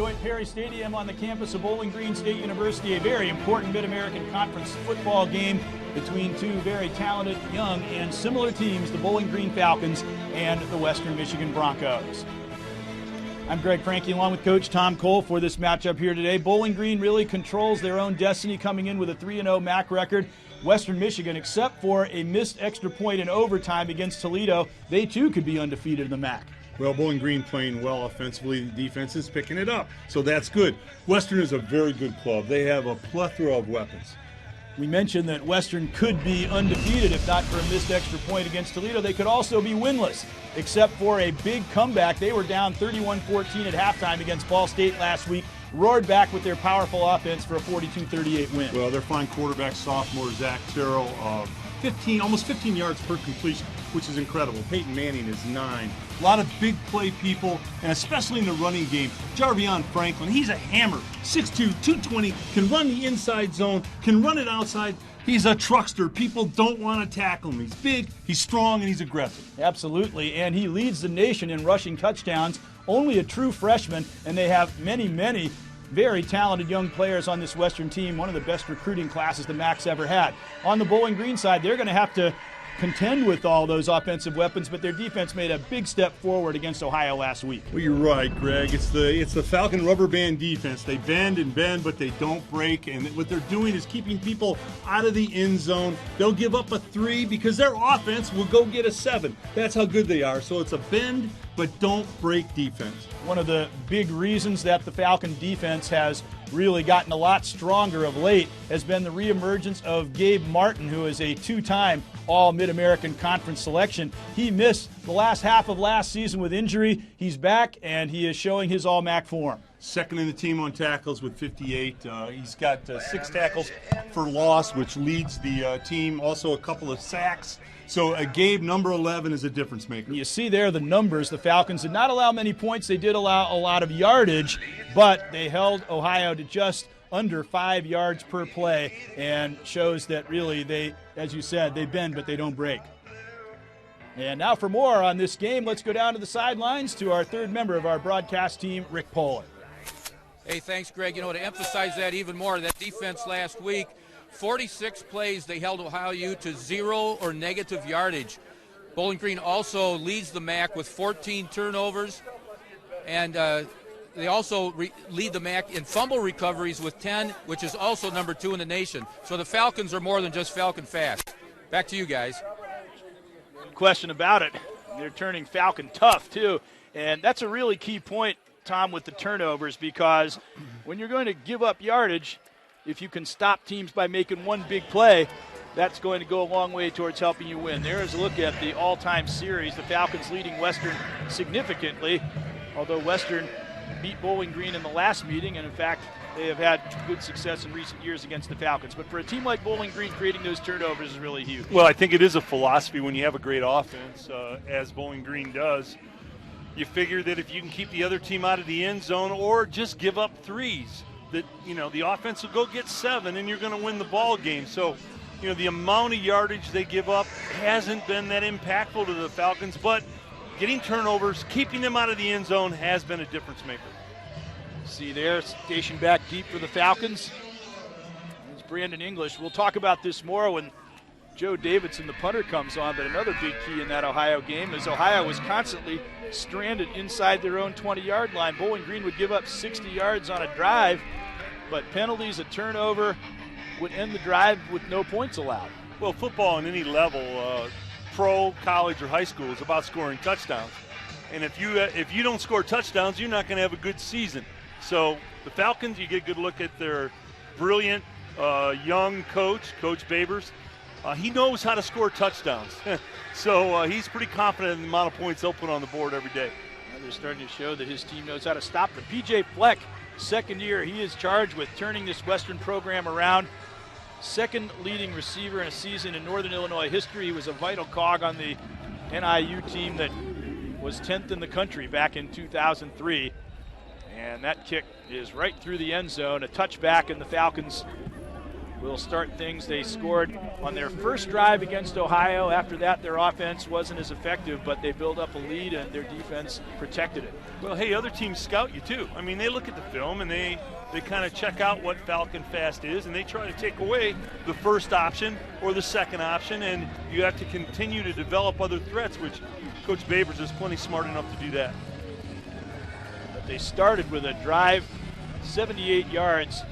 Joint Perry Stadium on the campus of Bowling Green State University. A very important Mid-American Conference football game between two very talented, young, and similar teams, the Bowling Green Falcons and the Western Michigan Broncos. I'm Greg Franke along with Coach Tom Cole for this matchup here today. Bowling Green really controls their own destiny, coming in with a 3-0 MAC record. Western Michigan, except for a missed extra point in overtime against Toledo, they too could be undefeated in the MAC. Well, Bowling Green playing well offensively. The defense is picking it up, so that's good. Western is a very good club. They have a plethora of weapons. We mentioned that Western could be undefeated if not for a missed extra point against Toledo. They could also be winless, except for a big comeback. They were down 31-14 at halftime against Ball State last week, roared back with their powerful offense for a 42-38 win. Well, their fine quarterback, sophomore Zach Terrell, almost 15 yards per completion, which is incredible. Peyton Manning is 9. A lot of big play people, and especially in the running game. Jarvion Franklin, he's a hammer. 6'2", 220, can run the inside zone, can run it outside. He's a truckster. People don't want to tackle him. He's big, he's strong, and he's aggressive. Absolutely, and he leads the nation in rushing touchdowns. Only a true freshman, and they have many very talented young players on this Western team, one of the best recruiting classes the MAC's ever had. On the Bowling Green side, they're going to have to contend with all those offensive weapons, but their defense made a big step forward against Ohio last week. Well, you're right, Greg. It's the Falcon rubber band defense. They bend and bend, but they don't break, and what they're doing is keeping people out of the end zone. They'll give up a 3 because their offense will go get a 7. That's how good they are. So it's a bend but don't break defense. One of the big reasons that the Falcon defense has really gotten a lot stronger of late has been the reemergence of Gabe Martin, who is a 2-time All-Mid-American Conference selection. He missed the last half of last season with injury. He's back, and he is showing his All-MAC form. Second in the team on tackles with 58. He's got 6 tackles for loss, which leads the team. Also a couple of sacks. So Gabe, number 11, is a difference maker. You see there the numbers. The Falcons did not allow many points. They did allow a lot of yardage, but they held Ohio to just under 5 yards per play, and shows that really they, as you said, they bend but they don't break. And now for more on this game, let's go down to the sidelines to our third member of our broadcast team, Rick Poehler. Hey, thanks, Greg. You know, to emphasize that even more, that defense last week, 46 plays they held Ohio U to 0 or negative yardage. Bowling Green also leads the MAC with 14 turnovers, and they also lead the MAC in fumble recoveries with 10, which is also number 2 in the nation. So the Falcons are more than just Falcon fast. Back to you guys. Question about it. They're turning Falcon tough, too, and that's a really key point, Tom, with the turnovers, because when you're going to give up yardage, if you can stop teams by making one big play, that's going to go a long way towards helping you win. There is a look at the all-time series. The Falcons leading Western significantly, although Western beat Bowling Green in the last meeting, and in fact, they have had good success in recent years against the Falcons. But for a team like Bowling Green, creating those turnovers is really huge. Well, I think it is a philosophy when you have a great offense, as Bowling Green does. You figure that if you can keep the other team out of the end zone or just give up 3s, that, you know, the offense will go get 7 and you're going to win the ball game. So, you know, the amount of yardage they give up hasn't been that impactful to the Falcons, but getting turnovers, keeping them out of the end zone has been a difference maker. See there, stationed back deep for the Falcons. It's Brandon English. We'll talk about this more when Joe Davidson, the punter, comes on, but another big key in that Ohio game is Ohio was constantly stranded inside their own 20-yard line. Bowling Green would give up 60 yards on a drive, but penalties, a turnover, would end the drive with no points allowed. Well, football on any level, pro, college, or high school, is about scoring touchdowns. And if you don't score touchdowns, you're not going to have a good season. So the Falcons, you get a good look at their brilliant young coach, Coach Babers. He knows how to score touchdowns. So he's pretty confident in the amount of points they'll put on the board every day. Now they're starting to show that his team knows how to stop them. P.J. Fleck, second year, he is charged with turning this Western program around. Second leading receiver in a season in Northern Illinois history. He was a vital cog on the NIU team that was 10th in the country back in 2003. And that kick is right through the end zone, a touchback, and the Falcons will start things. They scored on their first drive against Ohio. After that, their offense wasn't as effective, but they built up a lead and their defense protected it. Well, hey, other teams scout you too. I mean, they look at the film and they kind of check out what Falcon Fast is, and they try to take away the first option or the second option, and you have to continue to develop other threats, which Coach Babers is plenty smart enough to do that. But they started with a drive, 78 yards,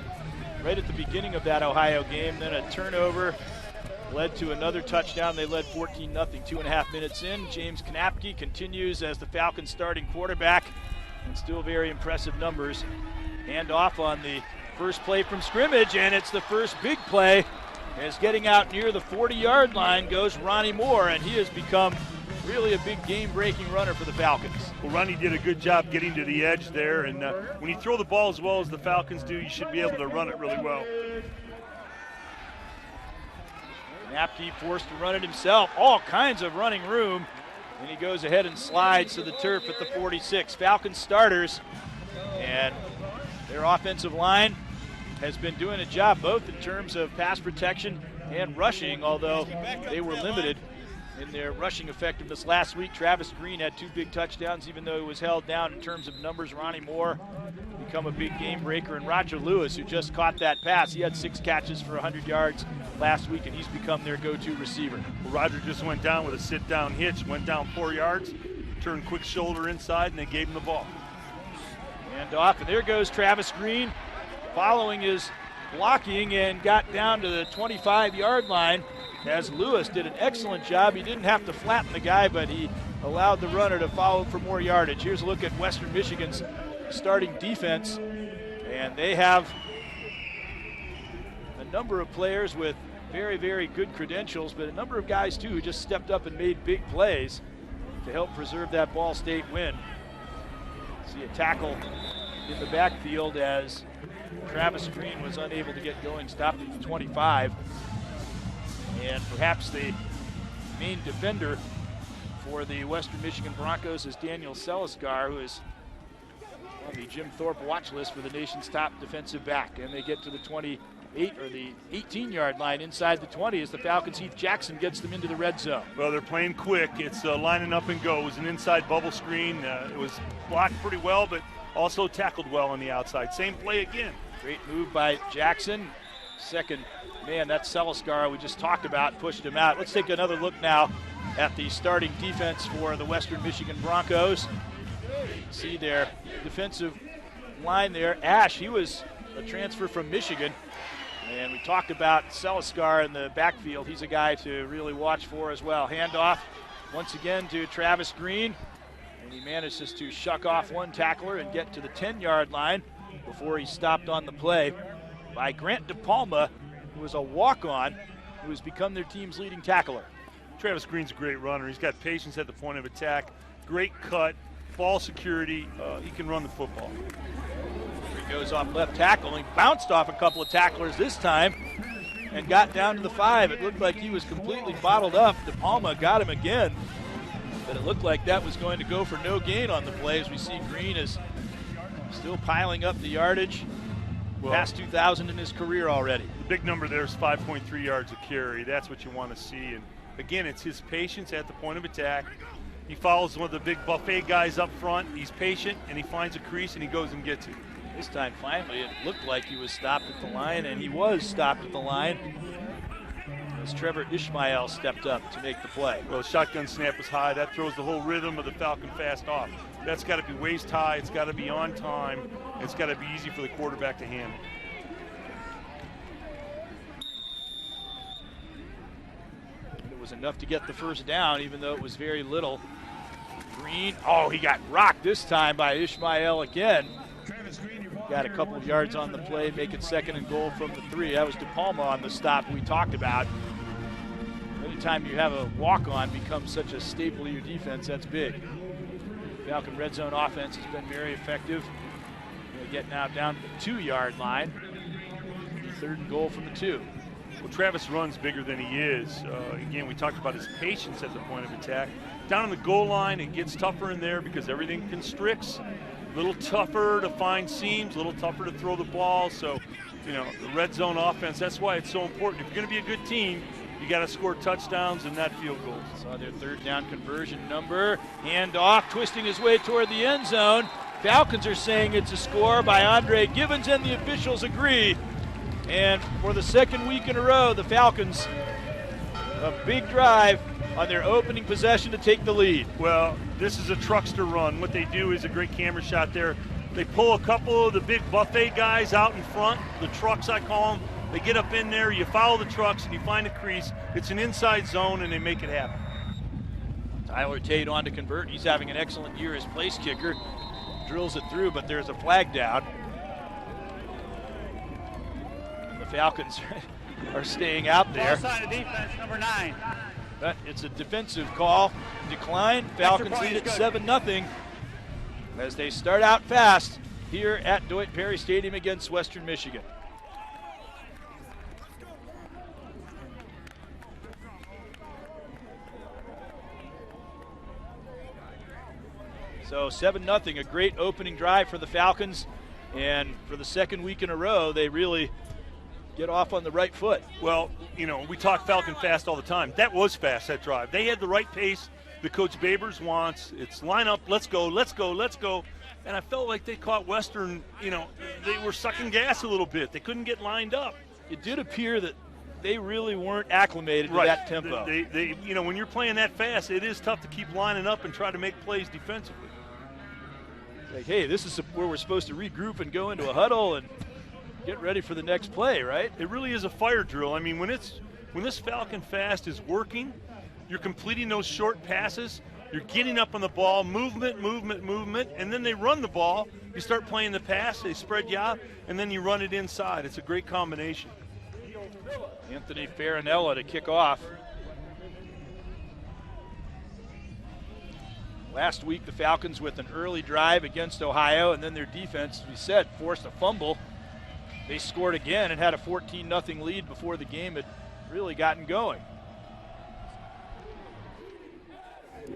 right at the beginning of that Ohio game. Then a turnover led to another touchdown. They led 14-0, 2.5 minutes in. James Knapke continues as the Falcons starting quarterback, and still very impressive numbers. Hand off on the first play from scrimmage, and it's the first big play. As getting out near the 40-yard line goes Ronnie Moore, and he has become really a big game-breaking runner for the Falcons. Well, Ronnie did a good job getting to the edge there, and when you throw the ball as well as the Falcons do, you should be able to run it really well. Knapke forced to run it himself. All kinds of running room, and he goes ahead and slides to the turf at the 46. Falcons starters, and their offensive line has been doing a job both in terms of pass protection and rushing, although they were limited in their rushing effectiveness last week. Travis Green had 2 big touchdowns, even though he was held down in terms of numbers. Ronnie Moore become a big game breaker, and Roger Lewis, who just caught that pass, he had 6 catches for 100 yards last week, and he's become their go-to receiver. Well, Roger just went down with a sit-down hitch, went down 4 yards, turned quick shoulder inside, and they gave him the ball. And off, and there goes Travis Green, following his blocking, and got down to the 25-yard line, as Lewis did an excellent job. He didn't have to flatten the guy, but he allowed the runner to follow for more yardage. Here's a look at Western Michigan's starting defense, and they have a number of players with very, very good credentials, but a number of guys, too, who just stepped up and made big plays to help preserve that Ball State win. See a tackle in the backfield as Travis Green was unable to get going, stopped at the 25. And perhaps the main defender for the Western Michigan Broncos is Daniel Seliskar, who is on the Jim Thorpe watch list for the nation's top defensive back. And they get to the 28 or the 18-yard line inside the 20 as the Falcons' Heath Jackson gets them into the red zone. Well, they're playing quick. It's lining up and go. It was an inside bubble screen. It was blocked pretty well, but also tackled well on the outside. Same play again. Great move by Jackson. Second man, that's Seliskar we just talked about, pushed him out. Let's take another look now at the starting defense for the Western Michigan Broncos. See their defensive line there. Ash, he was a transfer from Michigan. And we talked about Seliskar in the backfield. He's a guy to really watch for as well. Handoff once again to Travis Green. And he manages to shuck off one tackler and get to the 10-yard line before he stopped on the play by Grant DePalma, who was a walk-on, who has become their team's leading tackler. Travis Green's a great runner. He's got patience at the point of attack, great cut, ball security. He can run the football. He goes off left tackle. He bounced off a couple of tacklers this time and got down to the 5. It looked like he was completely bottled up. DePalma got him again, but it looked like that was going to go for no gain on the play, as we see Green is still piling up the yardage. Past 2,000 in his career already. The big number there is 5.3 yards a carry. That's what you want to see. And again, it's his patience at the point of attack. He follows one of the big buffet guys up front. He's patient, and he finds a crease, and he goes and gets it. This time, finally, it looked like he was stopped at the line, and he was stopped at the line as Trevor Ishmael stepped up to make the play. Well, the shotgun snap was high. That throws the whole rhythm of the Falcon Fast off. That's got to be waist high. It's got to be on time. It's got to be easy for the quarterback to handle. It was enough to get the first down, even though it was very little. Green, oh, he got rocked this time by Ishmael again. Got a couple of yards on the play, make it 2nd and goal from the 3. That was DePalma on the stop we talked about. Anytime you have a walk-on become such a staple of your defense, that's big. Falcon red zone offense has been very effective. They get now down to the 2-yard line. 3rd and goal from the 2. Well, Travis runs bigger than he is. Again, we talked about his patience at the point of attack. Down on the goal line, it gets tougher in there because everything constricts. a little tougher to find seams, a little tougher to throw the ball. So, the red zone offense, that's why it's so important. If you're going to be a good team, you got to score touchdowns and not field goals. Saw their third down conversion number. Hand off, twisting his way toward the end zone. Falcons are saying it's a score by Andre Gibbons, and the officials agree. And for the second week in a row, the Falcons, a big drive on their opening possession to take the lead. Well, this is a truckster run. What they do is a great camera shot there. They pull a couple of the big buffet guys out in front, the trucks I call them. They get up in there, you follow the trucks, and you find a crease. It's an inside zone, and they make it happen. Tyler Tate on to convert. He's having an excellent year as place kicker. Drills it through, but there's a flag down. The Falcons are staying out there. Ball side of defense, number 9. But it's a defensive call. Decline. Falcons lead at 7-0 as they start out fast here at Deutsch Perry Stadium against Western Michigan. So 7-0, a great opening drive for the Falcons. And for the second week in a row, they really get off on the right foot. Well, we talk Falcon fast all the time. That was fast, that drive. They had the right pace that Coach Babers wants. It's line up, let's go, let's go, let's go. And I felt like they caught Western, they were sucking gas a little bit. They couldn't get lined up. It did appear that they really weren't acclimated to that tempo. They when you're playing that fast, it is tough to keep lining up and try to make plays defensively. Like, hey, this is where we're supposed to regroup and go into a huddle and get ready for the next play, right? It really is a fire drill. I mean, when this Falcon fast is working, you're completing those short passes, you're getting up on the ball, movement, and then they run the ball. You start playing the pass, they spread you out, and then you run it inside. It's a great combination. Anthony Farinella to kick off. Last week, the Falcons with an early drive against Ohio, and then their defense, as we said, forced a fumble. They scored again and had a 14-0 lead before the game had really gotten going.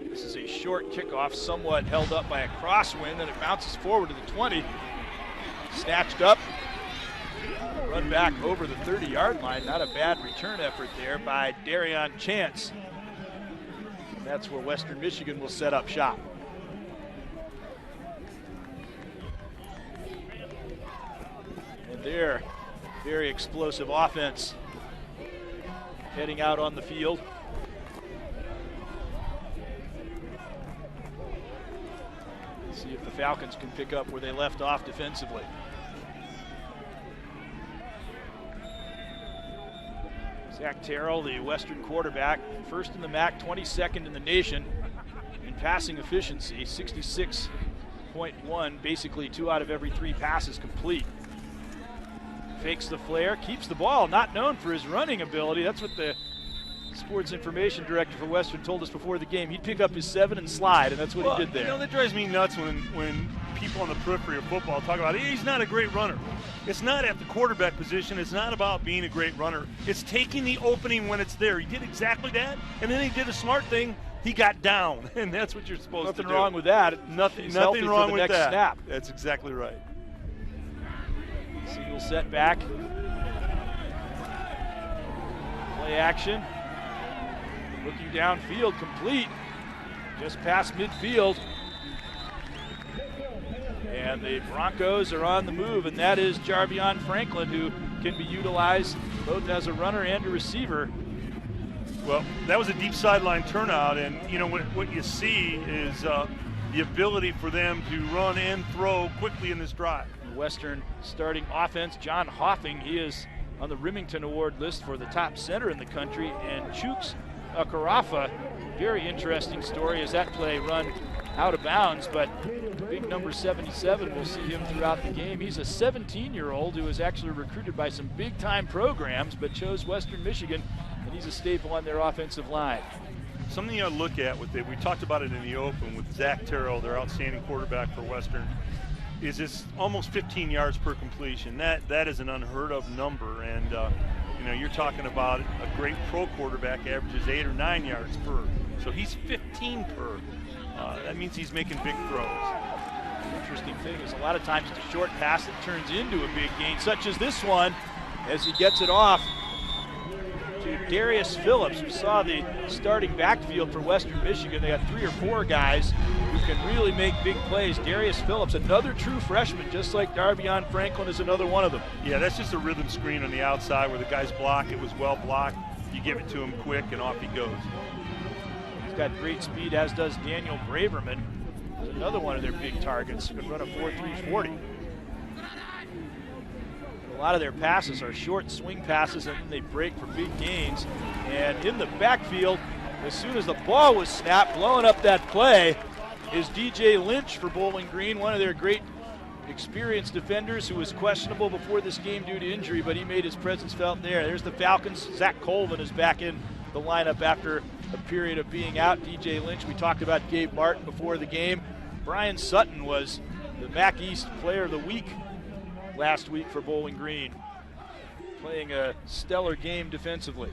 This is a short kickoff, somewhat held up by a crosswind, and it bounces forward to the 20. Snatched up, run back over the 30-yard line. Not a bad return effort there by Darion Chance. That's where Western Michigan will set up shop. And their very explosive offense heading out on the field. See if the Falcons can pick up where they left off defensively. Zach Terrell, the Western quarterback, first in the MAC, 22nd in the nation in passing efficiency, 66.1, basically 2 out of every 3 passes complete. Fakes the flare, keeps the ball, not known for his running ability. That's what the sports information director for Western told us before the game. He'd pick up his 7 and slide, and that's what he did there. That drives me nuts when people on the periphery of football talk about he's not a great runner. It's not at the quarterback position. It's not about being a great runner. It's taking the opening when it's there. He did exactly that, and then he did a smart thing. He got down, and that's what you're supposed to do. Nothing wrong with that. Nothing wrong with that. Snap. That's exactly right. Single setback. Play action. Looking downfield, complete. Just past midfield. And the Broncos are on the move, and that is Jarvion Franklin, who can be utilized both as a runner and a receiver. Well, that was a deep sideline turnout, and what you see is the ability for them to run and throw quickly in this drive. Western starting offense, John Hoffing, he is on the Remington Award list for the top center in the country, and Chooks Akarafa, very interesting story as that play run out of bounds, but big number 77 will see him throughout the game. He's a 17-year-old who was actually recruited by some big-time programs, but chose Western Michigan, and he's a staple on their offensive line. Something you got to look at with it, we talked about it in the open with Zach Terrell, their outstanding quarterback for Western, is it's almost 15 yards per completion. That is an unheard of number, and you're talking about a great pro quarterback averages 8 or 9 yards per. So he's 15 per. That means he's making big throws. Interesting thing is a lot of times it's a short pass that turns into a big gain, such as this one, as he gets it off to Darius Phillips. We saw the starting backfield for Western Michigan. They got 3 or 4 guys who can really make big plays. Darius Phillips, another true freshman, just like Darvion Franklin is another one of them. Yeah, that's just a rhythm screen on the outside where the guys block. It was well blocked. You give it to him quick, and off he goes. He's got great speed, as does Daniel Braverman. Another one of their big targets. He can run a 4.340. A lot of their passes are short swing passes, and then they break for big gains. And in the backfield, as soon as the ball was snapped, blowing up that play is DJ Lynch for Bowling Green, one of their great experienced defenders who was questionable before this game due to injury, but he made his presence felt there. There's the Falcons. Zach Colvin is back in the lineup after a period of being out. DJ Lynch, we talked about Gabe Martin before the game. Brian Sutton was the MAC East Player of the Week last week for Bowling Green, playing a stellar game defensively.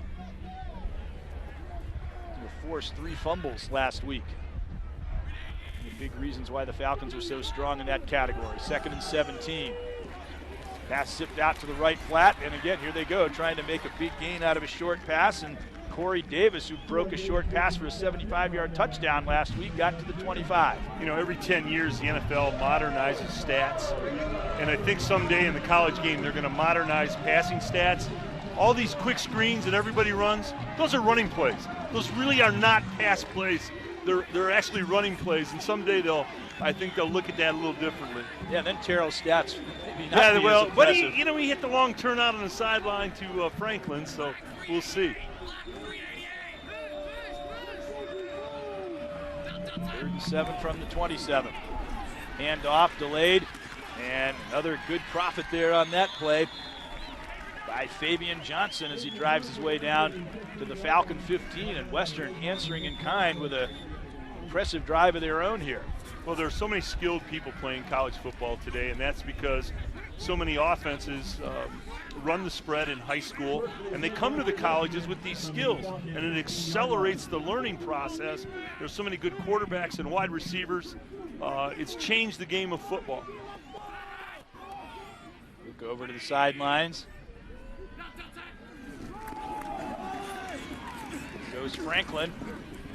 He forced 3 fumbles last week. The big reasons why the Falcons are so strong in that category. 2nd and 17. Pass zipped out to the right flat, and again, here they go, trying to make a big gain out of a short pass, and Corey Davis, who broke a short pass for a 75-yard touchdown last week, got to the 25. You know, every 10 years the NFL modernizes stats, and I think someday in the college game they're going to modernize passing stats. All these quick screens that everybody runs, those are running plays. Those really are not pass plays. They're actually running plays, and someday I think they'll look at that a little differently. Yeah, then Terrell's stats maybe not be well, as but impressive. he hit the long turnout on the sideline to Franklin, so we'll see. 3rd and 7 from the 27. Handoff delayed, and another good profit there on that play by Fabian Johnson as he drives his way down to the Falcon 15, and Western answering in kind with a impressive drive of their own here. Well, there are so many skilled people playing college football today, and that's because so many offenses run the spread in high school, and they come to the colleges with these skills, and it accelerates the learning process. There's so many good quarterbacks and wide receivers. It's changed the game of football. Look over to the sidelines. Goes Franklin,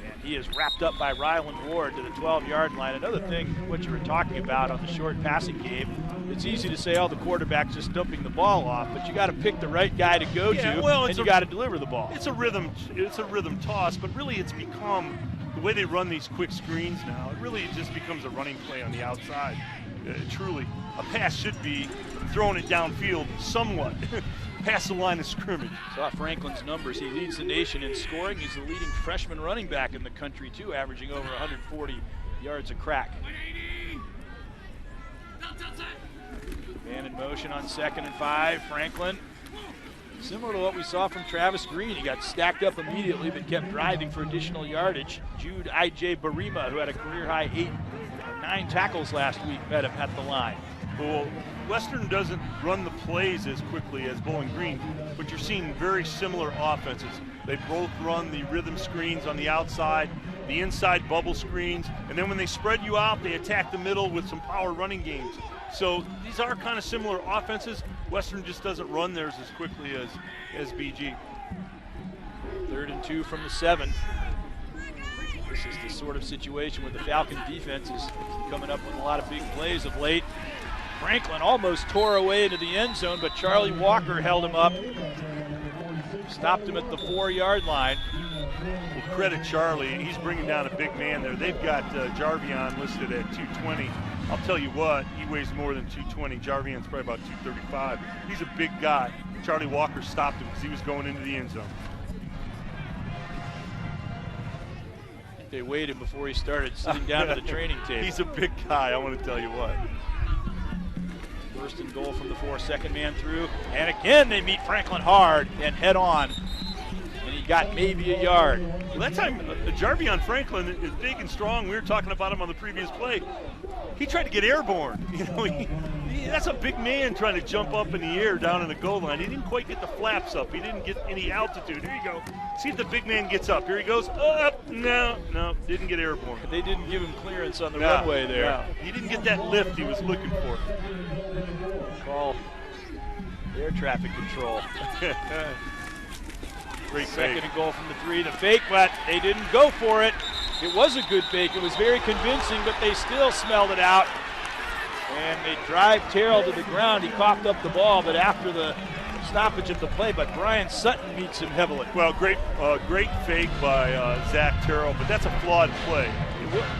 and he is wrapped up by Ryland Ward to the 12-yard line. Another thing, what you were talking about on the short passing game, it's easy to say, oh, the quarterback's just dumping the ball off, but you got to pick the right guy to go to, and you got to deliver the ball. It's a rhythm toss, but really it's become the way they run these quick screens now. It really just becomes a running play on the outside. Truly, a pass should be throwing it downfield somewhat. Past the line of scrimmage. Saw Franklin's numbers. He leads the nation in scoring. He's the leading freshman running back in the country, too, averaging over 140 yards a crack. Man in motion on 2nd and 5. Franklin, similar to what we saw from Travis Green. He got stacked up immediately but kept driving for additional yardage. Jude I.J. Barima, who had a career-high 8 or 9 tackles last week, met him at the line. Well, Western doesn't run the plays as quickly as Bowling Green, but you're seeing very similar offenses. They both run the rhythm screens on the outside, the inside bubble screens, and then when they spread you out, they attack the middle with some power running games. So these are kind of similar offenses. Western just doesn't run theirs as quickly as BG. 3rd and 2 from the 7. This is the sort of situation where the Falcon defense is coming up with a lot of big plays of late. Franklin almost tore away into the end zone, but Charlie Walker held him up. Stopped him at the 4-yard line. Well, credit Charlie. He's bringing down a big man there. They've got Jarvion listed at 220. I'll tell you what, he weighs more than 220. Jarvion's probably about 235. He's a big guy. Charlie Walker stopped him because he was going into the end zone. They waited before he started sitting down at the training table. He's a big guy, I want to tell you what. 1st and goal from the 4, 2nd man through. And again, they meet Franklin hard and head on. And he got maybe a yard. Well, that time, Jarvion Franklin is big and strong. We were talking about him on the previous play. He tried to get airborne. You know, That's a big man trying to jump up in the air down in the goal line. He didn't quite get the flaps up. He didn't get any altitude. Here you go. See if the big man gets up. Here he goes. Up. No, didn't get airborne. They didn't give him clearance on the runway there. No. He didn't get that lift he was looking for. Call air traffic control. Great Second fake. and goal from the 3. The fake, but they didn't go for it. It was a good fake. It was very convincing, but they still smelled it out. And they drive Terrell to the ground. He coughed up the ball, but after the stoppage of the play, but Brian Sutton meets him heavily. Well, great fake by Zach Terrell, but that's a flawed play.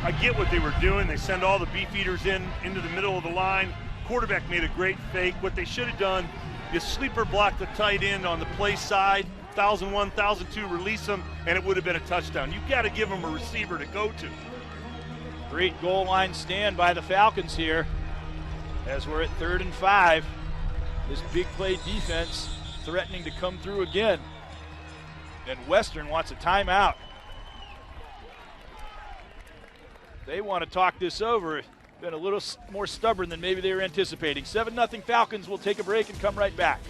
I get what they were doing. They send all the beefeaters into the middle of the line. Quarterback made a great fake. What they should have done is sleeper block the tight end on the play side, 1,001, 1,002, release them, and it would have been a touchdown. You've got to give them a receiver to go to. Great goal line stand by the Falcons here as we're at 3rd and 5. This big play defense threatening to come through again. And Western wants a timeout. They want to talk this over. Been a little more stubborn than maybe they were anticipating. 7-0 Falcons. Will take a break and come right back.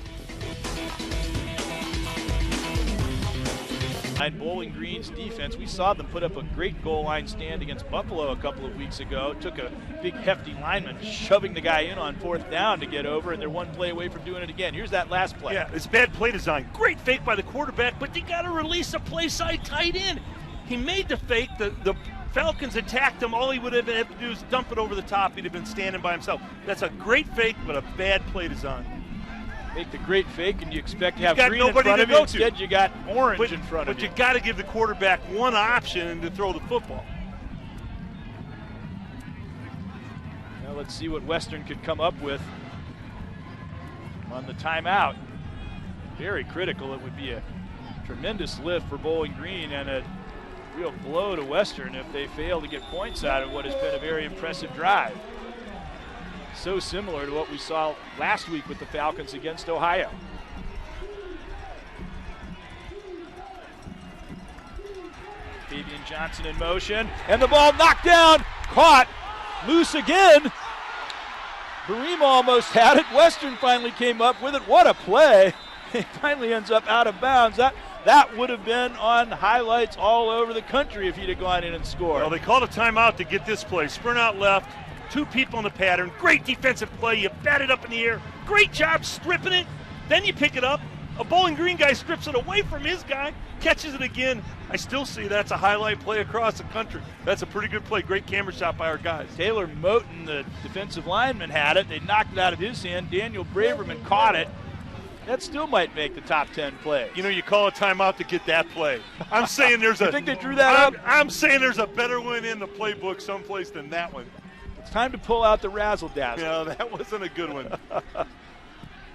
Bowling Green's defense, we saw them put up a great goal line stand against Buffalo a couple of weeks ago. Took a big hefty lineman shoving the guy in on 4th down to get over, and they're one play away from doing it again. Here's that last play. Yeah, it's bad play design. Great fake by the quarterback, but you got to release a play side tight end. He made the fake. The Falcons attacked him. All he would have had to do is dump it over the top. He'd have been standing by himself. That's a great fake, but a bad play design. Make the great fake, and you expect to have got green in nobody front to of you. go to. Instead, you got orange in front of But you. you got to give the quarterback one option to throw the football. Now let's see what Western could come up with on the timeout. Very critical. It would be a tremendous lift for Bowling Green and a real blow to Western if they fail to get points out of what has been a very impressive drive. So similar to what we saw last week with the Falcons against Ohio. Fabian Johnson in motion, and the ball knocked down, caught, loose again. Bareem almost had it. Western finally came up with it. What a play. It finally ends up out of bounds. That would have been on highlights all over the country if he'd have gone in and scored. Well, they called a timeout to get this play. Sprint out left, 2 people in the pattern. Great defensive play. You bat it up in the air. Great job stripping it. Then you pick it up. A Bowling Green guy strips it away from his guy, catches it again. I still see that's a highlight play across the country. That's a pretty good play. Great camera shot by our guys. Taylor Moten, the defensive lineman, had it. They knocked it out of his hand. Daniel Braverman caught it. That still might make the top 10 plays. You know, you call a timeout to get that play. I'm saying there's You think they drew that up? I'm saying there's a better one in the playbook someplace than that one. It's time to pull out the razzle-dazzle. No, that wasn't a good one.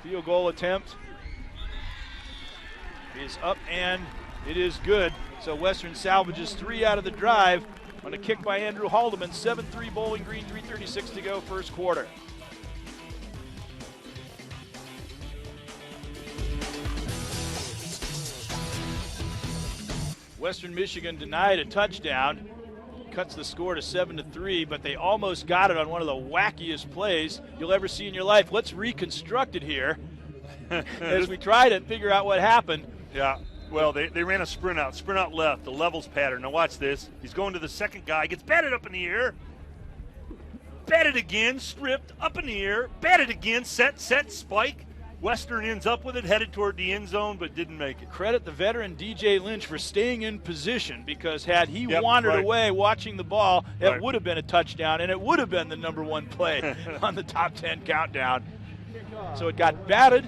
Field goal attempt is up, and it is good. So Western salvages 3 out of the drive on a kick by Andrew Haldeman. 7-3 Bowling Green, 3:36 to go, first quarter. Western Michigan denied a touchdown. Cuts the score to 7-3, but they almost got it on one of the wackiest plays you'll ever see in your life. Let's reconstruct it here as we try to figure out what happened. Yeah, well, they ran a sprint out left, the levels pattern. Now watch this. He's going to the second guy, gets batted up in the air, batted again, stripped, up in the air, batted again, set, spike. Western ends up with it, headed toward the end zone, but didn't make it. Credit the veteran DJ Lynch for staying in position, because had he wandered away watching the ball, it would have been a touchdown, and it would have been the number 1 play on the top 10 countdown. So it got batted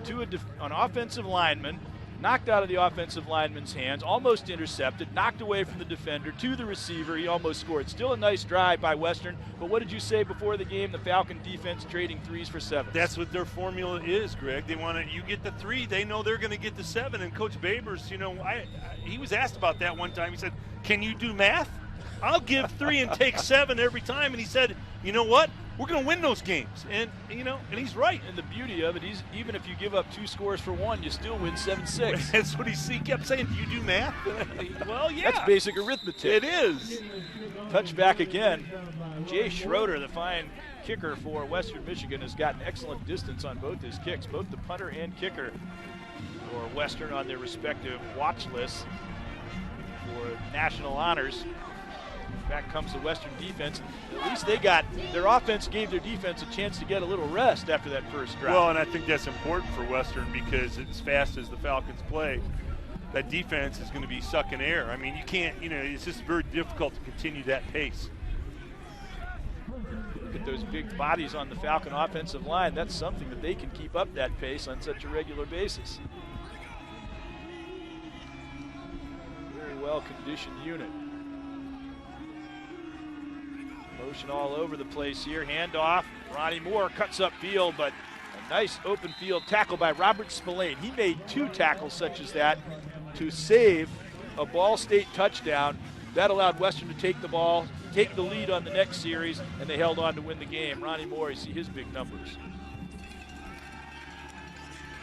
to an offensive lineman, knocked out of the offensive lineman's hands, almost intercepted, knocked away from the defender to the receiver. He almost scored. Still a nice drive by Western, but what did you say before the game? The Falcon defense trading 3s for 7s. That's what their formula is, Greg. They want to, you get the 3, they know they're going to get the 7. And Coach Babers, you know, he was asked about that one time. He said, "Can you do math? I'll give 3 and take 7 every time." And he said, "You know what? we're going to win those games. And, and he's right. And the beauty of it, even if you give up 2 scores for 1, you still win 7-6. That's what he kept saying. Do you do math? Well, yeah. That's basic arithmetic. It is. Touchback again. Jay Schroeder, the fine kicker for Western Michigan, has gotten excellent distance on both his kicks, both the punter and kicker for Western on their respective watch lists for national honors. Back comes the Western defense. At least their offense gave their defense a chance to get a little rest after that first drive. Well, and I think that's important for Western because as fast as the Falcons play, that defense is going to be sucking air. I mean, you can't, it's just very difficult to continue that pace. Look at those big bodies on the Falcon offensive line. That's something that they can keep up that pace on such a regular basis. Very well-conditioned unit. Motion all over the place here. Handoff. Ronnie Moore cuts up field, but a nice open field tackle by Robert Spillane. He made 2 tackles such as that to save a Ball State touchdown. That allowed Western to take the lead on the next series, and they held on to win the game. Ronnie Moore, you see his big numbers.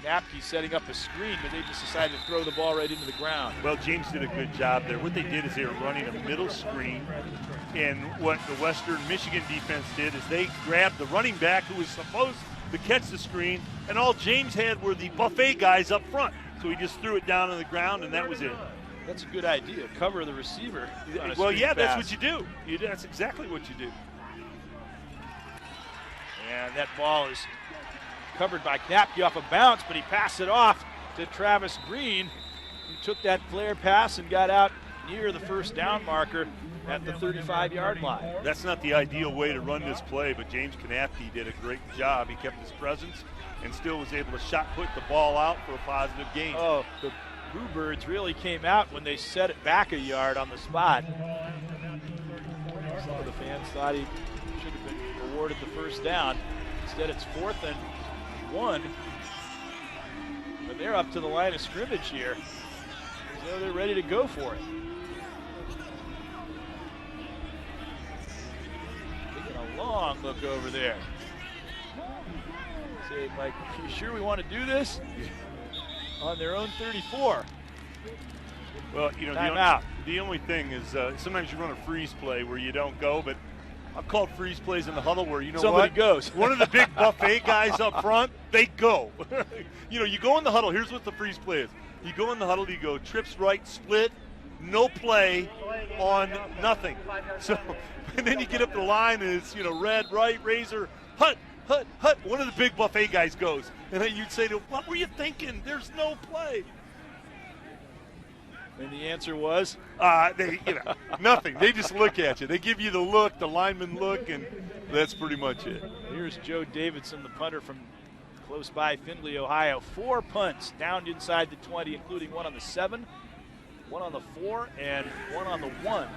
Napke setting up a screen, but they just decided to throw the ball right into the ground. Well, James did a good job there. What they did is they were running a middle screen, and what the Western Michigan defense did is they grabbed the running back who was supposed to catch the screen, and all James had were the buffet guys up front. So he just threw it down on the ground, and that was it. That's a good idea. Cover the receiver. Well, yeah, that's what you do. That's exactly what you do. And that ball is covered by Knapke off a bounce, but he passed it off to Travis Green, who took that flare pass and got out near the first down marker at the 35-yard line. That's not the ideal way to run this play, but James Knapke did a great job. He kept his presence and still was able to shot put the ball out for a positive gain. Oh, the Bluebirds really came out when they set it back a yard on the spot. Some of the fans thought he should have been awarded the first down. Instead, it's 4th and 1. But they're up to the line of scrimmage here. So they're ready to go for it. Taking a long look over there. Say, Mike, you sure we want to do this? On their own 34. Well, Timeout. The only thing is sometimes you run a freeze play where you don't go, but I've called freeze plays in the huddle where, somebody goes. One of the big buffet guys up front, they go. You go in the huddle. Here's what the freeze play is. You go in the huddle, you go trips right, split, no play on nothing. So, and then you get up the line and it's, red, right, razor, hut. One of the big buffet guys goes. And then you'd say to him, what were you thinking? There's no play. And the answer was? Nothing. They just look at you. They give you the look, the lineman look, and that's pretty much it. Here's Joe Davidson, the punter from close by Findlay, Ohio. 4 punts downed inside the 20, including one on the 7, one on the 4, and one on the 1.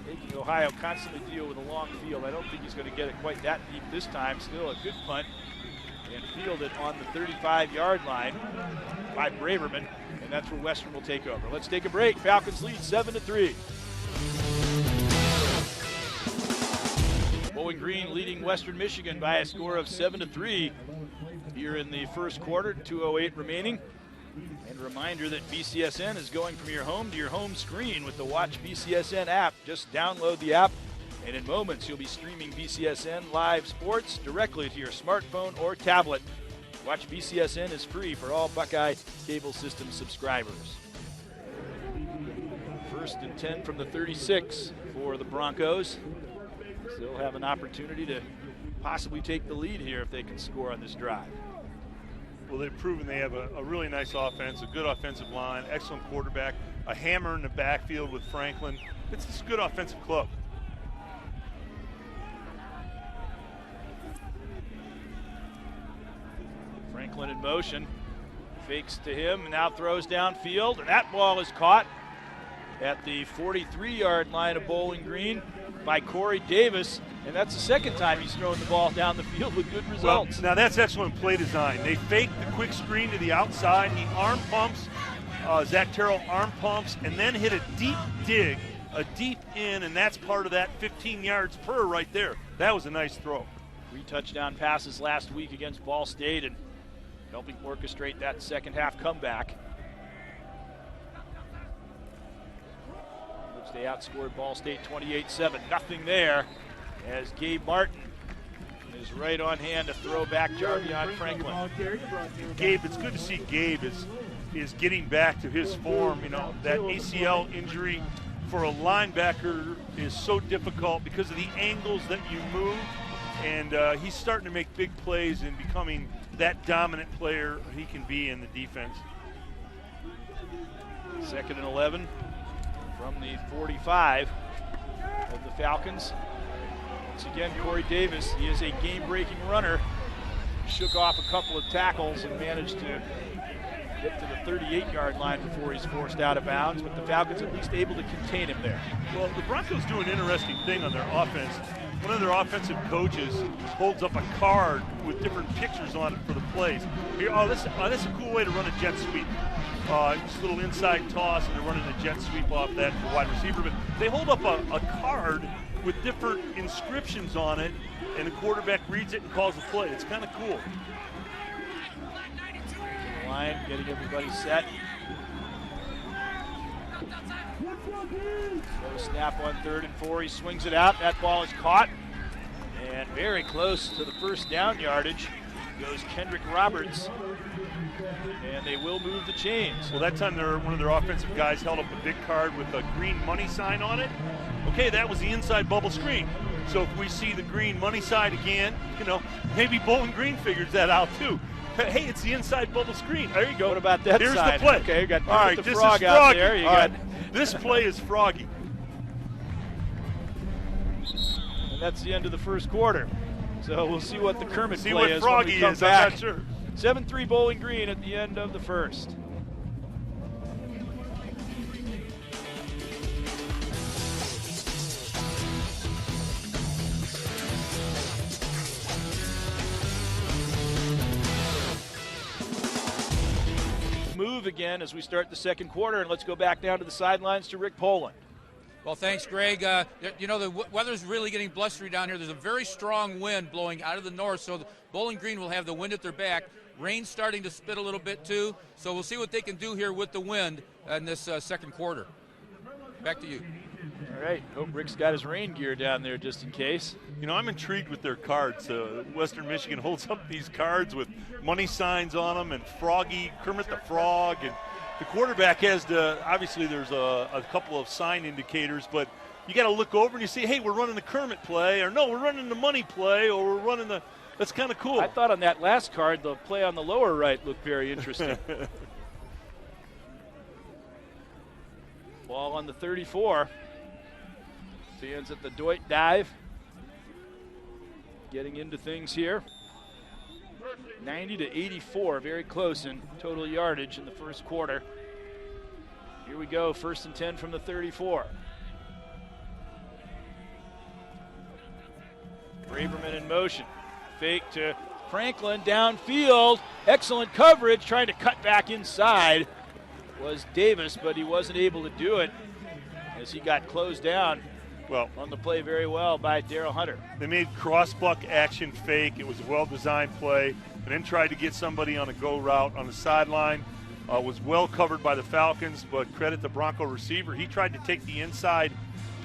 Making Ohio constantly deal with a long field. I don't think he's going to get it quite that deep this time. Still a good punt, and fielded on the 35-yard line by Braverman, and that's where Western will take over. Let's take a break. Falcons lead 7-3. Bowling Green leading Western Michigan by a score of 7-3 here in the first quarter. 2:08 remaining. And a reminder that BCSN is going from your home to your home screen with the Watch BCSN app. Just download the app, and in moments you'll be streaming BCSN live sports directly to your smartphone or tablet. Watch BCSN is free for all Buckeye cable system subscribers. 1st and 10 from the 36 for the Broncos. Still have an opportunity to possibly take the lead here if they can score on this drive. Well, they've proven they have a really nice offense, a good offensive line, excellent quarterback, a hammer in the backfield with Franklin. It's a good offensive club. Franklin in motion, fakes to him, and now throws downfield, and that ball is caught at the 43-yard line of Bowling Green by Corey Davis, and that's the second time he's thrown the ball down the field with good results. Well, now that's excellent play design. They fake the quick screen to the outside. He arm pumps, Zach Terrell arm pumps, and then hit a deep dig a deep in, and that's part of that 15 yards per right there. That was a nice throw. 3 touchdown passes last week against Ball State and helping orchestrate that second half comeback. Which they outscored Ball State 28-7. Nothing there as Gabe Martin is right on hand to throw back Jarvion Franklin. Gabe, it's good to see Gabe is getting back to his form. You know, that ACL injury for a linebacker is so difficult because of the angles that you move, and he's starting to make big plays and becoming that dominant player he can be in the defense. 2nd and 11 from the 45 of the Falcons. Once again, Corey Davis, he is a game-breaking runner. Shook off a couple of tackles and managed to get to the 38-yard line before he's forced out of bounds, but the Falcons at least able to contain him there. Well, the Broncos do an interesting thing on their offense. One of their offensive coaches holds up a card with different pictures on it for the plays. Here, that's a cool way to run a jet sweep. Just a little inside toss, and they're running a jet sweep off that for wide receiver. But they hold up a card with different inscriptions on it, and the quarterback reads it and calls a play. It's kind of cool. Line, getting everybody set. No snap on 3rd and 4. He swings it out. That ball is caught. And very close to the first down yardage goes Kendrick Roberts. And they will move the chains. Well, that time one of their offensive guys held up a big card with a green money sign on it. Okay, that was the inside bubble screen. So if we see the green money side again, you know, maybe Bowling Green figures that out too. Hey, it's the inside bubble screen. There you go. What about that Here's side? the play. Okay, you got all right, the this frog is out froggy. there. You all got right. This play is froggy. And that's the end of the first quarter. So we'll see what the Kermit See play what is froggy when we come is. back. I'm not sure. 7-3 Bowling Green at the end of the first. Move again as we start the second quarter, and let's go back down to the sidelines to Rick Poland. Well, thanks, Greg. You know, the weather's really getting blustery down here. There's a very strong wind blowing out of the north, so the Bowling Green will have the wind at their back. Rain's starting to spit a little bit, too, so we'll see what they can do here with the wind in this second quarter. Back to you. All right. Hope Rick's got his rain gear down there just in case. You know, I'm intrigued with their cards. Western Michigan holds up these cards with money signs on them and Froggy, Kermit the Frog, and the quarterback has to, obviously there's a couple of sign indicators, but you got to look over and you see, hey, we're running the Kermit play, or no, we're running the money play, or we're running the, that's kind of cool. I thought on that last card, the play on the lower right looked very interesting. Ball on the 34. Fans at the Deutsch dive. Getting into things here. 90 to 84, very close in total yardage in the first quarter. Here we go, 1st and 10 from the 34. Braverman in motion. Fake to Franklin downfield. Excellent coverage, trying to cut back inside was Davis, but he wasn't able to do it as he got closed down. Well, on the play very well by Darrell Hunter. They made cross-buck action fake. It was a well-designed play, and then tried to get somebody on a go route on the sideline. Was well covered by the Falcons, but credit the Bronco receiver. He tried to take the inside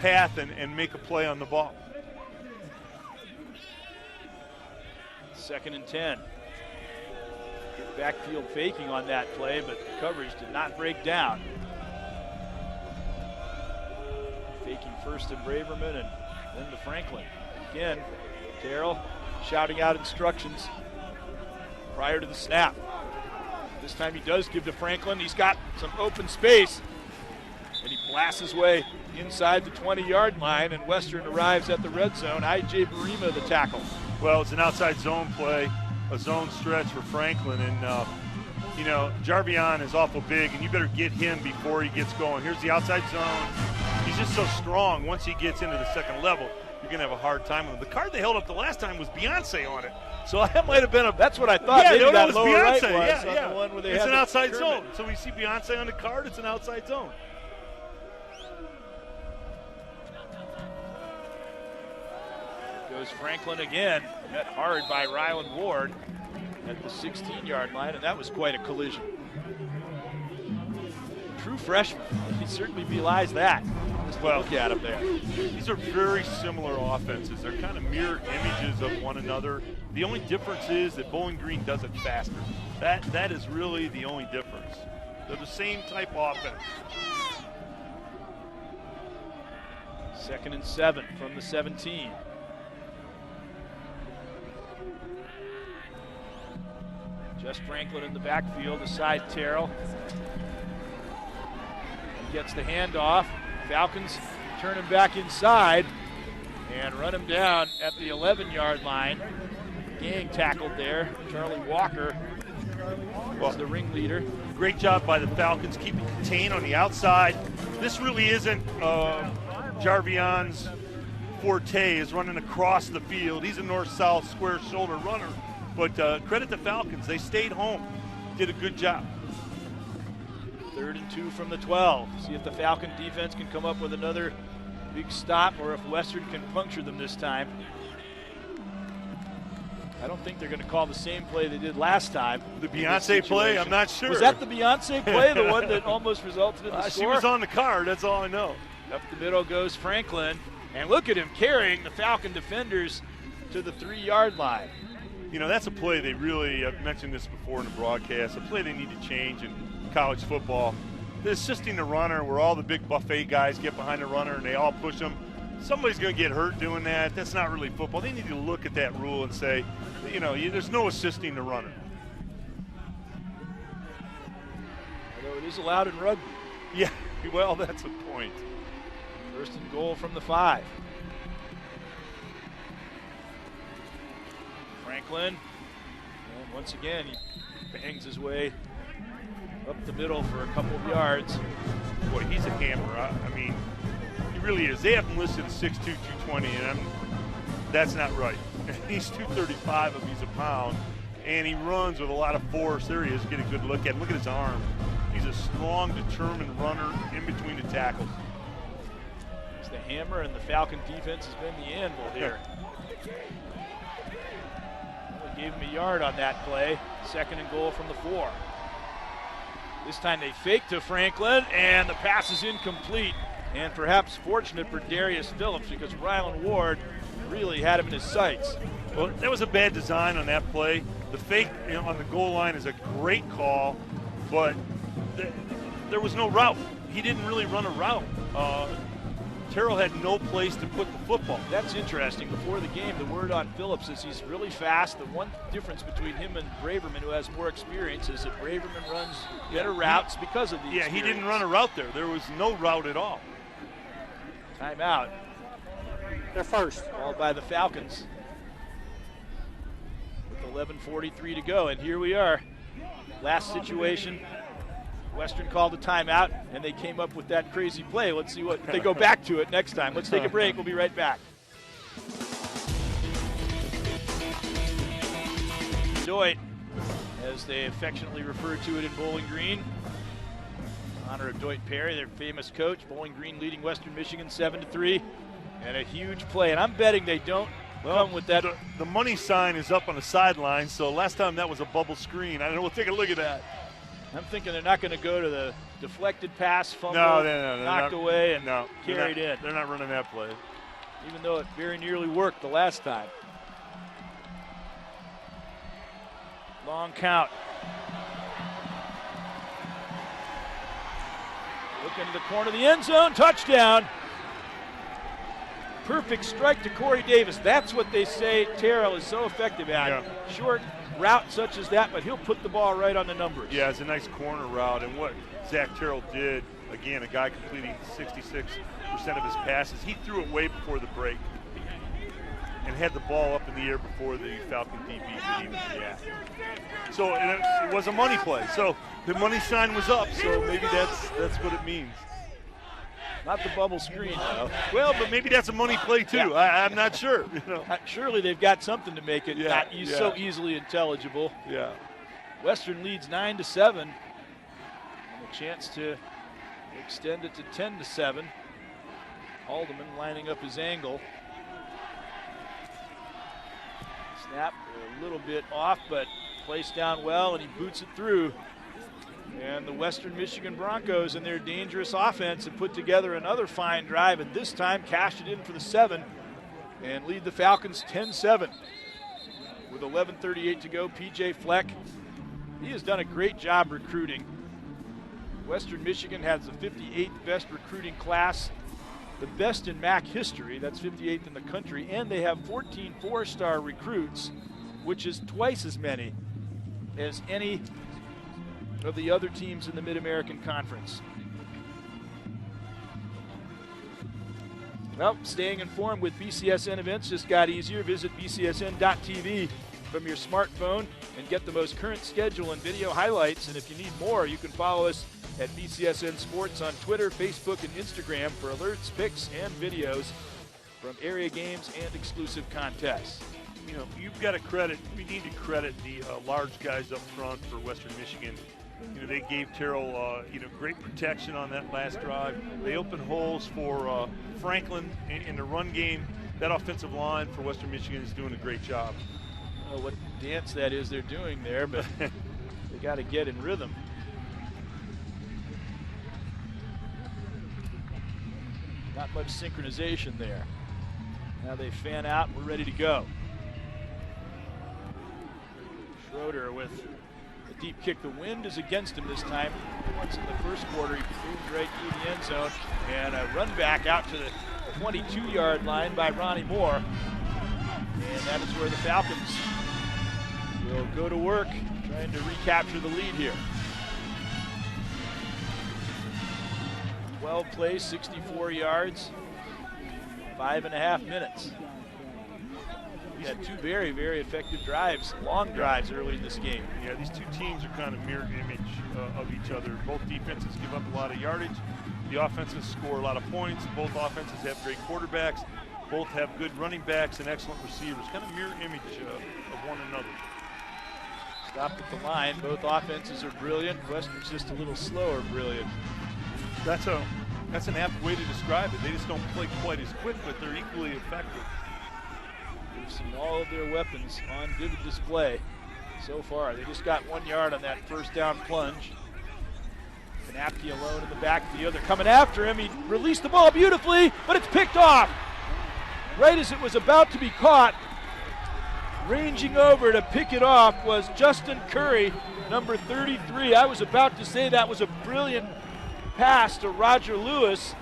path and make a play on the ball. 2nd and 10. Good backfield faking on that play, but the coverage did not break down. Faking first to Braverman and then to Franklin. Again, Darrell shouting out instructions prior to the snap. This time he does give to Franklin. He's got some open space, and he blasts his way inside the 20-yard line, and Western arrives at the red zone. I.J. Barima the tackle. Well, it's an outside zone play, a zone stretch for Franklin, and you know, Jarvion is awful big, and you better get him before he gets going. Here's the outside zone. He's just so strong. Once he gets into the second level, you're going to have a hard time with him. The card they held up the last time was Beyonce on it. So that might have been a... That's what I thought. Yeah, maybe no, that it was lower Beyonce. Right was yeah. the one where they it's had an outside Kermit. zone. So we see Beyonce on the card, it's an outside zone. goes Franklin again. Met hard by Ryland Ward at the 16-yard line, and that was quite a collision. True freshman. He certainly belies that. Just look at him there. These are very similar offenses. They're kind of mirror images of one another. The only difference is that Bowling Green does it faster. That is really the only difference. They're the same type of offense. 2nd and 7 from the 17. Just Franklin in the backfield, aside Terrell. He gets the handoff. Falcons turn him back inside and run him down at the 11-yard line. Gang tackled there. Charlie Walker was the ringleader. Great job by the Falcons keeping contained on the outside. This really isn't Jarvion's forte, is running across the field. He's a north-south square shoulder runner. But credit the Falcons. They stayed home. Did a good job. 3rd and 2 from the 12. See if the Falcon defense can come up with another big stop or if Western can puncture them this time. I don't think they're going to call the same play they did last time. The Beyonce play? I'm not sure. Was that the Beyonce play, the one that almost resulted in the score? She was on the card, that's all I know. Up the middle goes Franklin. And look at him carrying the Falcon defenders to the 3-yard line. You know, that's a play they really, I've mentioned this before in the broadcast, a play they need to change in college football. They're assisting the runner where all the big buffet guys get behind the runner and they all push him. Somebody's going to get hurt doing that. That's not really football. They need to look at that rule and say, you know, there's no assisting the runner. Although it is allowed in rugby. Yeah, well, that's a point. 1st and goal from the 5. Franklin, and once again, he bangs his way up the middle for a couple of yards. Boy, he's a hammer. I mean, he really is. They have him listed at 6'2", 220, and that's not right. He's 235 if he's a pound, and he runs with a lot of force. There he is. Get a good look at him. Look at his arm. He's a strong, determined runner in between the tackles. He's the hammer, and the Falcon defense has been the anvil here. Gave him a yard on that play. 2nd and goal from the 4. This time they fake to Franklin, and the pass is incomplete. And perhaps fortunate for Darius Phillips because Ryland Ward really had him in his sights. Well, that was a bad design on that play. The fake on the goal line is a great call, but there was no route. He didn't really run a route. Terrell had no place to put the football. That's interesting. Before the game, the word on Phillips is he's really fast. The one difference between him and Braverman, who has more experience, is that Braverman runs better routes because of the experience. He didn't run a route there. There was no route at all. Timeout. They're first. Called by the Falcons. With 11:43 to go, and here we are. Last situation. Western called a timeout, and they came up with that crazy play. Let's see what they go back to it next time. Let's take a break. We'll be right back. Doit, as they affectionately refer to it in Bowling Green. In honor of Doit Perry, their famous coach. Bowling Green leading Western Michigan 7-3. And a huge play. And I'm betting they don't come with that. The money sign is up on the sideline, so last time that was a bubble screen. I don't know. We'll take a look at that. I'm thinking they're not going to go to the deflected pass, fumble, knocked away, and carried in. They're not running that play. Even though it very nearly worked the last time. Long count. Look into the corner of the end zone, touchdown. Perfect strike to Corey Davis. That's what they say Terrell is so effective at. Yeah. Short route such as that, but he'll put the ball right on the numbers. Yeah, it's a nice corner route. And what Zach Terrell did, again, a guy completing 66% of his passes, he threw it way before the break and had the ball up in the air before the Falcon DB could even react. So it was a money play. So the money sign was up, so maybe that's what it means. Not the bubble screen, though. Well, but maybe that's a money play, too. Yeah. I'm not sure. Surely they've got something to make it not so Yeah. easily intelligible. Yeah. Western leads 9-7. And a chance to extend it to 10-7. Haldeman lining up his angle. Snap a little bit off, but placed down well, and he boots it through. And the Western Michigan Broncos and their dangerous offense have put together another fine drive, and this time cashed it in for the 7 and lead the Falcons 10-7. With 11:38 to go, P.J. Fleck, he has done a great job recruiting. Western Michigan has the 58th best recruiting class, the best in MAC history. That's 58th in the country, and they have 14 four-star recruits, which is twice as many as any of the other teams in the Mid-American Conference. Well, staying informed with BCSN events just got easier. Visit bcsn.tv from your smartphone and get the most current schedule and video highlights. And if you need more, you can follow us at BCSN Sports on Twitter, Facebook, and Instagram for alerts, pics, and videos from area games and exclusive contests. You know, you've got to credit, we need to credit the large guys up front for Western Michigan. You know, they gave Terrell, great protection on that last drive. They opened holes for Franklin in the run game. That offensive line for Western Michigan is doing a great job. I don't know what dance that is they're doing there, but they got to get in rhythm. Not much synchronization there. Now they fan out and we're ready to go. Schroeder with a deep kick. The wind is against him this time. Once in the first quarter, he moved right through the end zone. And a run back out to the 22-yard line by Ronnie Moore. And that is where the Falcons will go to work trying to recapture the lead here. 12 plays, 64 yards, 5.5 minutes. We had two very, very effective drives, long drives early in this game. Yeah, these two teams are kind of mirror image of each other. Both defenses give up a lot of yardage. The offenses score a lot of points. Both offenses have great quarterbacks. Both have good running backs and excellent receivers. Kind of mirror image of one another. Stopped at the line. Both offenses are brilliant. Western's just a little slower brilliant. That's an apt way to describe it. They just don't play quite as quick, but they're equally effective. We've seen all of their weapons on vivid display so far. They just got 1 yard on that first down plunge. Knapke alone in the backfield. They're coming after him. He released the ball beautifully, but it's picked off. Right as it was about to be caught, ranging over to pick it off was Justin Curry, number 33. I was about to say that was a brilliant pass to Roger Lewis,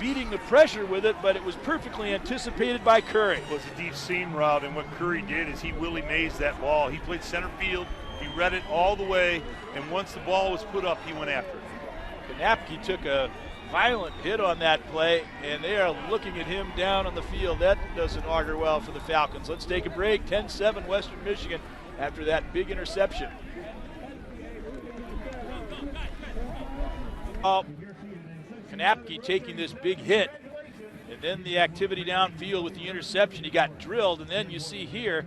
beating the pressure with it, but it was perfectly anticipated by Curry. It was a deep seam route, and what Curry did is he Willie Mays that ball. He played center field, he read it all the way, and once the ball was put up, he went after it. Knapke took a violent hit on that play, and they are looking at him down on the field. That doesn't augur well for the Falcons. Let's take a break. 10-7 Western Michigan after that big interception. Knapke taking this big hit, and then the activity downfield with the interception. He got drilled, and then you see here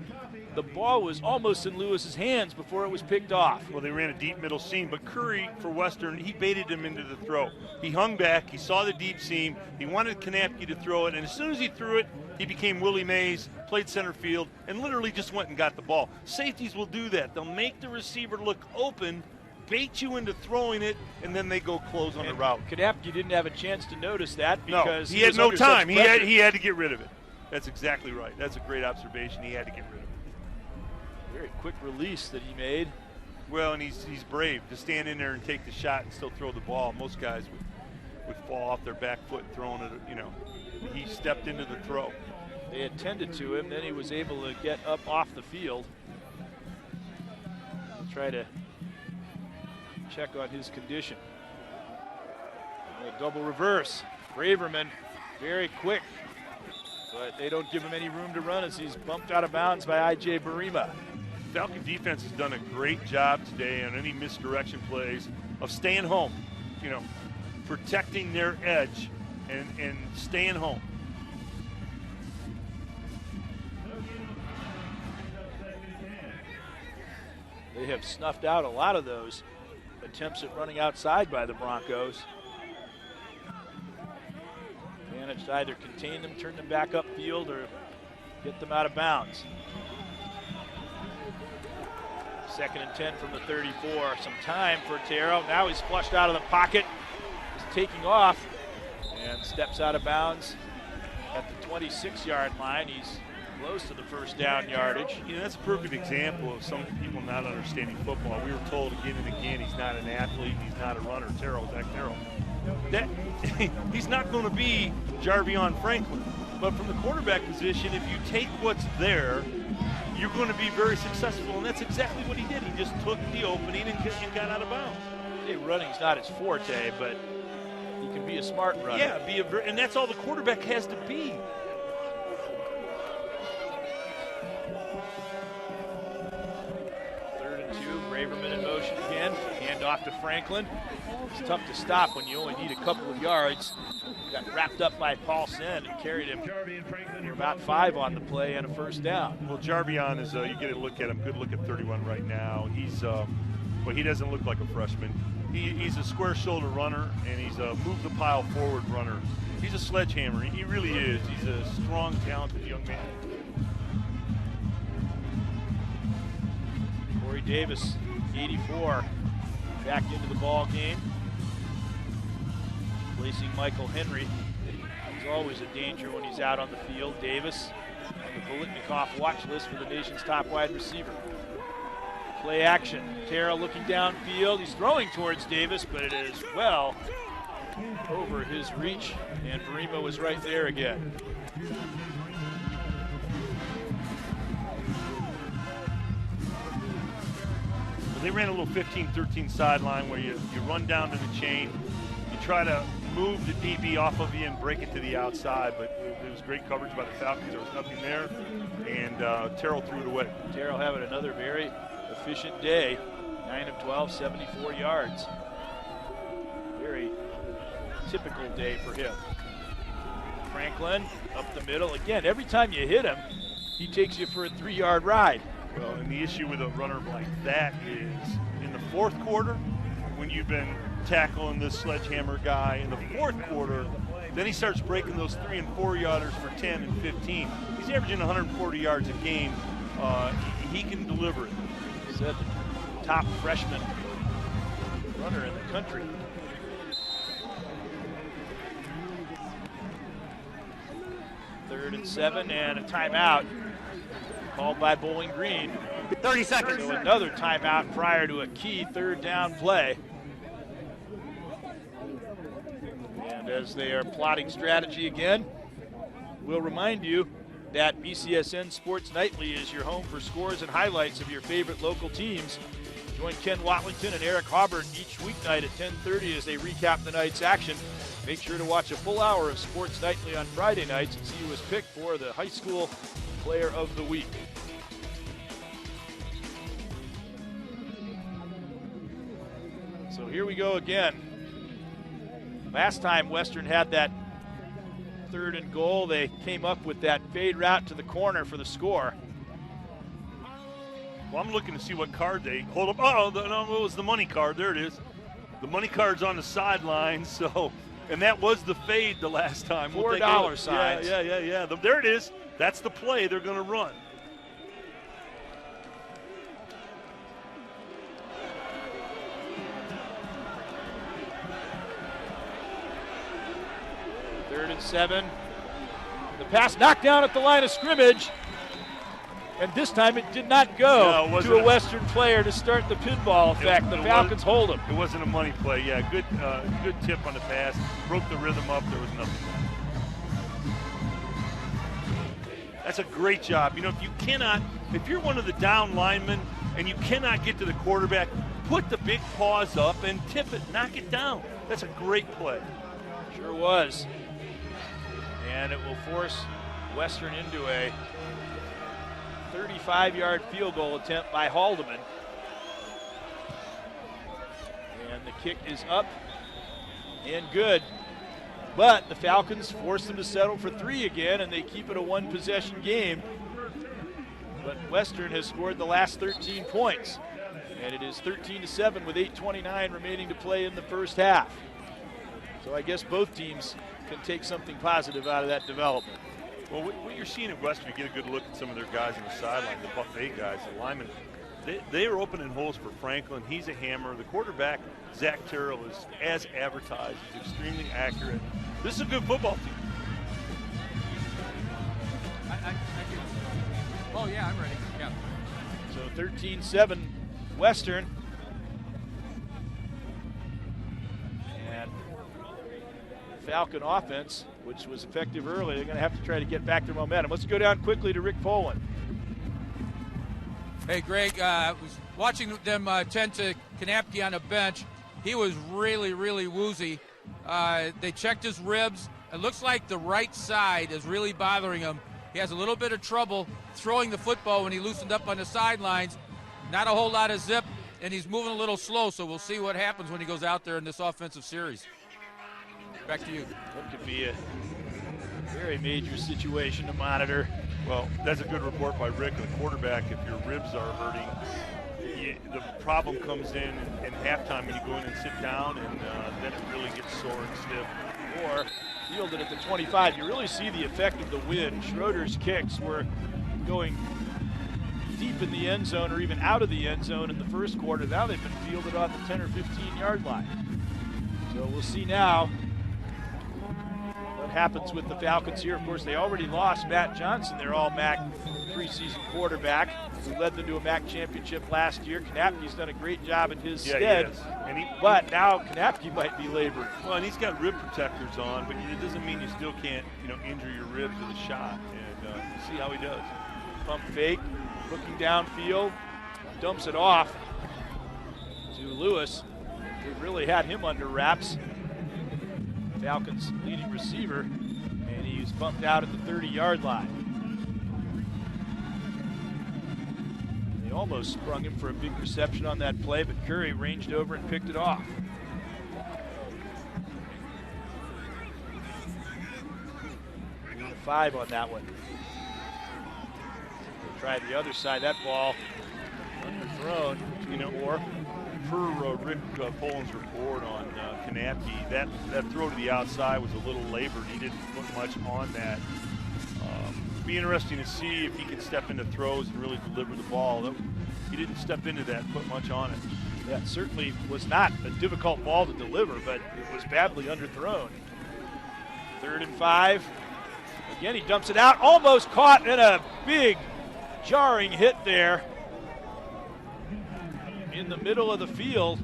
the ball was almost in Lewis's hands before it was picked off. Well, they ran a deep middle seam, but Curry, for Western, he baited him into the throw. He hung back, he saw the deep seam, he wanted Knapke to throw it, and as soon as he threw it, he became Willie Mays, played center field, and literally just went and got the ball. Safeties will do that. They'll make the receiver look open, bait you into throwing it, and then they go close on the route. Knapke didn't have a chance to notice that because he had no time. He had to get rid of it. That's exactly right. That's a great observation. He had to get rid of it. Very quick release that he made. Well, and he's brave to stand in there and take the shot and still throw the ball. Most guys would fall off their back foot throwing it, He stepped into the throw. They attended to him, then he was able to get up off the field. Try to check on his condition. A double reverse. Braverman, very quick, but they don't give him any room to run as he's bumped out of bounds by I.J. Barima. Falcon defense has done a great job today on any misdirection plays of staying home, protecting their edge and staying home. They have snuffed out a lot of those attempts at running outside by the Broncos. Managed to either contain them, turn them back upfield, or get them out of bounds. 2nd and 10 from the 34. Some time for Terrell. Now he's flushed out of the pocket. He's taking off and steps out of bounds at the 26-yard line. He's close to the first down yardage. You know, that's a perfect example of some people not understanding football. We were told again and again he's not an athlete, he's not a runner. Zach Terrell. He's not going to be Jarvion Franklin. But from the quarterback position, if you take what's there, you're going to be very successful, and that's exactly what he did. He just took the opening and got out of bounds. Hey, running's not his forte, but he can be a smart runner. Yeah, and that's all the quarterback has to be. Braverman in motion again. Hand off to Franklin. It's tough to stop when you only need a couple of yards. Got wrapped up by Paul Sen and carried him for about 5 on the play and a first down. Well, Jarvion is, you get a look at him, good look at 31 right now. He's, well, he doesn't look like a freshman. He's a square shoulder runner, and he's a move the pile forward runner. He's a sledgehammer. He really is. He's a strong, talented young man. Corey Davis, 84, back into the ball game. Placing Michael Henry. He's always a danger when he's out on the field. Davis on the Bolitnikoff watch list for the nation's top wide receiver. Play action. Terrell looking downfield. He's throwing towards Davis, but it is well over his reach, and Verimo is right there again. They ran a little 15-13 sideline where you run down to the chain, you try to move the DB off of you and break it to the outside, but it was great coverage by the Falcons. There was nothing there, and Terrell threw it away. Terrell having another very efficient day, 9 of 12, 74 yards. Very typical day for him. Franklin up the middle. Again, every time you hit him, he takes you for a 3-yard ride. Well, and the issue with a runner like that is in the fourth quarter, when you've been tackling this sledgehammer guy in the fourth quarter, then he starts breaking those 3- and 4-yarders for 10 and 15. He's averaging 140 yards a game. He can deliver it. He's the top freshman runner in the country. Third and 7 and a timeout called by Bowling Green. 30 seconds. So another timeout prior to a key third down play. And as they are plotting strategy again, we'll remind you that BCSN Sports Nightly is your home for scores and highlights of your favorite local teams. Join Ken Watlington and Eric Haubert each weeknight at 10:30 as they recap the night's action. Make sure to watch a full hour of Sports Nightly on Friday nights and see who was picked for the high school Player of the Week. So here we go again. Last time Western had that 3rd and goal, they came up with that fade route to the corner for the score. Well, I'm looking to see what card they hold up. Oh, no, it was the money card. There it is. The money card's on the sideline, so, and that was the fade the last time. $4 signs. Yeah. There it is. That's the play they're going to run. Third and 7. The pass knocked down at the line of scrimmage. And this time it did not go to a Western player to start the pinball effect. The Falcons hold him. It wasn't a money play. Yeah, good tip on the pass. Broke the rhythm up. There was nothing. That's a great job. You know, if you're one of the down linemen and you cannot get to the quarterback, put the big paws up and tip it, knock it down. That's a great play. Sure was. And it will force Western into a 35-yard field goal attempt by Haldeman. And the kick is up and good. But the Falcons force them to settle for 3 again, and they keep it a 1-possession game. But Western has scored the last 13 points. And it is 13-7 with 8:29 remaining to play in the first half. So I guess both teams can take something positive out of that development. Well, what you're seeing at Western, you get a good look at some of their guys on the sideline, the buffet guys, the linemen. They are opening holes for Franklin. He's a hammer. The quarterback, Zach Terrell, is as advertised. He's extremely accurate. This is a good football team. Oh, yeah, I'm ready. Yeah. So 13-7 Western. And Falcon offense, which was effective early, they're going to have to try to get back their momentum. Let's go down quickly to Rick Poland. Hey, Greg, was watching them tend to Kanapke on the bench. He was really, really woozy. They checked his ribs. It looks like the right side is really bothering him. He has a little bit of trouble throwing the football when he loosened up on the sidelines. Not a whole lot of zip, and he's moving a little slow, so we'll see what happens when he goes out there in this offensive series. Back to you. That could be a very major situation to monitor. Well, that's a good report by Rick, the quarterback. If your ribs are hurting, the problem comes in halftime when you go in and sit down, and then it really gets sore and stiff. Or fielded at the 25. You really see the effect of the wind. Schroeder's kicks were going deep in the end zone or even out of the end zone in the first quarter. Now they've been fielded on the 10 or 15-yard line. So we'll see now what happens with the Falcons here. Of course, they already lost Matt Johnson, their all-MAC preseason quarterback, who led them to a MAC championship last year. Kanapke's done a great job in his stead. But now Kanapke might be laboring. Well, and he's got rib protectors on, but it doesn't mean you still can't, injure your ribs with a shot. And see how he does. Pump fake, looking downfield, dumps it off to Lewis. They really had him under wraps. Falcons' leading receiver, and he's bumped out at the 30-yard line. They almost sprung him for a big reception on that play, but Curry ranged over and picked it off. Gain of 5 on that one. We'll try the other side. That ball underthrown. Per Rick Poland's report on Kanapke, that throw to the outside was a little labored. He didn't put much on that. Be interesting to see if he can step into throws and really deliver the ball. He didn't step into that, put much on it. That certainly was not a difficult ball to deliver, but it was badly underthrown. 3rd and 5. Again, he dumps it out, almost caught in a big jarring hit there in the middle of the field.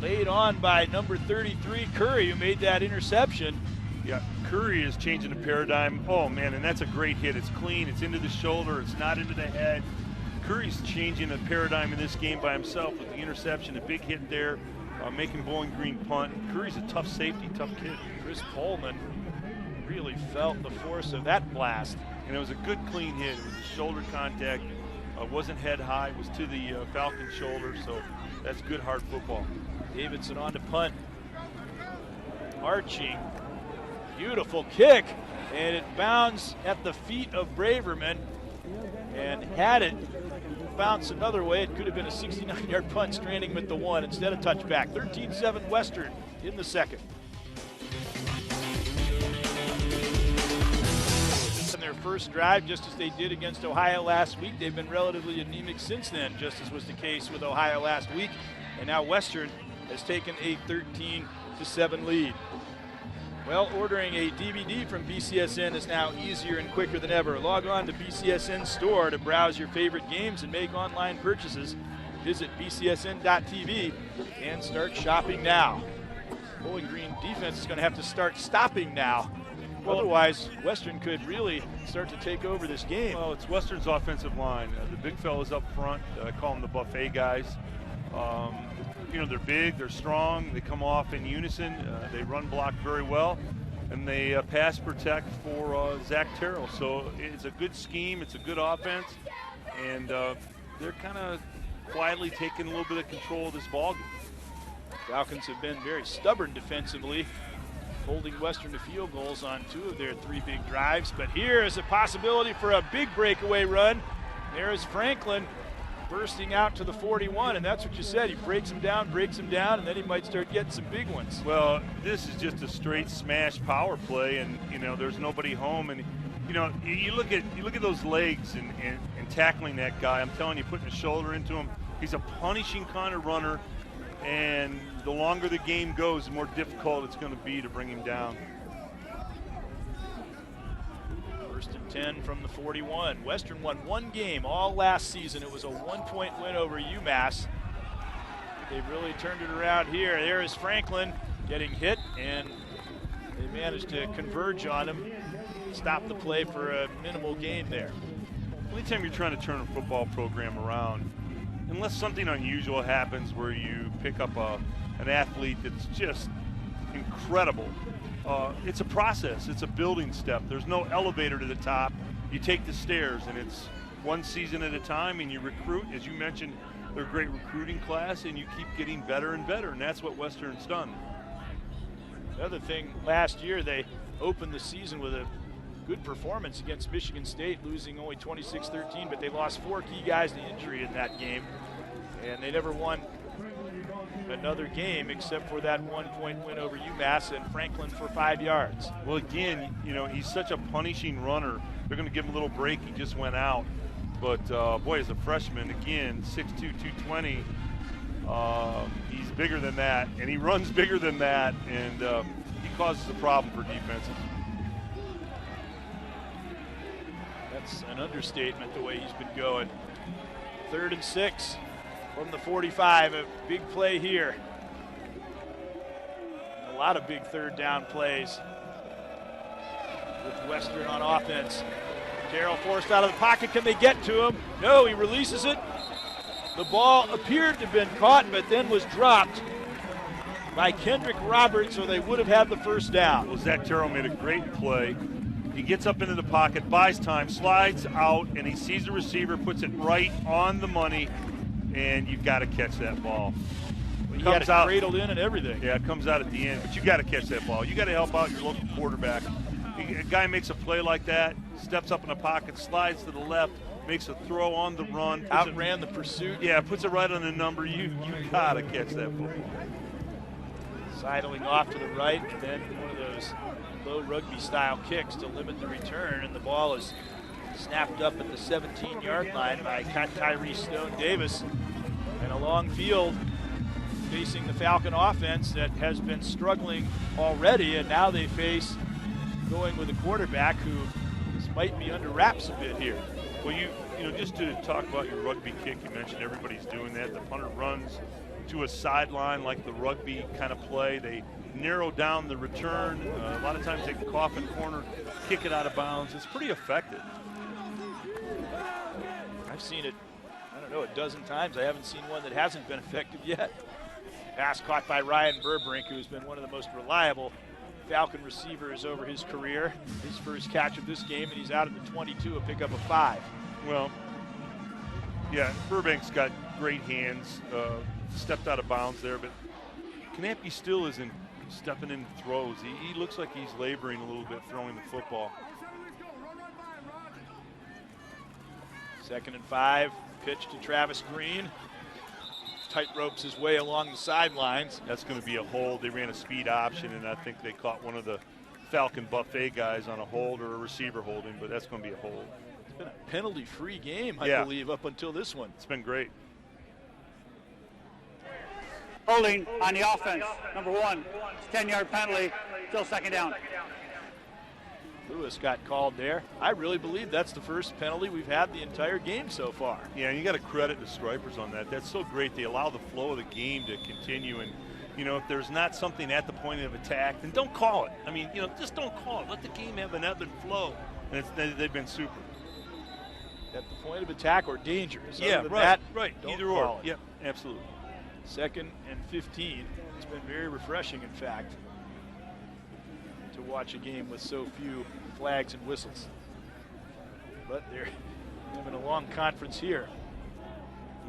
Laid on by number 33, Curry, who made that interception. Yeah, Curry is changing the paradigm. Oh, man, and that's a great hit. It's clean. It's into the shoulder. It's not into the head. Curry's changing the paradigm in this game by himself with the interception, a big hit there, making Bowling Green punt. Curry's a tough safety, tough kid. Chris Pullman really felt the force of that blast. And it was a good, clean hit. It was a shoulder contact. Wasn't head high. It was to the Falcon shoulder, so that's good, hard football. Davidson on to punt. Arching. Beautiful kick, and it bounds at the feet of Braverman, and had it bounced another way, it could have been a 69-yard punt, stranding him at the 1 instead of touchback. 13-7 Western in the second. In their first drive, just as they did against Ohio last week, they've been relatively anemic since then, just as was the case with Ohio last week, and now Western has taken a 13-7 lead. Well, ordering a DVD from BCSN is now easier and quicker than ever. Log on to BCSN store to browse your favorite games and make online purchases. Visit bcsn.tv and start shopping now. Bowling Green defense is going to have to start stopping now. Otherwise, Western could really start to take over this game. Well, it's Western's offensive line. The big fellas up front, I call them the buffet guys. They're big, they're strong, they come off in unison, they run block very well, and they pass protect for Zach Terrell. So it's a good scheme, it's a good offense, and they're kind of quietly taking a little bit of control of this ball game. Falcons have been very stubborn defensively, holding Western to field goals on 2 of their 3 big drives. But here is a possibility for a big breakaway run. There is Franklin bursting out to the 41, and that's what you said. He breaks him down, and then he might start getting some big ones. Well, this is just a straight smash power play, and, there's nobody home, and you know, you look at those legs and tackling that guy. I'm telling you, putting a shoulder into him. He's a punishing kind of runner, and the longer the game goes, the more difficult it's going to be to bring him down. 1st and 10 from the 41. Western won one game all last season. It was a 1-point win over UMass. They've really turned it around here. There is Franklin getting hit, and they managed to converge on him, stop the play for a minimal gain there. Anytime you're trying to turn a football program around, unless something unusual happens where you pick up an athlete that's just incredible, it's a process. It's a building step. There's no elevator to the top. You take the stairs, and it's one season at a time, and you recruit. As you mentioned, they're a great recruiting class, and you keep getting better and better, and that's what Western's done. The other thing, last year they opened the season with a good performance against Michigan State, losing only 26-13, but they lost 4 key guys to injury in that game, and they never won another game except for that 1-point win over UMass and Franklin for 5 yards. Well, again, you know, he's such a punishing runner. They're going to give him a little break. He just went out. But, boy, as a freshman, again, 6'2", 220, he's bigger than that, and he runs bigger than that, and he causes a problem for defenses. That's an understatement, the way he's been going. 3rd and 6 from the 45. A big play here. A lot of big 3rd down plays with Western on offense. Carroll forced out of the pocket. Can they get to him? No, he releases it. The ball appeared to have been caught, but then was dropped by Kendrick Roberts, so they would have had the 1st down. Well, Zach Terrell made a great play. He gets up into the pocket, buys time, slides out, and he sees the receiver, puts it right on the money, and you've got to catch that ball. He had it cradled in and everything. Yeah, it comes out at the end, but you got to catch that ball. You got to help out your local quarterback. A guy makes a play like that, steps up in the pocket, slides to the left, makes a throw on the run. Outran the pursuit. Yeah, puts it right on the number. You got to catch that football. Sidling off to the right, and then one of those low rugby-style kicks to limit the return, and the ball is snapped up at the 17-yard line by Tyree Stone Davis. And a long field facing the Falcon offense that has been struggling already, and now they face going with a quarterback who might be under wraps a bit here. Well, you know, just to talk about your rugby kick, you mentioned everybody's doing that. The punter runs to a sideline like the rugby kind of play. They narrow down the return. A lot of times they can coffin corner, kick it out of bounds. It's pretty effective. I've seen it, I don't know, a dozen times. I haven't seen one that hasn't been effective yet. Pass caught by Ryan Burbrink, who's been one of the most reliable Falcon receivers over his career. His first catch of this game, and he's out at the 22, a pickup of 5. Well, yeah, Burbank's got great hands, stepped out of bounds there, but Knappe still isn't stepping in throws. He looks like he's laboring a little bit throwing the football. 2nd and 5, pitch to Travis Green. Tight ropes his way along the sidelines. That's going to be a hold. They ran a speed option, and I think they caught one of the Falcon buffet guys on a hold or a receiver holding, but that's going to be a hold. It's been a penalty-free game, I believe, up until this one. It's been great. Holding on the offense, number 1, 10-yard penalty, still 2nd down. Lewis got called there. I really believe that's the first penalty we've had the entire game so far. Yeah, and you got to credit the Stripers on that. That's so great. They allow the flow of the game to continue, and you know, if there's not something at the point of attack, then don't call it. I mean, you know, just don't call it. Let the game have an ebb and flow. And they've been super. At the point of attack or danger. So yeah, right. Either or. Yep, absolutely. 2nd and 15. It's been very refreshing, in fact, to watch a game with so few flags and whistles. But they're having a long conference here.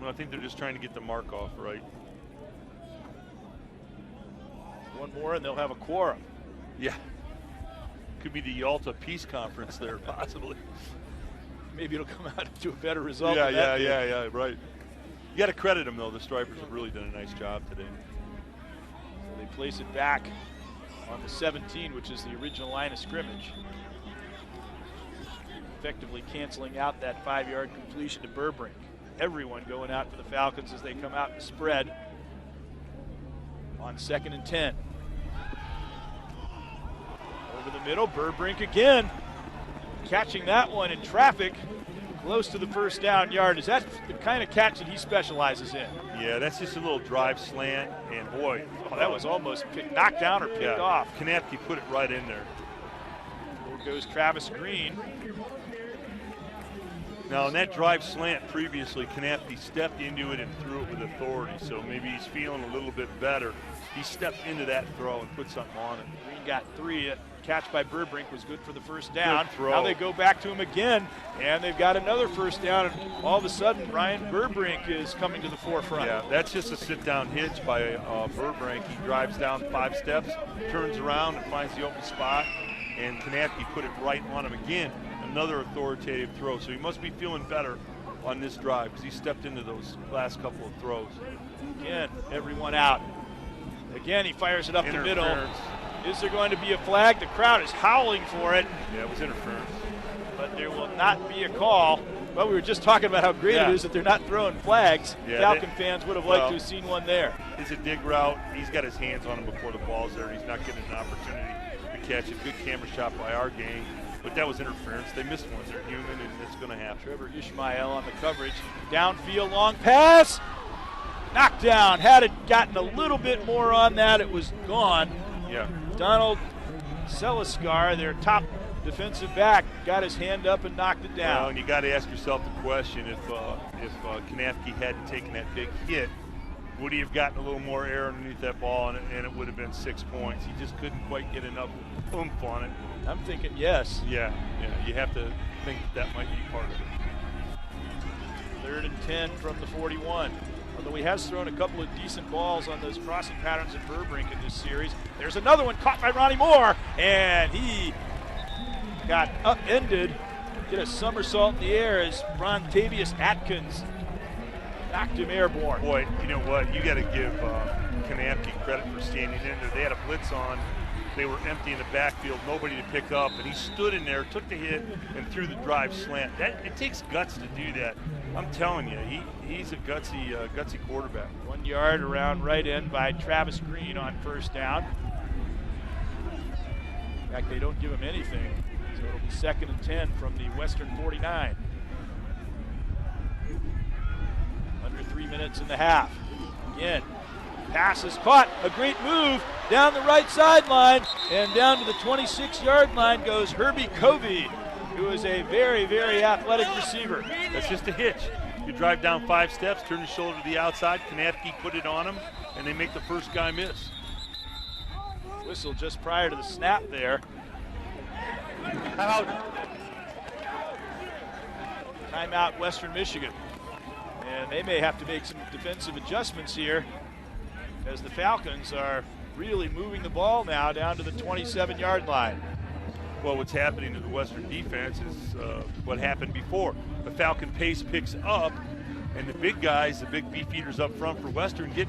Well, I think they're just trying to get the mark off, right? One more and they'll have a quorum. Yeah. Could be the Yalta Peace Conference there, possibly. Maybe it'll come out to a better result. Yeah, right. You got to credit them, though. The Stripers have really done a nice job today. So they place it back on the 17, which is the original line of scrimmage. effectively canceling out that 5-yard completion to Burbrink. Everyone going out for the Falcons as they come out and spread on 2nd and 10. Over the middle, Burbrink again, catching that one in traffic, close to the first down yard. Is that the kind of catch that he specializes in? Yeah, that's just a little drive slant, and boy, that was almost knocked down or picked off. Kanapke put it right in there. There goes Travis Green. Now, in that drive slant previously, Kanapke stepped into it and threw it with authority, so maybe he's feeling a little bit better. He stepped into that throw and put something on it. Green got 3. That catch by Burbrink was good for the first down. Good throw. Now they go back to him again, and they've got another first down, and all of a sudden, Ryan Burbrink is coming to the forefront. Yeah, that's just a sit-down hitch by Burbrink. He drives down 5 steps, turns around, and finds the open spot, and Kanapke put it right on him again. Another authoritative throw, so he must be feeling better on this drive because he stepped into those last couple of throws. Again, everyone out. Again, he fires it up the middle. Interference. Is there going to be a flag? The crowd is howling for it, Yeah, it was interference. but there will not be a call. Well, we were just talking about how great it is that they're not throwing flags. Yeah, Falcon fans would have liked to have seen one there. It's a dig route. He's got his hands on him before the ball's there, and he's not getting an opportunity to catch it. Good camera shot by our gang, but that was interference. They missed one. They're human, and it's going to happen. Trevor Ishmael on the coverage. Downfield, long pass. Knocked down. Had it gotten a little bit more on that, it was gone. Yeah. Donald Seliskar, their top defensive back, got his hand up and knocked it down. Well, and you got to ask yourself the question: if Kanapke hadn't taken that big hit, would he have gotten a little more air underneath that ball, and it would have been 6 points? He just couldn't quite get enough oomph on it. I'm thinking yes. Yeah. You have to think that might be part of it. 3rd and 10 from the 41. Although he has thrown a couple of decent balls on those crossing patterns at Burbrink in this series. There's another one caught by Ronnie Moore, and he got upended, did a somersault in the air as Brontavious Atkins knocked him airborne. Boy, you know what? You got to give Kanapke credit for standing in there. They had a blitz on. They were empty in the backfield, nobody to pick up, and he stood in there, took the hit, and threw the drive slant. It takes guts to do that. I'm telling you, he's a gutsy quarterback. 1 yard around right end by Travis Green on first down. In fact, they don't give him anything, so it'll be 2nd and 10 from the Western 49. Under 3 minutes in the half. Again, pass is caught. A great move down the right sideline, and down to the 26-yard line goes Herbie Covey, who is a very, very athletic receiver. That's just a hitch. You drive down 5 steps, turn your shoulder to the outside, Kanapke put it on him, and they make the first guy miss. Whistle just prior to the snap there. Timeout. Timeout, Western Michigan. And they may have to make some defensive adjustments here, as the Falcons are really moving the ball now down to the 27-yard line. Well, what's happening to the Western defense is what happened before. The Falcon pace picks up, and the big guys, the big beef eaters up front for Western, get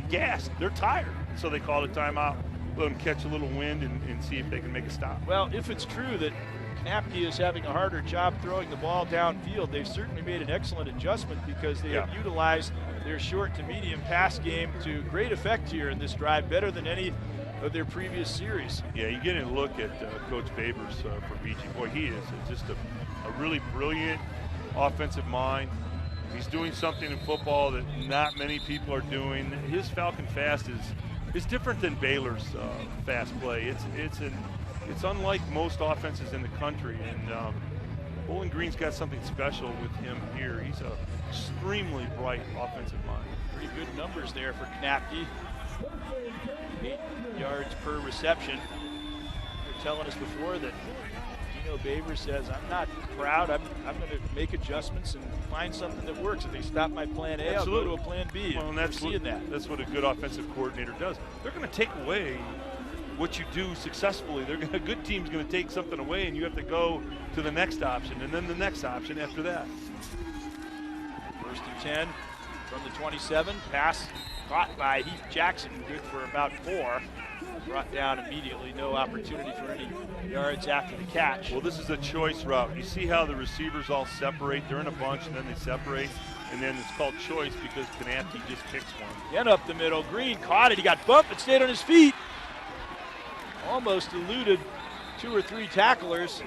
gassed. They're tired, so they call it timeout, let them catch a little wind and see if they can make a stop. Well, if it's true that Kanapke is having a harder job throwing the ball downfield, they've certainly made an excellent adjustment because they have utilized their short to medium pass game to great effect here in this drive, better than any of their previous series. Yeah, you get a look at Coach Babers for BG. Boy, he is just a really brilliant offensive mind. He's doing something in football that not many people are doing. His Falcon fast is different than Baylor's fast play. It's unlike most offenses in the country, and Bowling Green's got something special with him here. He's a extremely bright offensive mind. Pretty good numbers there for Kanapke. 8 yards per reception. They're telling us before that Dino Babers says, I'm not proud. I'm going to make adjustments and find something that works. If they stop my plan A, Absolutely. I'll go to a plan B. Well, and that's what a good offensive coordinator does. They're going to take away what you do successfully. A good team's going to take something away, and you have to go to the next option, and then the next option after that. 1st and 10 from the 27. Pass caught by Heath Jackson, good for about 4. brought down immediately. No opportunity for any yards after the catch. Well, this is a choice route. You see how the receivers all separate? They're in a bunch, and then they separate. And then it's called choice because Kanapke just kicks one. Again up the middle. Green caught it. He got bumped and stayed on his feet. Almost eluded 2 or 3 tacklers.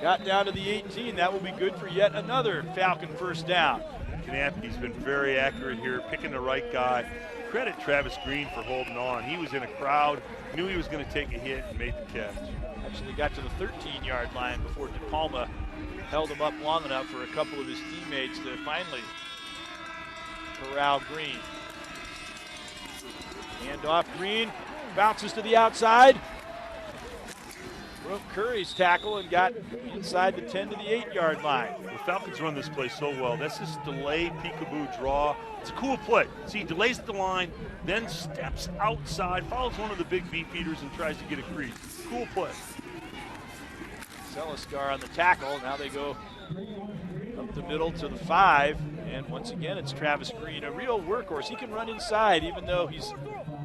Got down to the 18. That will be good for yet another Falcon first down. Kanapke's been very accurate here, picking the right guy. Credit Travis Green for holding on. He was in a crowd, knew he was going to take a hit, and made the catch. Actually got to the 13-yard line before DePalma held him up long enough for a couple of his teammates to finally corral Green. Hand off Green, bounces to the outside. Broke Curry's tackle and got inside the 10 to the 8-yard line. The Falcons run this play so well. That's this delay peekaboo draw. It's a cool play. See, he delays at the line, then steps outside, follows one of the big beat feeders and tries to get a crease. Cool play. Celiscar on the tackle. Now they go up the middle to the 5. And once again, it's Travis Green, a real workhorse. He can run inside even though he's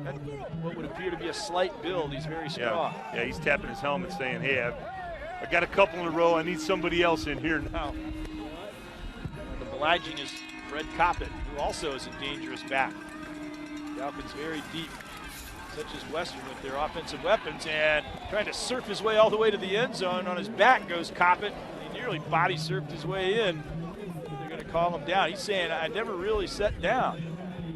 got what would appear to be a slight build. He's very strong. Yeah, he's tapping his helmet saying, hey, I got a couple in a row. I need somebody else in here now. And the obliging is Fred Coppett, who also is a dangerous back. Falcons very deep, such as Western with their offensive weapons, and trying to surf his way all the way to the end zone. On his back goes Coppett. He nearly body surfed his way in. They're going to call him down. He's saying, I never really sat down.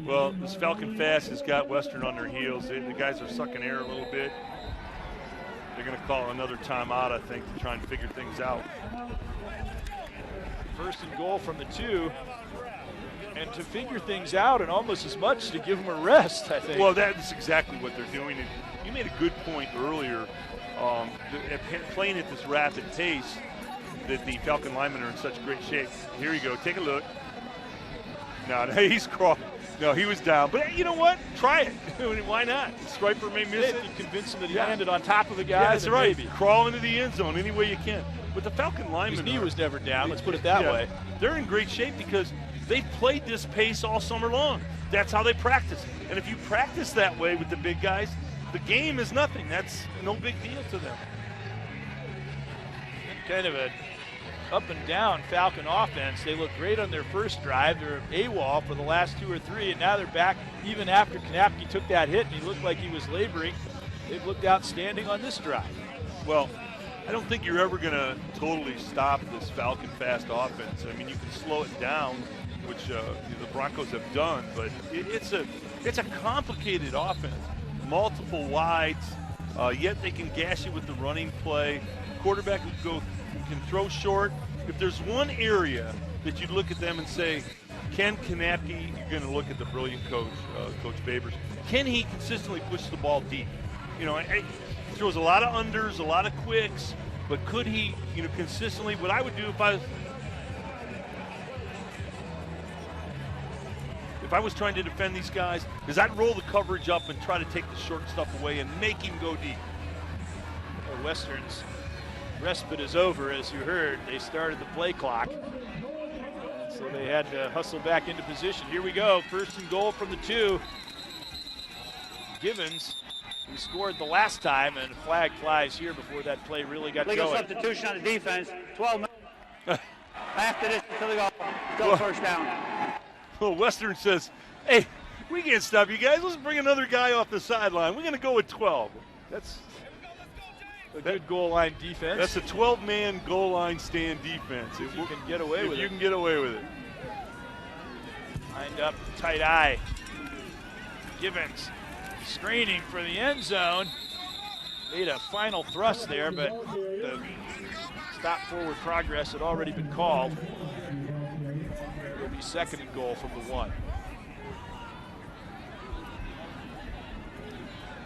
Well, this Falcon Fast has got Western on their heels. The guys are sucking air a little bit. They're going to call another timeout, I think, to try and figure things out. First and goal from the 2. And to figure things out, and almost as much to give them a rest, I think. Well, that's exactly what they're doing. And you made a good point earlier. Playing at this rapid pace, that the Falcon linemen are in such great shape. Here you go. Take a look. No, he's crawling. No, he was down. But you know what? Try it. Why not? Striper may miss it. If you convince him that he landed on top of a guy, yeah, that's right. Maybe. Crawl into the end zone any way you can. But the Falcon linemen, his knee was never down. Let's put it that way. They're in great shape because they've played this pace all summer long. That's how they practice. And if you practice that way with the big guys, the game is nothing. That's no big deal to them. Kind of a up and down Falcon offense. They look great on their first drive. They're AWOL for the last 2 or 3, and now they're back even after Kanapke took that hit and he looked like he was laboring. They've looked outstanding on this drive. Well, I don't think you're ever going to totally stop this Falcon Fast offense. I mean, you can slow it down, which the Broncos have done, but it's a complicated offense. Multiple wides, yet they can gash you with the running play. Quarterback can throw short. If there's one area that you'd look at them and say, Ken Kanapke, you're going to look at the brilliant coach, Coach Babers. Can he consistently push the ball deep? You know, he throws a lot of unders, a lot of quicks, but could he, consistently? What I would do if I was trying to defend these guys, is I'd roll the coverage up and try to take the short stuff away and make him go deep. Well, Western's respite is over, as you heard. They started the play clock. And so they had to hustle back into position. Here we go, first and goal from the 2. Givens, who scored the last time, and a flag flies here before that play really got Legal going. substitution on the defense, 12 minutes. After this, until they go first down. Well, Western says, hey, we can't stop you guys. Let's bring another guy off the sideline. We're going to go with 12. That's a good goal line defense. That's a 12-man goal line stand defense. If you can get away with it. You can get away with it. Lined up, tight eye. Givens screening for the end zone. Made a final thrust there, but the stop forward progress had already been called. It'll be second and goal from the 1.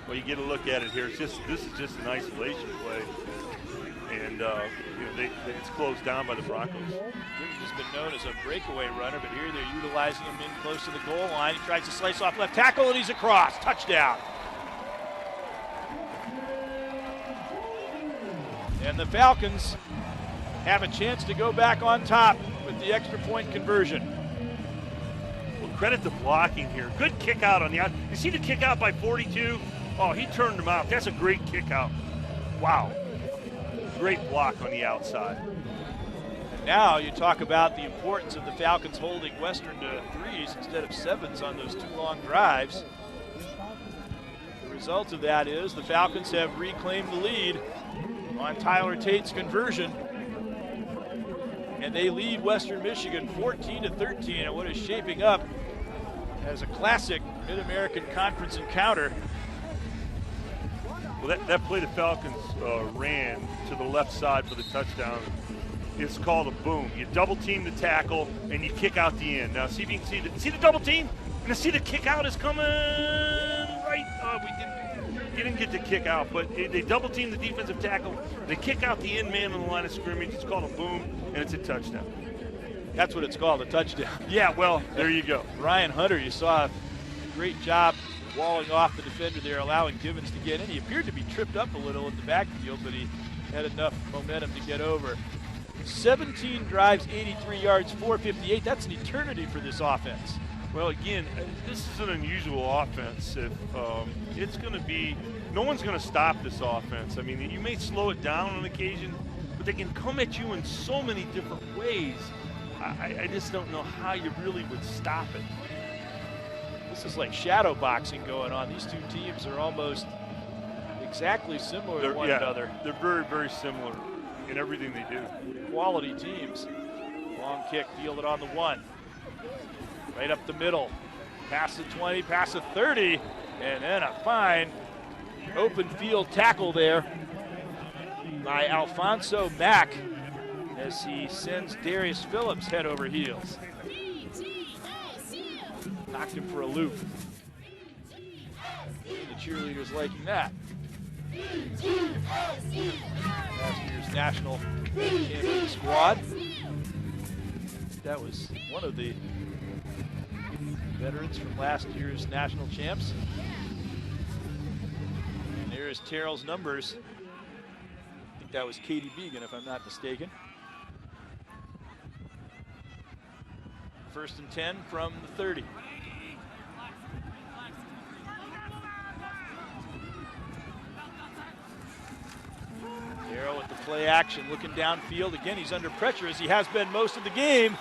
Well, you get a look at it here. This is just an isolation play, and it's closed down by the Broncos. Givens has been known as a breakaway runner, but here they're utilizing him in close to the goal line. He tries to slice off left tackle, and he's across. Touchdown. And the Falcons have a chance to go back on top with the extra point conversion. Well, credit the blocking here. Good kick out on the out. You see the kick out by 42? Oh, he turned him out. That's a great kick out. Wow. Great block on the outside. And now you talk about the importance of the Falcons holding Western to threes instead of sevens on those 2 long drives. The result of that is the Falcons have reclaimed the lead on Tyler Tate's conversion. And they lead Western Michigan 14-13 in what is shaping up as a classic Mid-American Conference encounter. Well, that play the Falcons ran to the left side for the touchdown is called a boom. You double team the tackle and you kick out the end. Now see if you can see the double team, and see the kick out is coming right. We didn't get the kick out, but they double team the defensive tackle. They kick out the end man on the line of scrimmage. It's called a boom, and it's a touchdown. That's what it's called, a touchdown. Yeah, well, there you go. Ryan Hunter, you saw a great job walling off the defender there, allowing Givens to get in. He appeared to be tripped up a little in the backfield, but he had enough momentum to get over. 17 drives, 83 yards, 458. That's an eternity for this offense. Well, again, this is an unusual offense. If it's going to be, no one's going to stop this offense. I mean, you may slow it down on occasion, but they can come at you in so many different ways. I just don't know how you really would stop it. This is like shadow boxing going on. These two teams are almost exactly similar to one another. They're very, very similar in everything they do. Quality teams. Long kick, fielded on the 1. Right up the middle. Past the 20, past the 30, and then a fine open field tackle there by Alfonso Mack as he sends Darius Phillips head over heels. Knocked him for a loop. The cheerleaders liking that. Last year's national champion squad. That was one of the veterans from last year's national champs. And there's Terrell's numbers. I think that was Katie Began, if I'm not mistaken. 1st and 10 from the 30. Terrell with the play action, looking downfield. Again, he's under pressure as he has been most of the game.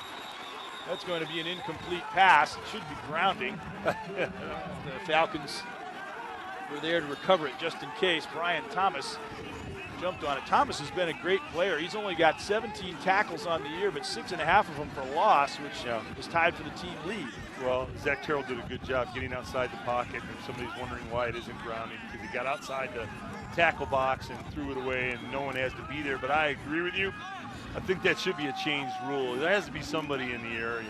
That's going to be an incomplete pass. It should be grounding. The Falcons were there to recover it just in case. Brian Thomas jumped on it. Thomas has been a great player. He's only got 17 tackles on the year, but 6.5 of them for loss, which is tied for the team lead. Well, Zach Terrell did a good job getting outside the pocket. If somebody's wondering why it isn't grounding, because he got outside the tackle box and threw it away, and no one has to be there. But I agree with you. I think that should be a changed rule. There has to be somebody in the area,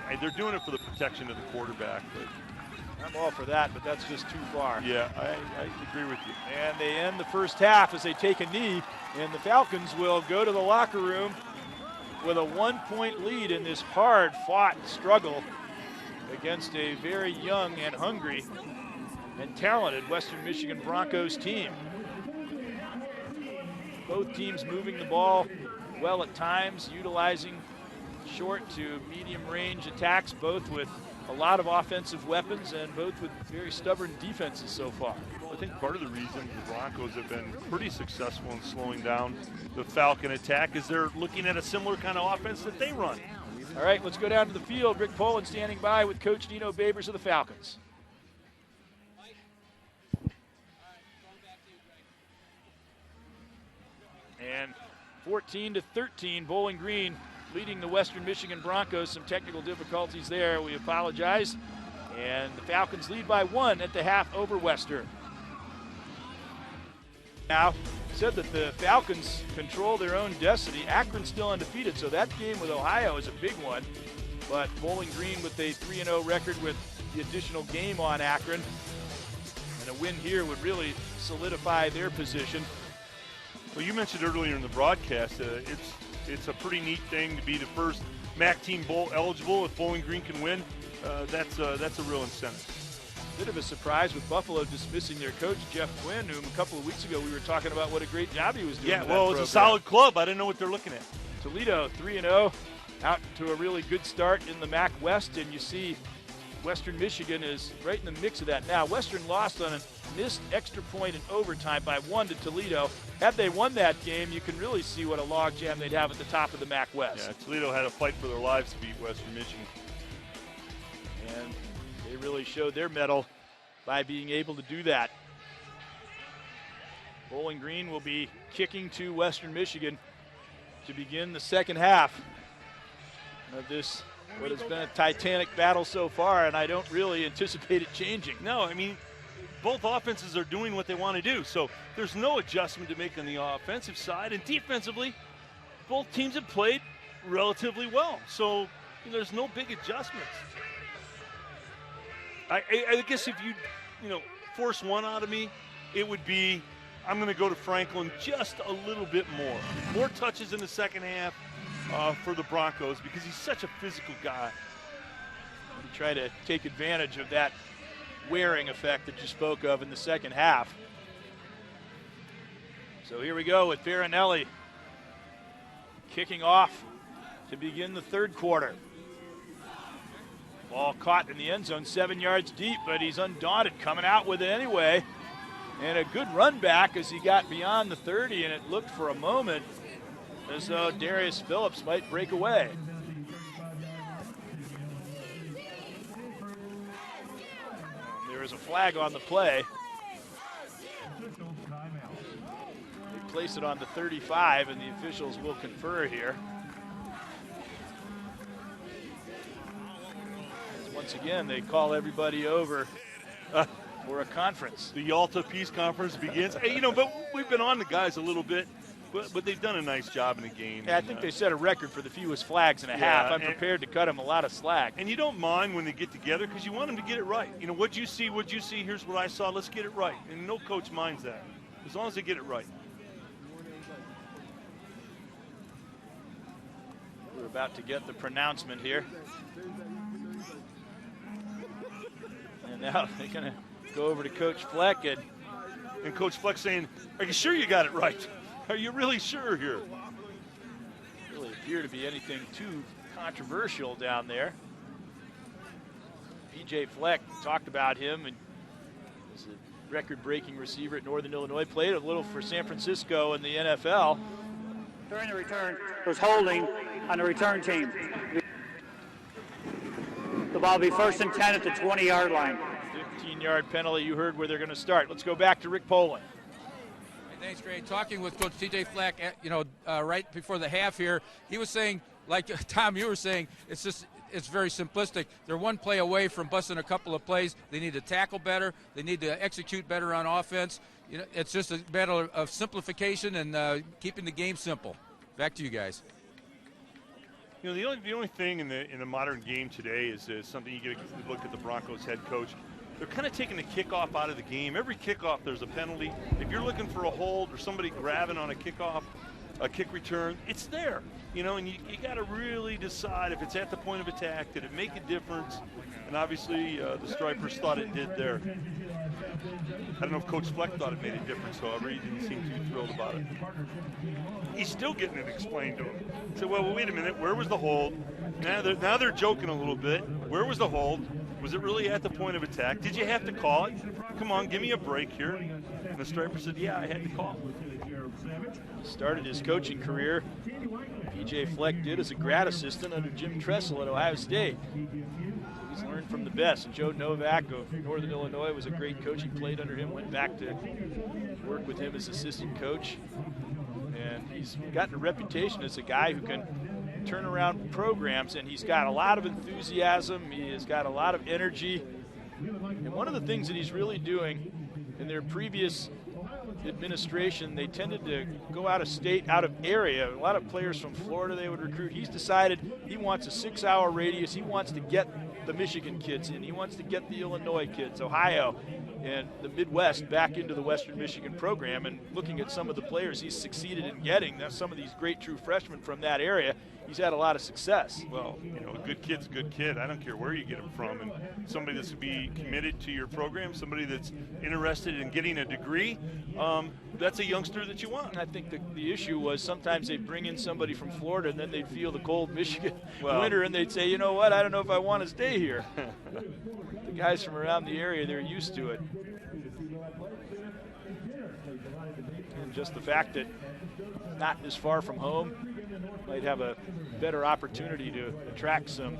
and they're doing it for the protection of the quarterback. But I'm all for that, but that's just too far. Yeah, I agree with you. And they end the first half as they take a knee, and the Falcons will go to the locker room with a 1-point lead in this hard-fought struggle against a very young and hungry and talented Western Michigan Broncos team. Both teams moving the ball well at times, utilizing short to medium range attacks, both with a lot of offensive weapons and both with very stubborn defenses so far. I think part of the reason the Broncos have been pretty successful in slowing down the Falcon attack is they're looking at a similar kind of offense that they run. All right, let's go down to the field. Rick Poland standing by with Coach Dino Babers of the Falcons. And 14-13, Bowling Green leading the Western Michigan Broncos. Some technical difficulties there. We apologize. And the Falcons lead by 1 at the half over Western. Now, said that the Falcons control their own destiny. Akron's still undefeated, so that game with Ohio is a big one. But Bowling Green with a 3-0 record with the additional game on Akron. And a win here would really solidify their position. Well, you mentioned earlier in the broadcast, it's a pretty neat thing to be the first MAC team bowl eligible. If Bowling Green can win, that's a real incentive. Bit of a surprise with Buffalo dismissing their coach, Jeff Quinn, whom a couple of weeks ago we were talking about what a great job he was doing. Yeah, well, it's a solid club. I didn't know what they're looking at. Toledo 3-0, out to a really good start in the MAC West, and you see Western Michigan is right in the mix of that now. Western lost on a missed extra point in overtime by 1 to Toledo. Had they won that game, you can really see what a logjam they'd have at the top of the MAC West. Yeah, Toledo had to fight for their lives to beat Western Michigan. And they really showed their mettle by being able to do that. Bowling Green will be kicking to Western Michigan to begin the second half of this, what has been a titanic battle so far, and I don't really anticipate it changing. No, I mean, both offenses are doing what they want to do, so there's no adjustment to make on the offensive side, and defensively, both teams have played relatively well, so there's no big adjustments. I guess if you force one out of me, it would be I'm going to go to Franklin just a little bit more. More touches in the second half for the Broncos because he's such a physical guy. You try to take advantage of that wearing effect that you spoke of in the second half. So here we go with Farinelli kicking off to begin the third quarter. Ball caught in the end zone 7 yards deep, but he's undaunted, coming out with it anyway. And a good run back as he got beyond the 30, and it looked for a moment as though Darius Phillips might break away. There is a flag on the play. They place it on the 35, and the officials will confer here. Once again, they call everybody over for a conference. The Yalta Peace Conference begins. Hey, but we've been on the guys a little bit, but they've done a nice job in the game. Yeah, I think they set a record for the fewest flags in a half. I'm prepared to cut them a lot of slack. And you don't mind when they get together because you want them to get it right. What'd you see, here's what I saw, let's get it right. And no coach minds that, as long as they get it right. We're about to get the pronouncement here. And now they're going to go over to Coach Fleck. And Coach Fleck saying, are you sure you got it right? Are you really sure here? Really appear to be anything too controversial down there. P.J. Fleck, talked about him, and was a record-breaking receiver at Northern Illinois. Played a little for San Francisco in the NFL. During the return, there's holding on the return team. The ball will be 1st and 10 at the 20-yard line. 15-yard penalty. You heard where they're going to start. Let's go back to Rick Poland. Thanks, Gray. Talking with Coach T.J. Fleck, right before the half here, he was saying, like Tom, you were saying, it's very simplistic. They're one play away from busting a couple of plays. They need to tackle better. They need to execute better on offense. It's just a matter of simplification and keeping the game simple. Back to you guys. The only thing in the modern game today is something you get to look at the Broncos head coach. They're kind of taking the kickoff out of the game. Every kickoff, there's a penalty. If you're looking for a hold or somebody grabbing on a kickoff, a kick return, it's there. And you got to really decide if it's at the point of attack, did it make a difference? And obviously, the Stripers thought it did there. I don't know if Coach Fleck thought it made a difference, however. He didn't seem too thrilled about it. He's still getting it explained to him. He said, well, wait a minute, where was the hold? Now they're joking a little bit. Where was the hold? Was it really at the point of attack? Did you have to call it? Come on, give me a break here. And the Striper said, yeah, I had to call it. Started his coaching career, P.J. Fleck did, as a grad assistant under Jim Tressel at Ohio State. He's learned from the best. And Joe Novak of Northern Illinois was a great coach. He played under him, went back to work with him as assistant coach. And he's gotten a reputation as a guy who can turn around programs, and he's got a lot of enthusiasm. He has got a lot of energy. And one of the things that he's really doing in their previous administration, they tended to go out of state, out of area. A lot of players from Florida they would recruit. He's decided he wants a 6-hour radius. He wants to get the Michigan kids in. He wants to get the Illinois kids, Ohio, and the Midwest back into the Western Michigan program. And looking at some of the players he's succeeded in getting, that's some of these great true freshmen from that area, he's had a lot of success. Well, a good kid's a good kid. I don't care where you get him from. And somebody that's going to be committed to your program, somebody that's interested in getting a degree, that's a youngster that you want. I think the issue was sometimes they'd bring in somebody from Florida and then they'd feel the cold Michigan winter and they'd say, you know what, I don't know if I want to stay here. guys from around the area, they're used to it. And just the fact that not as far from home might have a better opportunity to attract some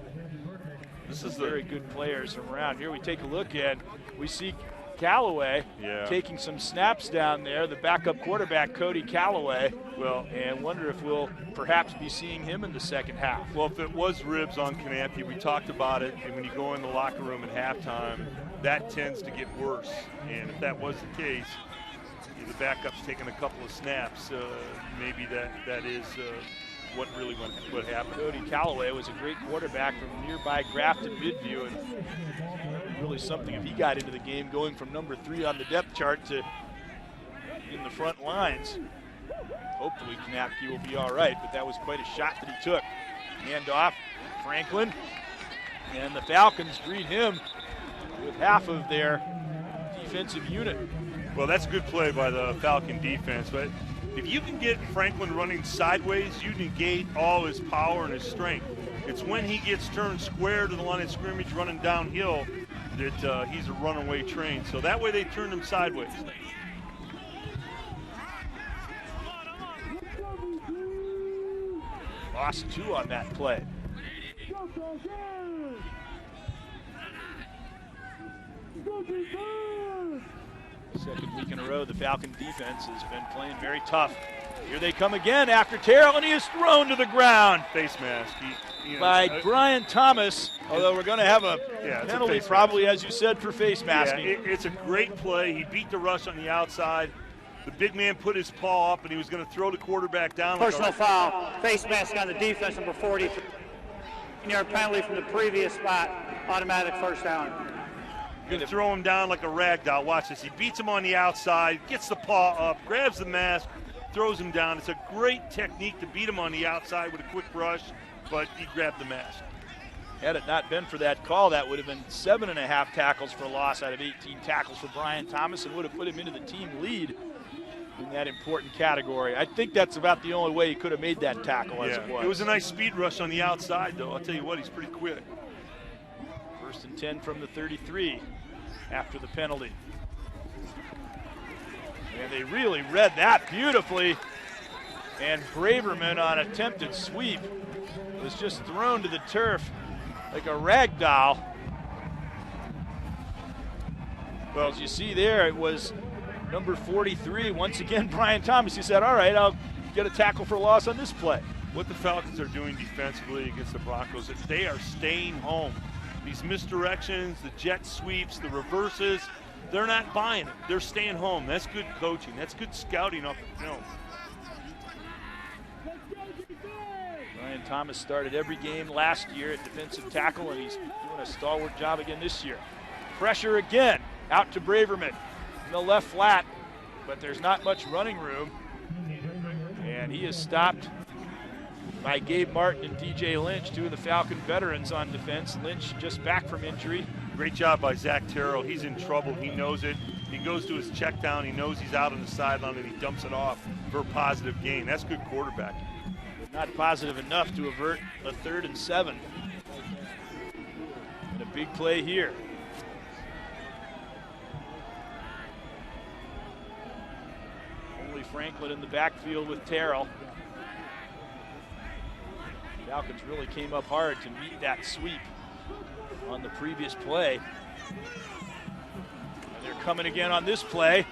very good players from around. Here we take a look and we see Callaway taking some snaps down there, the backup quarterback, Cody Callaway. Well, and wonder if we'll perhaps be seeing him in the second half. Well, if it was ribs on Canappi, we talked about it, and when you go in the locker room at halftime, that tends to get worse. And if that was the case, the backup's taking a couple of snaps, maybe that is what really what happened. Cody Callaway was a great quarterback from nearby Grafton Midview, and really something if he got into the game, going from number 3 on the depth chart to in the front lines. Hopefully Knapke will be all right, but that was quite a shot that he took. Handoff, Franklin, and the Falcons greet him with half of their defensive unit. Well, that's a good play by the Falcon defense, but if you can get Franklin running sideways, you negate all his power and his strength. It's when he gets turned square to the line of scrimmage running downhill that he's a runaway train. So that way they turned him sideways. Lost 2 on that play. Second week in a row, the Falcon defense has been playing very tough. Here they come again after Terrell, and he is thrown to the ground. Face mask. By Brian Thomas, although we're going to have a penalty probably, as you said, for face masking. Yeah, it's a great play. He beat the rush on the outside. The big man put his paw up, and he was going to throw the quarterback down. Personal foul, face mask on the defense, number 40. 10-yard penalty from the previous spot, automatic first down. Going to throw him down like a rag doll. Watch this. He beats him on the outside, gets the paw up, grabs the mask, throws him down. It's a great technique to beat him on the outside with a quick rush, but he grabbed the mask. Had it not been for that call, that would have been 7.5 tackles for loss out of 18 tackles for Brian Thomas, and would have put him into the team lead in that important category. I think that's about the only way he could have made that tackle as it was. It was a nice speed rush on the outside, though. I'll tell you what, he's pretty quick. 1st and 10 from the 33 after the penalty. And they really read that beautifully. And Braverman on attempted sweep was just thrown to the turf like a rag doll. Well, as you see there, it was number 43. Once again, Brian Thomas. He said, all right, I'll get a tackle for loss on this play. What the Falcons are doing defensively against the Broncos is they are staying home. These misdirections, the jet sweeps, the reverses, they're not buying it. They're staying home. That's good coaching. That's good scouting off the film. Brian Thomas started every game last year at defensive tackle, and he's doing a stalwart job again this year. Pressure again, out to Braverman in the left flat, but there's not much running room. And he is stopped by Gabe Martin and DJ Lynch, 2 of the Falcon veterans on defense. Lynch just back from injury. Great job by Zach Terrell. He's in trouble. He knows it. He goes to his check down. He knows he's out on the sideline, and he dumps it off for a positive gain. That's good quarterbacking. But not positive enough to avert a 3rd and 7. And a big play here. Only Franklin in the backfield with Terrell. Falcons really came up hard to meet that sweep on the previous play. And they're coming again on this play,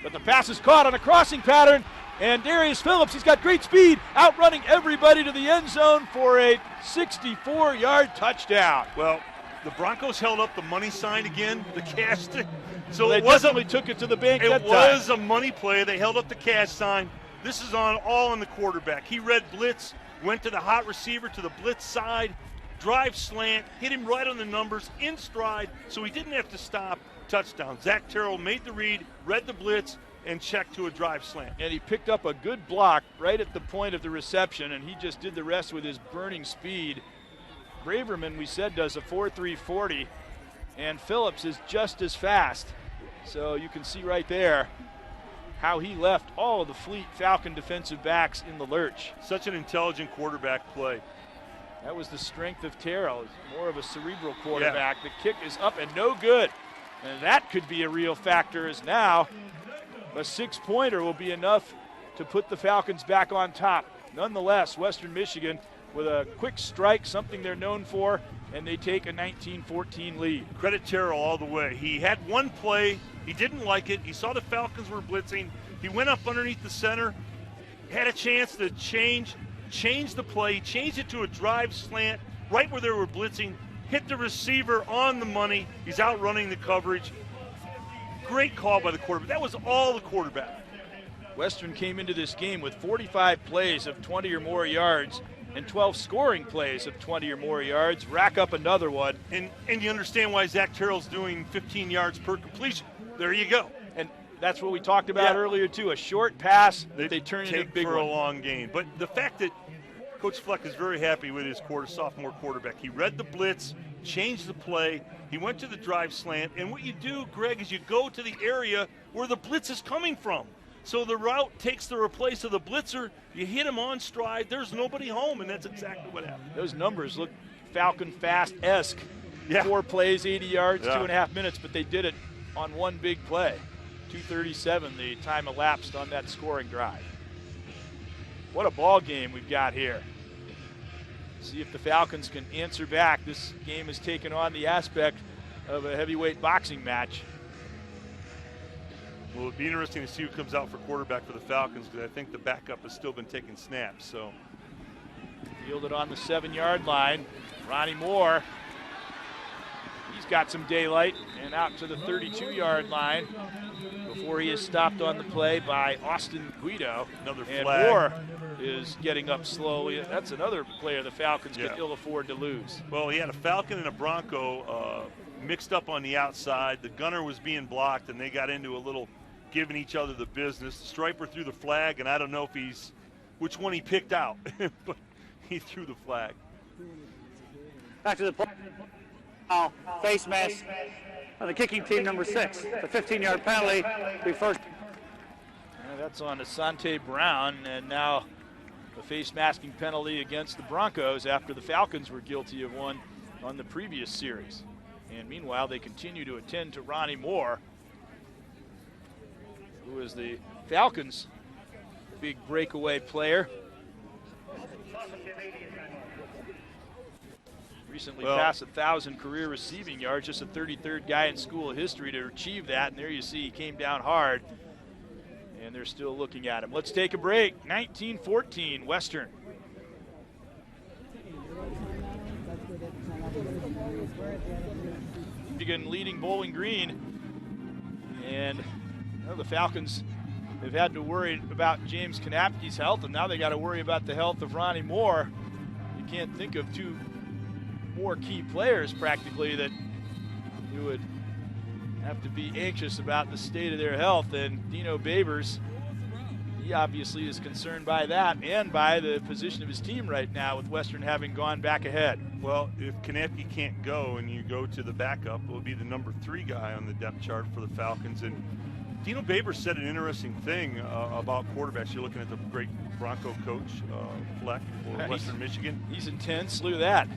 but the pass is caught on a crossing pattern, and Darius Phillips, he's got great speed, outrunning everybody to the end zone for a 64-yard touchdown. Well, the Broncos held up the money sign again, the cash stick. So they definitely took it to the bank that time. It was a money play. They held up the cash sign. This is all on the quarterback. He read blitz, went to the hot receiver to the blitz side, drive slant, hit him right on the numbers, in stride, so he didn't have to stop. Touchdown. Zach Terrell made the read, read the blitz, and checked to a drive slant. And he picked up a good block right at the point of the reception, and he just did the rest with his burning speed. Braverman, we said, does a 4.3 40, and Phillips is just as fast. So you can see right there how he left all of the fleet Falcon defensive backs in the lurch. Such an intelligent quarterback play. That was the strength of Terrell. He's more of a cerebral quarterback. Yeah. The kick is up and no good. And that could be a real factor, as now a 6-pointer will be enough to put the Falcons back on top. Nonetheless, Western Michigan with a quick strike, something they're known for, and they take a 19-14 lead. Credit Terrell all the way. He had one play. He didn't like it. He saw the Falcons were blitzing. He went up underneath the center, had a chance to change the play, changed it to a drive slant right where they were blitzing, hit the receiver on the money. He's outrunning the coverage. Great call by the quarterback. That was all the quarterback. Western came into this game with 45 plays of 20 or more yards and 12 scoring plays of 20 or more yards. Rack up another one. And you understand why Zach Terrell's doing 15 yards per completion. There you go. And that's what we talked about earlier, too. A short pass that they turn into a big for one. A long game. But the fact that Coach Fleck is very happy with his sophomore quarterback. He read the blitz, changed the play. He went to the drive slant. And what you do, Greg, is you go to the area where the blitz is coming from. So the route takes the place of the blitzer. You hit him on stride. There's nobody home, and that's exactly what happened. Those numbers look Falcon Fast-esque. 4 plays, 80 yards, 2.5 minutes, but they did it on one big play. 2:37 the time elapsed on that scoring drive. What a ball game we've got here. See if the Falcons can answer back. This game has taken on the aspect of a heavyweight boxing match. Well, it'd be interesting to see who comes out for quarterback for the Falcons, because I think the backup has still been taking snaps. So, fielded on the 7-yard line. Ronnie Moore. He's got some daylight and out to the 32-yard line before he is stopped on the play by Austin Guido. Another and flag. Moore is getting up slowly. That's another player the Falcons could ill afford to lose. Well, he had a Falcon and a Bronco mixed up on the outside. The gunner was being blocked, and they got into a little giving each other the business. The striper threw the flag, and I don't know if which one he picked out, but he threw the flag. Back to the play. Now, face mask on the kicking team, number 6. The 15-yard penalty. That's on Asante Brown, and now a face masking penalty against the Broncos after the Falcons were guilty of one on the previous series. And meanwhile, they continue to attend to Ronnie Moore, who is the Falcons' big breakaway player. Recently passed 1,000 career receiving yards, just the 33rd guy in school history to achieve that. And there you see he came down hard, and they're still looking at him. Let's take a break. 19-14, Western. Michigan leading Bowling Green, and the Falcons have had to worry about James Kanapke's health, and now they got to worry about the health of Ronnie Moore. You can't think of two more key players practically that you would have to be anxious about the state of their health. And Dino Babers, he obviously is concerned by that and by the position of his team right now, with Western having gone back ahead. Well, if Kanapke can't go and you go to the backup, it will be the number 3 guy on the depth chart for the Falcons. And Dino Babers said an interesting thing about quarterbacks. You're looking at the great Bronco coach, Fleck, for Western Michigan. He's intense. Look at that.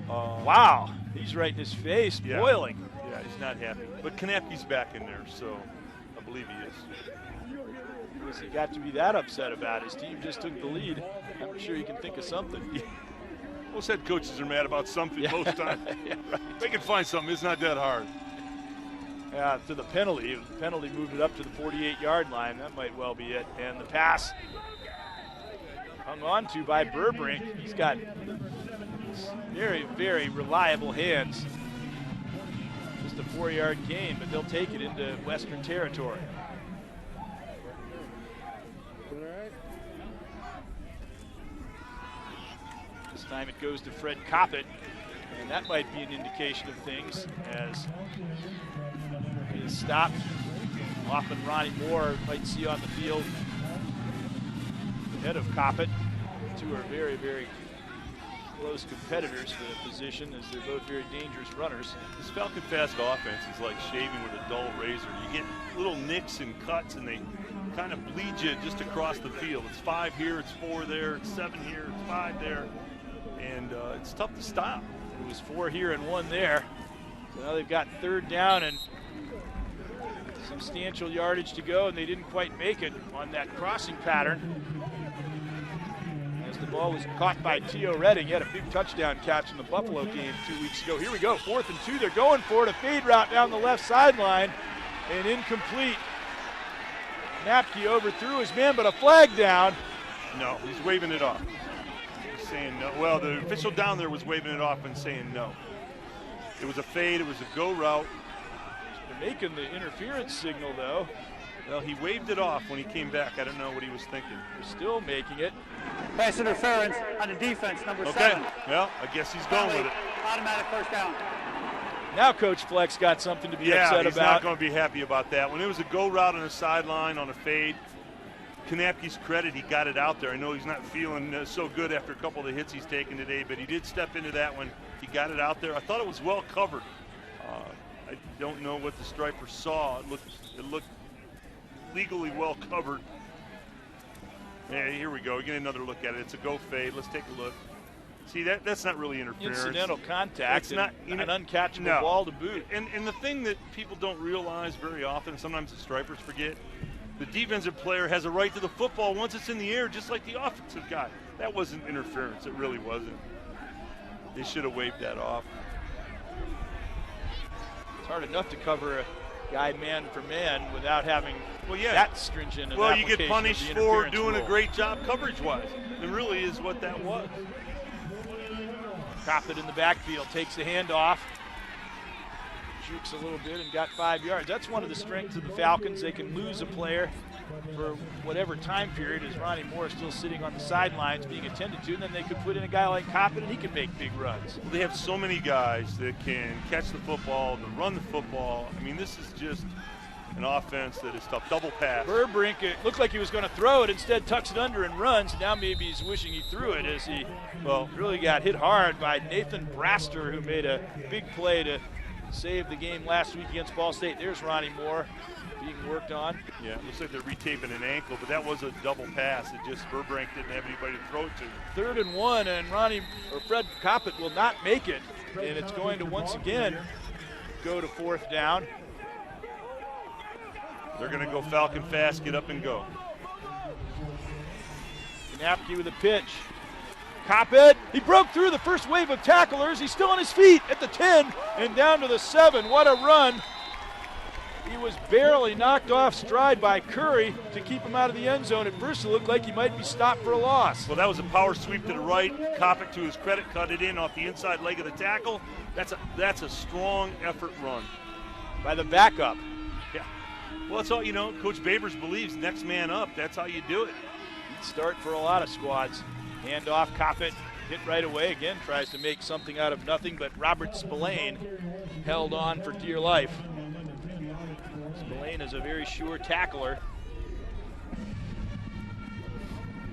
Wow. He's right in his face, boiling. Yeah, he's not happy. But Kanapke's back in there, so I believe he is. He got to be that upset about his team just took the lead. I'm sure he can think of something. Most head coaches are mad about something most times. Right. They can find something. It's not that hard. To the penalty. If the penalty moved it up to the 48-yard line, that might well be it. And the pass hung on to by Burbrink. He's got very, very reliable hands. Just a 4-yard gain, but they'll take it into Western territory. This time it goes to Fred Coppett, and that might be an indication of things, as he is stopped. Often Ronnie Moore might see on the field ahead of Coppett. The two are very, very close competitors for the position, as they're both very dangerous runners. This Falcon Fast offense is like shaving with a dull razor. You get little nicks and cuts, and they kind of bleed you just across the field. It's 5 here, it's 4 there, it's 7 here, it's 5 there. and it's tough to stop. It was 4 here and 1 there. So now they've got 3rd down and substantial yardage to go, and they didn't quite make it on that crossing pattern. As the ball was caught by Tio Redding. He had a big touchdown catch in the Buffalo game 2 weeks ago. Here we go, 4th and 2. They're going for it, a fade route down the left sideline, and incomplete. Napke overthrew his man, but a flag down. No, he's waving it off. He's saying no. Well, the official down there was waving it off and saying no. It was a fade, it was a go route. They're making the interference signal, though. Well, he waved it off when he came back. I don't know what he was thinking. They're still making it. Pass interference on the defense, number Okay, 7. well, I guess he's going with it. Automatic first down. Now Coach Fleck's got something to be Yeah, upset he's about. not going to be happy about that. When it was a go route on the sideline on a fade, Kanapke's credit, he got it out there. I know he's not feeling so good after a couple of the hits he's taken today, but he did step into that one. He got it out there. I thought it was well covered. I don't know what the striper saw. It looked legally well covered. Yeah, here we go. We get another look at it. It's a go fade. Let's take a look. See, that's not really interference. Incidental contact. It's not an uncatchable ball to boot. And the thing that people don't realize very often, sometimes the stripers forget, the defensive player has a right to the football once it's in the air, just like the offensive guy. That wasn't interference. It really wasn't. They should have waved that off. It's hard enough to cover a guy man for man without having that stringent an Well, you application get of punished the for interference doing rule. a great job coverage-wise. It really is what that was. Coppett in the backfield takes the handoff, jukes a little bit and got 5 yards. That's one of the strengths of the Falcons. They can lose a player for whatever time period as Ronnie Moore is still sitting on the sidelines being attended to, and then they could put in a guy like Coppett and he can make big runs. They have so many guys that can catch the football, that run the football. I mean, this is just an offense that is tough. Double pass. Burbrink, it looked like he was going to throw it, instead tucks it under and runs. Now maybe he's wishing he threw it as he really got hit hard by Nathan Braster, who made a big play to save the game last week against Ball State. There's Ronnie Moore being worked on. Yeah, it looks like they're retaping an ankle, but that was a double pass. It just Burbrink didn't have anybody to throw it to. 3rd and 1, and Fred Coppett will not make it, and it's going to once again go to 4th down. They're going to go Falcon fast, get up and go. Napke with a pitch. Coppett, he broke through the first wave of tacklers. He's still on his feet at the 10 and down to the 7. What a run. He was barely knocked off stride by Curry to keep him out of the end zone. At first it looked like he might be stopped for a loss. Well, that was a power sweep to the right. Coppett, to his credit, cut it in off the inside leg of the tackle. That's a strong effort run. By the backup. Yeah. Well, that's all, Coach Babers believes next man up. That's how you do it. He'd start for a lot of squads. Handoff, Coppett hit right away. Again, tries to make something out of nothing, but Robert Spillane held on for dear life. Spillane is a very sure tackler.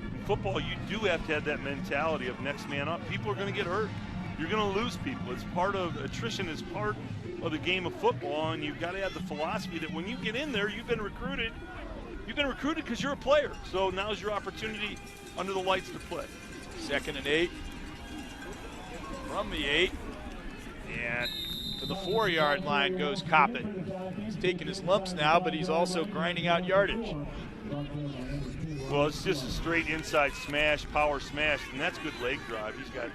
In football, you do have to have that mentality of next man up. People are going to get hurt. You're going to lose people. It's part of attrition is part of the game of football, and you've got to have the philosophy that when you get in there, you've been recruited. You've been recruited because you're a player. So now's your opportunity under the lights to play. 2nd and 8 from the 8, and to the 4-yard line goes Coppett. He's taking his lumps now, but he's also grinding out yardage. Well, it's just a straight inside smash, power smash, and that's good leg drive. He's got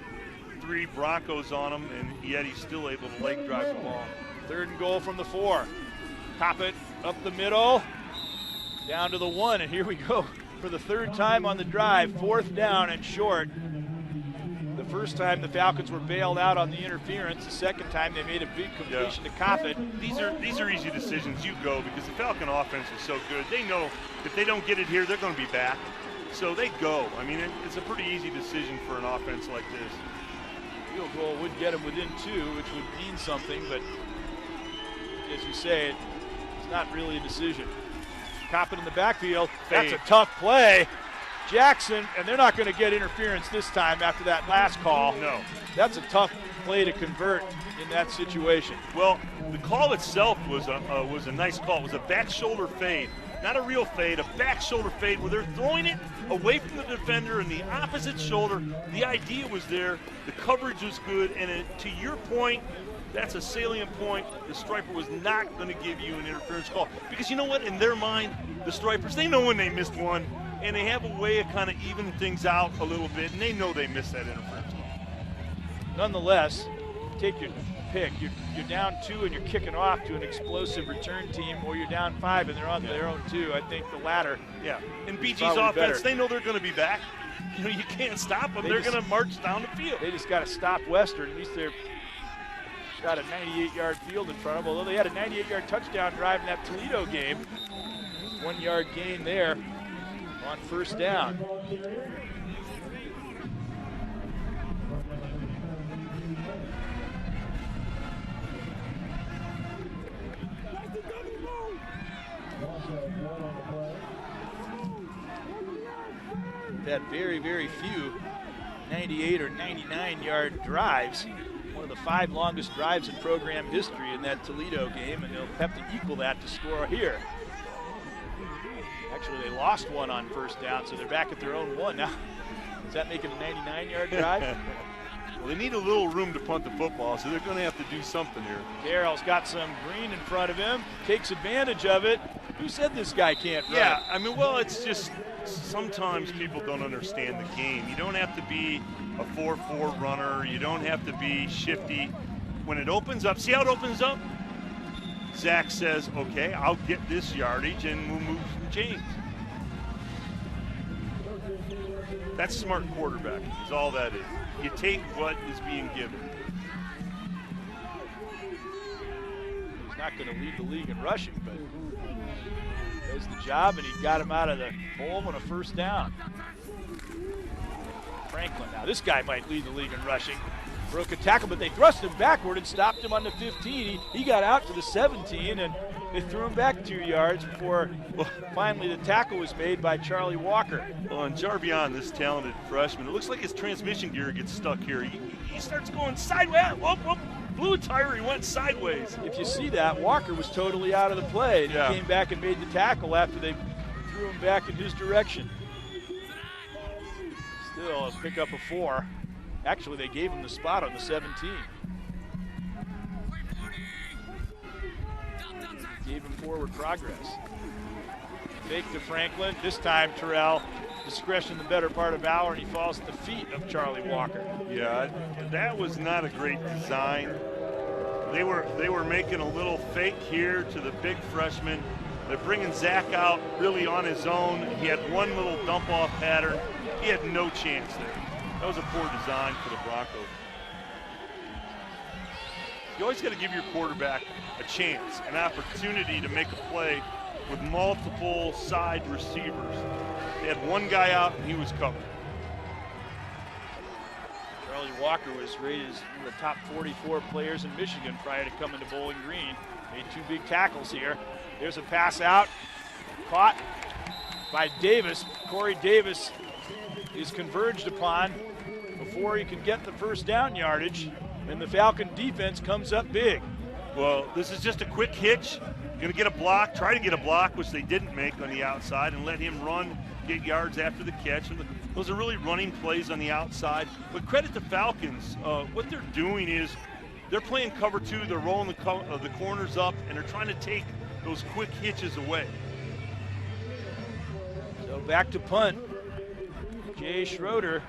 3 Broncos on him, and yet he's still able to leg drive the ball. 3rd and goal from the 4. Coppett up the middle, down to the 1, and here we go for the 3rd time on the drive. 4th down and short. The first time the Falcons were bailed out on the interference. The second time they made a big completion to Coppett. These are easy decisions. You go because the Falcon offense is so good. They know if they don't get it here, they're going to be back. So they go. I mean, it's a pretty easy decision for an offense like this. Field goal would get him within 2, which would mean something, but as you say, it's not really a decision. Coppett in the backfield. That's a tough play. Jackson, and they're not going to get interference this time after that last call. No. That's a tough play to convert in that situation. Well, the call itself was a nice call. It was a back shoulder fade. not a real fade, a back shoulder fade where they're throwing it away from the defender in the opposite shoulder. The idea was there, the coverage was good, and to your point, that's a salient point. The striper was not going to give you an interference call. Because you know what? In their mind, the stripers, they know when they missed one, and they have a way of kind of evening things out a little bit, and they know they missed that interference call. Nonetheless, take your pick. You're down 2 and you're kicking off to an explosive return team, or you're down 5 and they're on their own 2. I think the latter. Yeah, and BG's offense, better. They know they're going to be back. You know, you can't stop them. They're going to march down the field. They just got to stop Western. At least they're got a 98-yard field in front of them, although they had a 98-yard touchdown drive in that Toledo game. 1-yard gain there on first down. We've had very, very few 98 or 99-yard drives. One of the 5 longest drives in program history in that Toledo game, and they'll have to equal that to score here. Actually, they lost one on first down, so they're back at their own 1 now. Does that make it a 99-yard drive? Well, they need a little room to punt the football, so they're going to have to do something here. Carroll's got some green in front of him, takes advantage of it. Who said this guy can't run? Yeah, I mean, well, it's just sometimes people don't understand the game. You don't have to be a 4-4 runner. You don't have to be shifty. When it opens up, see how it opens up? Zach says, okay, I'll get this yardage and we'll move some chains. That's smart quarterback is all that is. You take what is being given. He's not going to lead the league in rushing, but does the job, and he got him out of the hole on a first down. Franklin, now this guy might lead the league in rushing. Broke a tackle, but they thrust him backward and stopped him on the 15. He got out to the 17, and they threw him back 2 yards before finally the tackle was made by Charlie Walker. Well, and Jarvion, this talented freshman, it looks like his transmission gear gets stuck here. He starts going sideways. Whoop, whoop. Blew a tire, he went sideways. If you see that, Walker was totally out of the play, and he came back and made the tackle after they threw him back in his direction. Still a pick up of 4. Actually, they gave him the spot on the 17. Gave him forward progress. Fake to Franklin. This time, Terrell, discretion the better part of valor, and he falls at the feet of Charlie Walker. Yeah, that was not a great design. They were making a little fake here to the big freshman. They're bringing Zach out really on his own. He had one little dump-off pattern. He had no chance there. That was a poor design for the Broncos. You always got to give your quarterback a chance, an opportunity to make a play with multiple side receivers. They had one guy out, and he was covered. Charlie Walker was rated as one of the top 44 players in Michigan prior to coming to Bowling Green. Made 2 big tackles here. There's a pass out, caught by Davis. Corey Davis is converged upon before he can get the first down yardage, and the Falcon defense comes up big. Well, this is just a quick hitch. Going to get a block, try to get a block, which they didn't make on the outside, and let him run, get yards after the catch. And those are really running plays on the outside. But credit to Falcons. What they're doing is they're playing cover 2. They're rolling the corners up, and they're trying to take those quick hitches away. So back to punt. Jay Schroeder.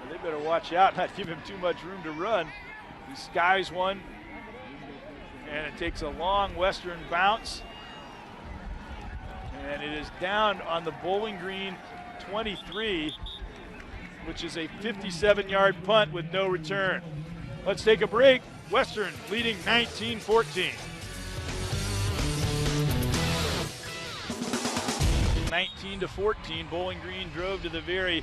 They better watch out, not give him too much room to run. He skies one, and it takes a long Western bounce. And it is down on the Bowling Green 23, which is a 57-yard punt with no return. Let's take a break. Western leading 19-14. 19-14, Bowling Green drove to the very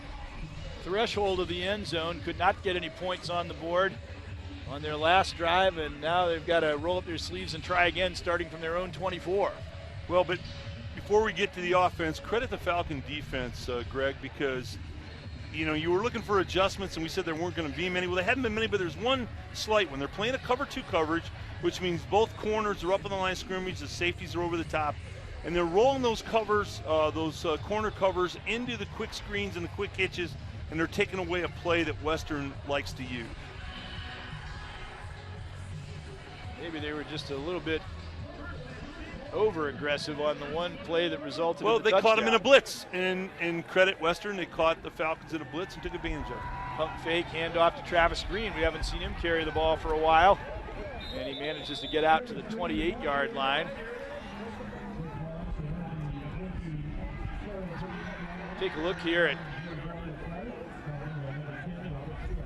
threshold of the end zone, could not get any points on the board on their last drive, and now they've got to roll up their sleeves and try again starting from their own 24. Well, but before we get to the offense, credit the Falcon defense, Greg, because you were looking for adjustments, and we said there weren't going to be many. Well, there hadn't been many, but there's one slight one. They're playing a cover 2 coverage, which means both corners are up on the line of scrimmage, the safeties are over the top. and they're rolling those covers, those corner covers into the quick screens and the quick hitches, and they're taking away a play that Western likes to use. Maybe they were just a little bit over-aggressive on the one play that resulted in the touchdown. Well, they caught him in a blitz, and credit Western, they caught the Falcons in a blitz and took advantage of it. Pump fake, handoff to Travis Green. We haven't seen him carry the ball for a while, and he manages to get out to the 28-yard line. Take a look here at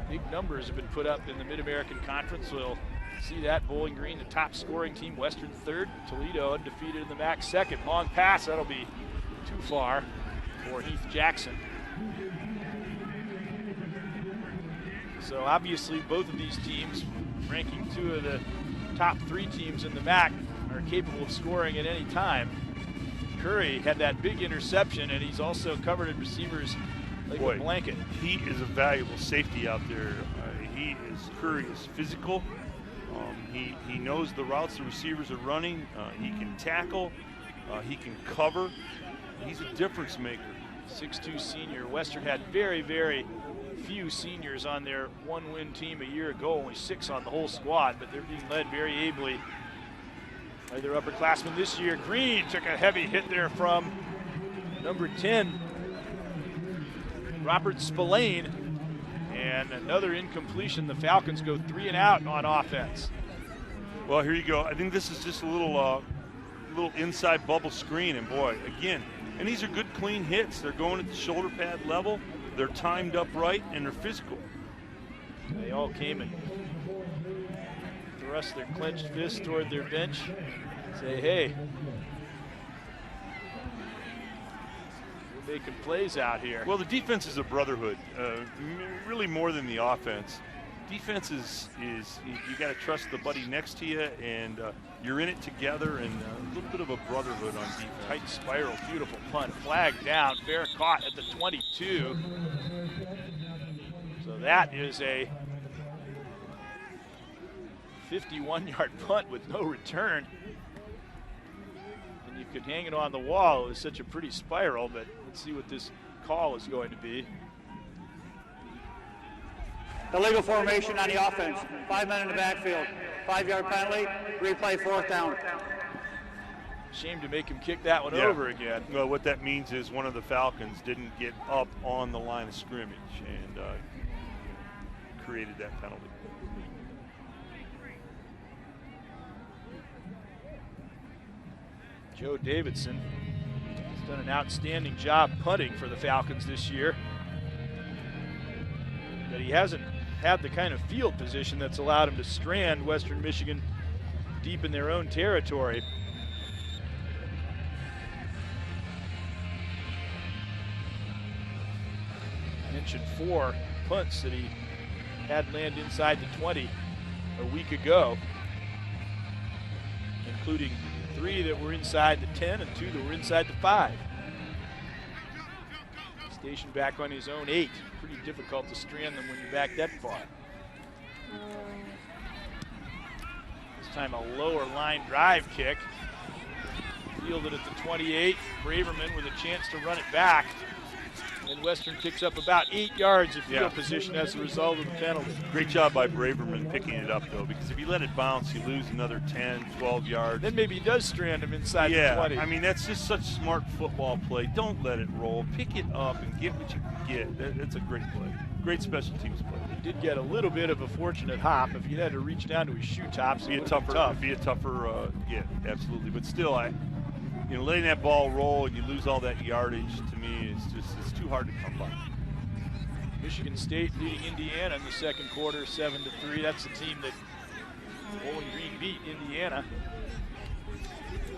big numbers have been put up in the Mid-American Conference. We'll see that. Bowling Green, the top scoring team. Western third. Toledo undefeated in the MAC second. Long pass. That'll be too far for Heath Jackson. So obviously both of these teams, ranking two of the top three teams in the MAC, are capable of scoring at any time. Curry had that big interception, and he's also covered in receivers like a blanket. He is a valuable safety out there. Curry is physical. He knows the routes the receivers are running. He can tackle. He can cover. He's a difference maker. 6'2" senior. Western had very, very few seniors on their one-win team a year ago. Only 6 on the whole squad, but they're being led very ably by their upperclassmen this year. Green took a heavy hit there from number 10, Robert Spillane, and another incompletion. The Falcons go 3 and out on offense. Well, here you go. I think this is just a little inside bubble screen, and boy, again, and these are good clean hits. They're going at the shoulder pad level. They're timed up right, and they're physical. They all came and thrust their clenched fists toward their bench. Say, hey, we're making plays out here. Well, the defense is a brotherhood, really more than the offense. Defense is you got to trust the buddy next to you, and you're in it together, and a little bit of a brotherhood on defense. Tight spiral, beautiful punt, flag down, fair caught at the 22. So that is a 51-yard punt with no return. And you could hang it on the wall. It was such a pretty spiral, but let's see what this call is going to be. Illegal formation on the offense. 5 men in the backfield. 5-yard penalty. Replay 4th down. Shame to make him kick that one over again. Well, what that means is one of the Falcons didn't get up on the line of scrimmage and created that penalty. Joe Davidson has done an outstanding job punting for the Falcons this year. But he hasn't had the kind of field position that's allowed him to strand Western Michigan deep in their own territory. I mentioned 4 punts that he had land inside the 20 a week ago, including 3 that were inside the 10 and 2 that were inside the 5. Stationed back on his own 8. Pretty difficult to strand them when you're back that far. This time a lower line drive kick. Fielded at the 28. Braverman with a chance to run it back. And Western picks up about 8 yards of field position as a result of the penalty. Great job by Braverman picking it up, though, because if you let it bounce, you lose another 10, 12 yards. Then maybe he does strand him inside the 20. Yeah, I mean, that's just such smart football play. Don't let it roll. Pick it up and get what you can get. That's a great play. Great special teams play. He did get a little bit of a fortunate hop. If he had to reach down to his shoe tops, it would be a tougher, yeah, absolutely. But still, letting that ball roll and you lose all that yardage, to me, it's too hard to come by. Michigan State leading Indiana in the second quarter, 7-3. That's the team that Bowling Green beat Indiana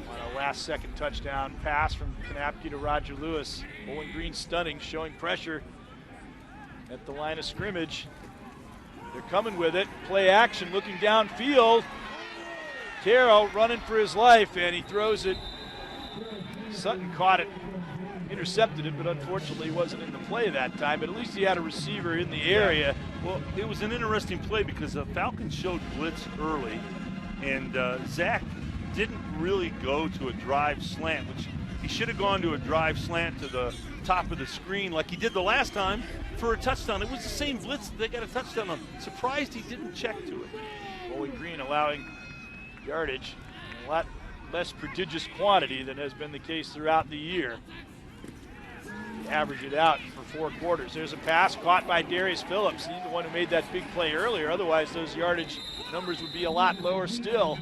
on a last-second touchdown pass from Kanapke to Roger Lewis. Bowling Green stunning, showing pressure at the line of scrimmage. They're coming with it. Play action, looking downfield. Carroll running for his life, and he throws it. Sutton caught it, intercepted it, but unfortunately wasn't in the play that time. But at least he had a receiver in the area. Well, it was an interesting play because the Falcons showed blitz early, and Zach didn't really go to a drive slant, which he should have gone to a drive slant to the top of the screen like he did the last time for a touchdown. It was the same blitz that they got a touchdown on. Surprised he didn't check to it. Bowling Green allowing yardage in a lot less prodigious quantity than has been the case throughout the year. Average it out for 4 quarters. There's a pass caught by Darius Phillips. He's the one who made that big play earlier. Otherwise, those yardage numbers would be a lot lower still.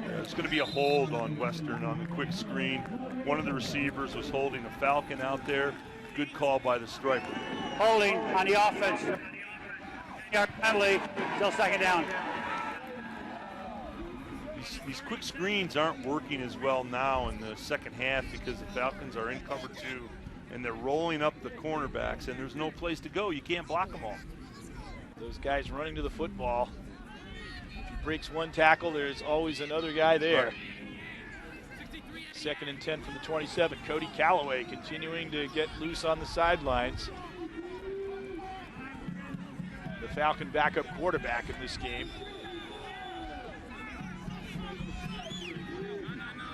There's going to be a hold on Western on the quick screen. One of the receivers was holding a Falcon out there. Good call by the striper. Holding on the offense. Yard penalty, still second down. These quick screens aren't working as well now in the second half because the Falcons are in cover 2 and they're rolling up the cornerbacks and there's no place to go. You can't block them all. Those guys running to the football. If he breaks one tackle, there's always another guy there. Right. 2nd and 10 from the 27. Cody Calloway continuing to get loose on the sidelines. The Falcon backup quarterback in this game.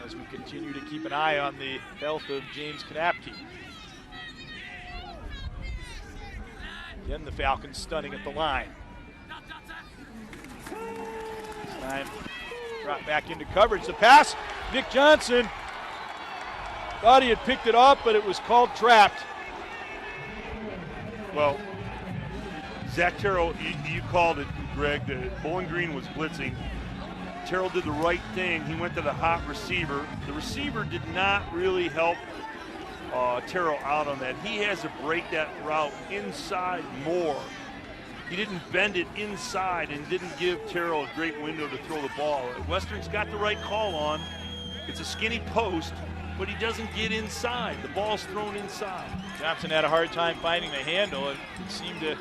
As we continue to keep an eye on the health of James Knapke. Again, the Falcons stunning at the line. This time, brought back into coverage. The pass, Nick Johnson thought he had picked it off, but it was called trapped. Well, Zach Terrell, you called it, Greg. The Bowling Green was blitzing. Terrell did the right thing. He went to the hot receiver. The receiver did not really help Terrell out on that. He has to break that route inside more. He didn't bend it inside and didn't give Terrell a great window to throw the ball. Western's got the right call on. It's a skinny post, but he doesn't get inside. The ball's thrown inside. Johnson had a hard time finding the handle and seemed to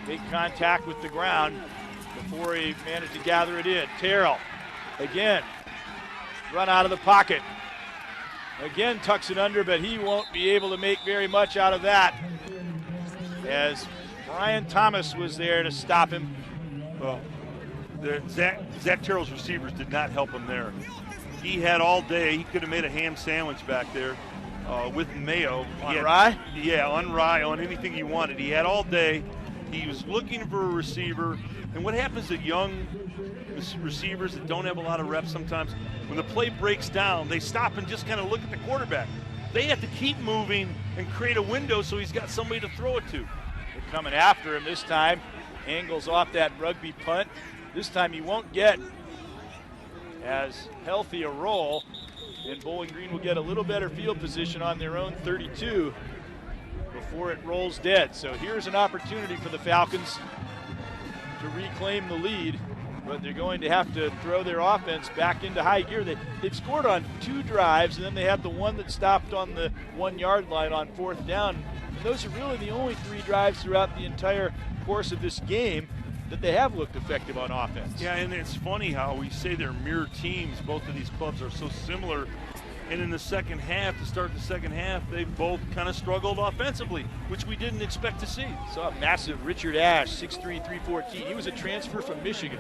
make contact with the ground before he managed to gather it in. Terrell, again, run out of the pocket. Again, tucks it under, but he won't be able to make very much out of that as Brian Thomas was there to stop him. Well, Zach Terrell's receivers did not help him there. He had all day. He could have made a ham sandwich back there with mayo. On rye? Yeah, on rye, on anything he wanted. He had all day. He was looking for a receiver. And what happens to young receivers that don't have a lot of reps sometimes, when the play breaks down, they stop and just kind of look at the quarterback. They have to keep moving and create a window so he's got somebody to throw it to. They're coming after him this time. Angles off that rugby punt. This time he won't get as healthy a roll, and Bowling Green will get a little better field position on their own 32 before it rolls dead. So here's an opportunity for the Falcons to reclaim the lead, but they're going to have to throw their offense back into high gear. They've scored on 2 drives, and then they had the one that stopped on the 1-yard line on 4th down. And those are really the only 3 drives throughout the entire course of this game that they have looked effective on offense. Yeah, and it's funny how we say they're mirror teams. Both of these clubs are so similar. And in the second half, to start the second half, they both kind of struggled offensively, which we didn't expect to see. Saw massive Richard Ash, 6'3", 314. He was a transfer from Michigan.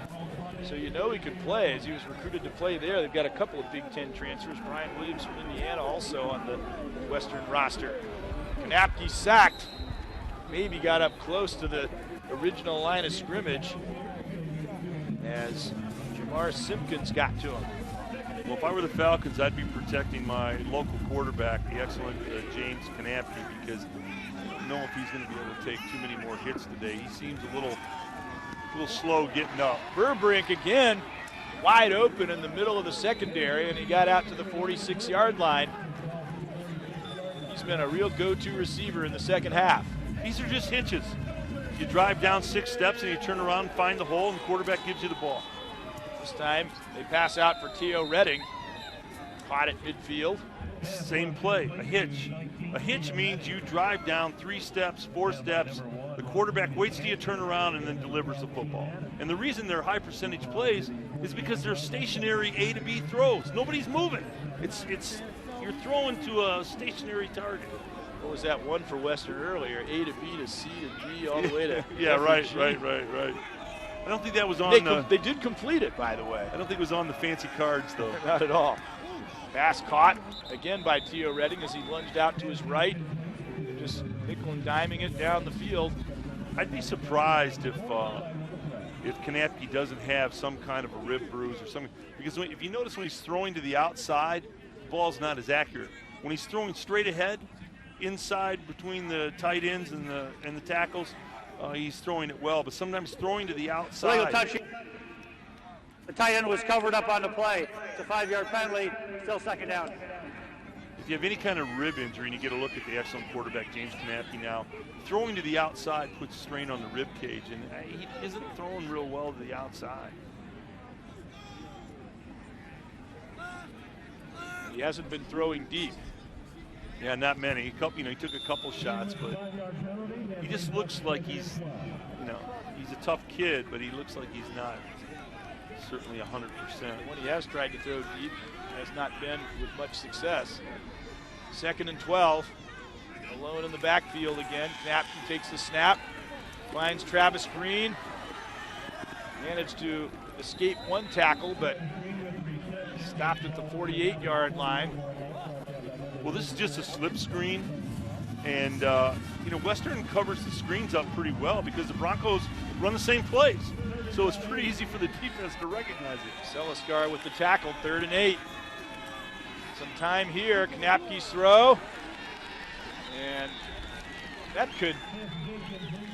So you know he could play as he was recruited to play there. They've got a couple of Big Ten transfers. Brian Williams from Indiana also on the Western roster. Knapke sacked. Maybe got up close to the original line of scrimmage as Jamar Simpkins got to him. Well, if I were the Falcons, I'd be protecting my local quarterback, the excellent James Knapke, because I don't know if he's going to be able to take too many more hits today. He seems a little slow getting up. Burbrink again wide open in the middle of the secondary, and he got out to the 46-yard line. He's been a real go-to receiver in the second half. These are just hitches. You drive down 6 steps and you turn around and find the hole, and the quarterback gives you the ball. This time they pass out for Teo Redding. Caught at midfield. Same play, a hitch. A hitch means you drive down 3 steps, 4 steps. The quarterback waits till you turn around and then delivers the football. And the reason they're high percentage plays is because they're stationary A to B throws. Nobody's moving. It's you're throwing to a stationary target. What was that one for Western earlier? A to B to C to D all the way to yeah, F right. and G. Right. I don't think that was on They did complete it, by the way. I don't think it was on the fancy cards, though. Not at all. Pass caught again by Tio Redding as he lunged out to his right. Just nickel and diming it down the field. I'd be surprised if Kanapke doesn't have some kind of a rib bruise or something. Because if you notice when he's throwing to the outside, the ball's not as accurate. When he's throwing straight ahead, inside between the tight ends and the tackles, he's throwing it well. But sometimes throwing to the outside. The tight end was covered up on the play. It's a 5-yard penalty, still second down. If you have any kind of rib injury and you get a look at the excellent quarterback James Kanapke now, throwing to the outside puts strain on the rib cage, and he isn't throwing real well to the outside. He hasn't been throwing deep. Yeah, not many. He took a couple shots, but he just looks like he's a tough kid, but he looks like he's not certainly 100%. When he has tried to throw deep, has not been with much success. 2nd and 12. Alone in the backfield again. Kanapke takes the snap, finds Travis Green. Managed to escape one tackle, but stopped at the 48-yard line. Well, this is just a slip screen, and Western covers the screens up pretty well because the Broncos run the same plays, so it's pretty easy for the defense to recognize it. Seliscar with the tackle, 3rd and 8. Some time here, Kanapke's throw, and that could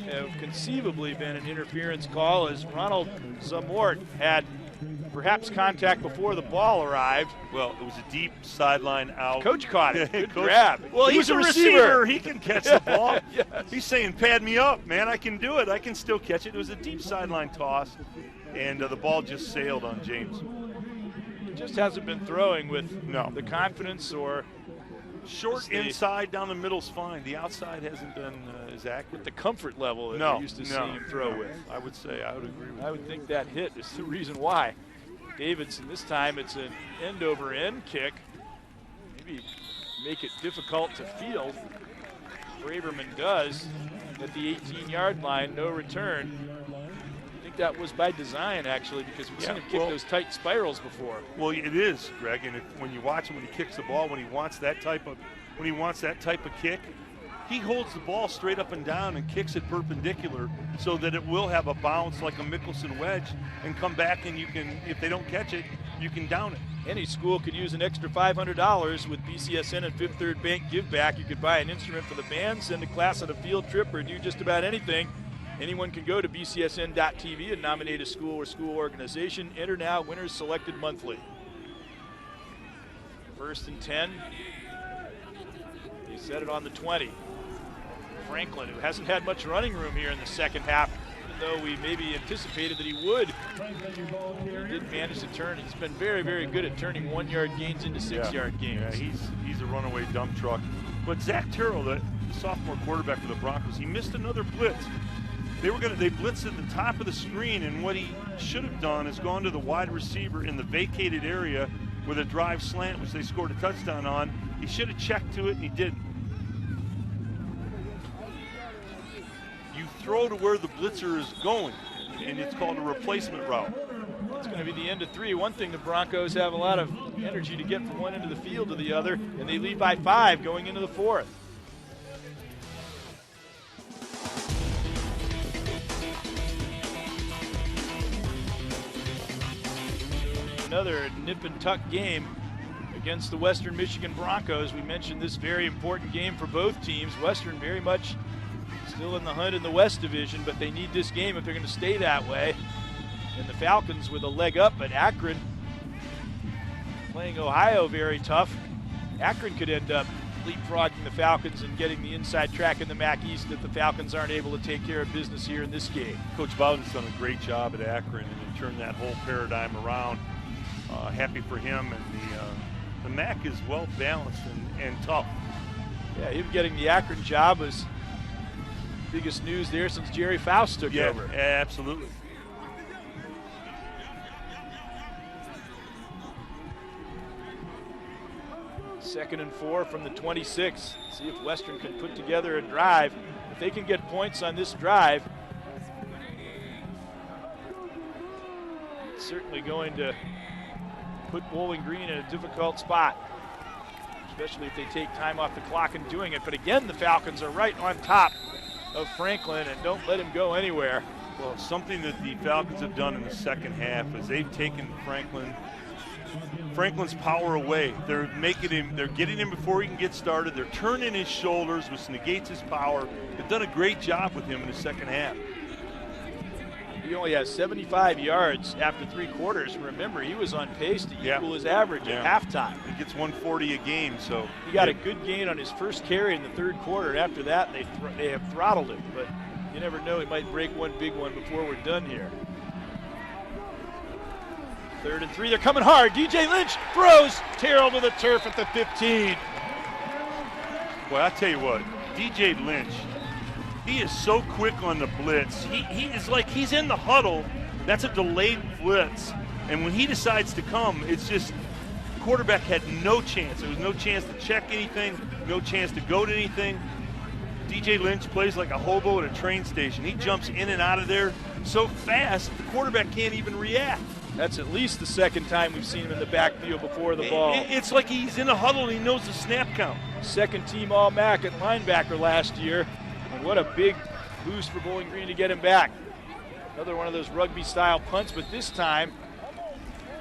have conceivably been an interference call as Ronald Zamort had perhaps contact before the ball arrived. Well, it was a deep sideline out. Coach caught it. Good Coach, grab. Well, he's a receiver. He can catch the ball. Yes. He's saying, pad me up, man. I can do it. I can still catch it. It was a deep sideline toss, and the ball just sailed on James. Just hasn't been throwing with the confidence or short inside down the middle's fine. The outside hasn't been as accurate. The comfort level that we're used to seeing him throw with. I would agree with I would think that hit is the reason why. Davidson, this time it's an end-over-end kick. Maybe make it difficult to field. Braverman does at the 18-yard line, no return. I think that was by design, actually, because we've seen him kick those tight spirals before. Well, it is, Greg, and when you watch him when he kicks the ball, when he wants that type of kick, he holds the ball straight up and down and kicks it perpendicular so that it will have a bounce like a Mickelson wedge and come back, and you can, if they don't catch it, you can down it. Any school could use an extra $500 with BCSN and Fifth Third Bank Give Back. You could buy an instrument for the band, send a class on a field trip, or do just about anything. Anyone can go to bcsn.tv and nominate a school or school organization. Enter now, winners selected monthly. 1st and 10. He set it on the 20. Franklin, who hasn't had much running room here in the second half, even though we maybe anticipated that he would. He did manage to turn. He's been very, very good at turning 1-yard gains into 6-yard gains. Yeah, he's a runaway dump truck. But Zach Terrell, the sophomore quarterback for the Broncos, he missed another blitz. They blitzed at the top of the screen, and what he should have done is gone to the wide receiver in the vacated area with a drive slant, which they scored a touchdown on. He should have checked to it, and he didn't. You throw to where the blitzer is going, and it's called a replacement route. It's going to be the end of 3. One thing, the Broncos have a lot of energy to get from one end of the field to the other, and they lead by 5 going into the 4th. Another nip and tuck game against the Western Michigan Broncos. We mentioned this very important game for both teams. Western very much still in the hunt in the West Division, but they need this game if they're going to stay that way. And the Falcons with a leg up, but Akron playing Ohio very tough. Akron could end up leapfrogging the Falcons and getting the inside track in the MAC East if the Falcons aren't able to take care of business here in this game. Coach Bowden's done a great job at Akron and turned that whole paradigm around. Happy for him, and the MAC is well balanced and tough. Yeah, him getting the Akron job was biggest news there since Jerry Faust took over. Yeah, absolutely. Second and 4 from the 26. See if Western can put together a drive. If they can get points on this drive, it's certainly going to put Bowling Green in a difficult spot, especially if they take time off the clock in doing it. But again, the Falcons are right on top of Franklin and don't let him go anywhere. Well, something that the Falcons have done in the second half is they've taken Franklin's power away. They're getting him before he can get started. They're turning his shoulders, which negates his power. They've done a great job with him in the second half. He only has 75 yards after 3 quarters. Remember, he was on pace to equal his average at halftime. He gets 140 a game, so he got a good gain on his first carry in the 3rd quarter. After that, they have throttled him, but you never know, he might break one big one before we're done here. 3rd and 3, they're coming hard. DJ Lynch throws Terrell to the turf at the 15. Well, I tell you what, DJ Lynch, he is so quick on the blitz. He is like he's in the huddle. That's a delayed blitz. And when he decides to come, it's just quarterback had no chance. There was no chance to check anything, no chance to go to anything. DJ Lynch plays like a hobo at a train station. He jumps in and out of there so fast, the quarterback can't even react. That's at least the 2nd time we've seen him in the backfield before the ball. It's like he's in a huddle and he knows the snap count. 2nd team All-MAC at linebacker last year. And what a big boost for Bowling Green to get him back. Another one of those rugby-style punts, but this time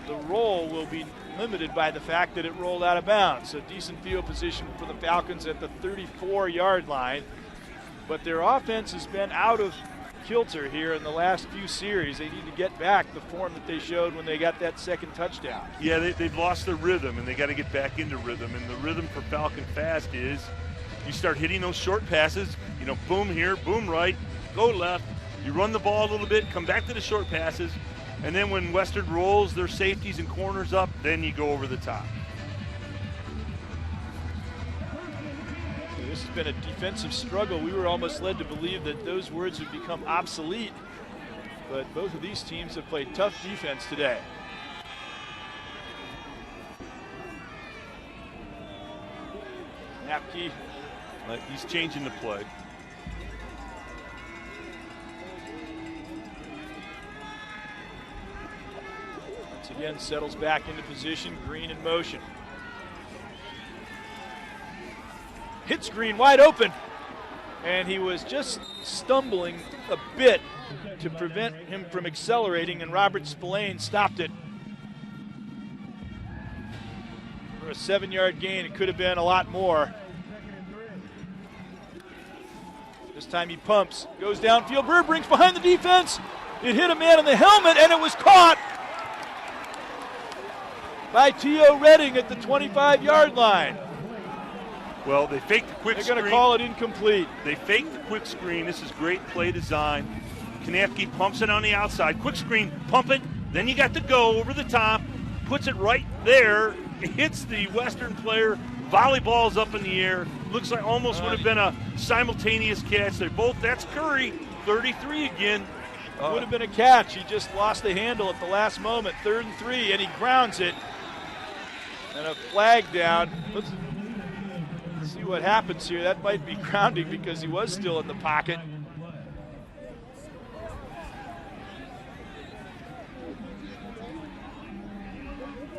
the roll will be limited by the fact that it rolled out of bounds. So decent field position for the Falcons at the 34-yard line. But their offense has been out of kilter here in the last few series. They need to get back the form that they showed when they got that 2nd touchdown. Yeah, they've lost their rhythm, and they got to get back into rhythm. And the rhythm for Falcon Fast is you start hitting those short passes, boom here, boom right, go left. You run the ball a little bit, come back to the short passes, and then when Western rolls their safeties and corners up, then you go over the top. This has been a defensive struggle. We were almost led to believe that those words would become obsolete. But both of these teams have played tough defense today. Napke. He's changing the play. Once again, settles back into position. Green in motion. Hits Green wide open, and he was just stumbling a bit to prevent him from accelerating, and Robert Spillane stopped it for a 7-yard gain. It could have been a lot more. This time he pumps, goes downfield. Bird brings behind the defense. It hit a man in the helmet, and it was caught by T.O. Redding at the 25-yard line. Well, they faked the quick screen. They're going to call it incomplete. They faked the quick screen. This is great play design. Knapke pumps it on the outside. Quick screen, pump it. Then you got to go over the top. Puts it right there. It hits the Western player. Volleyball's up in the air. Looks like almost would have been a simultaneous catch. They're both, that's Curry, 33 again. Would have been a catch. He just lost the handle at the last moment. 3rd and 3, and he grounds it. And a flag down. Let's see what happens here. That might be grounding because he was still in the pocket.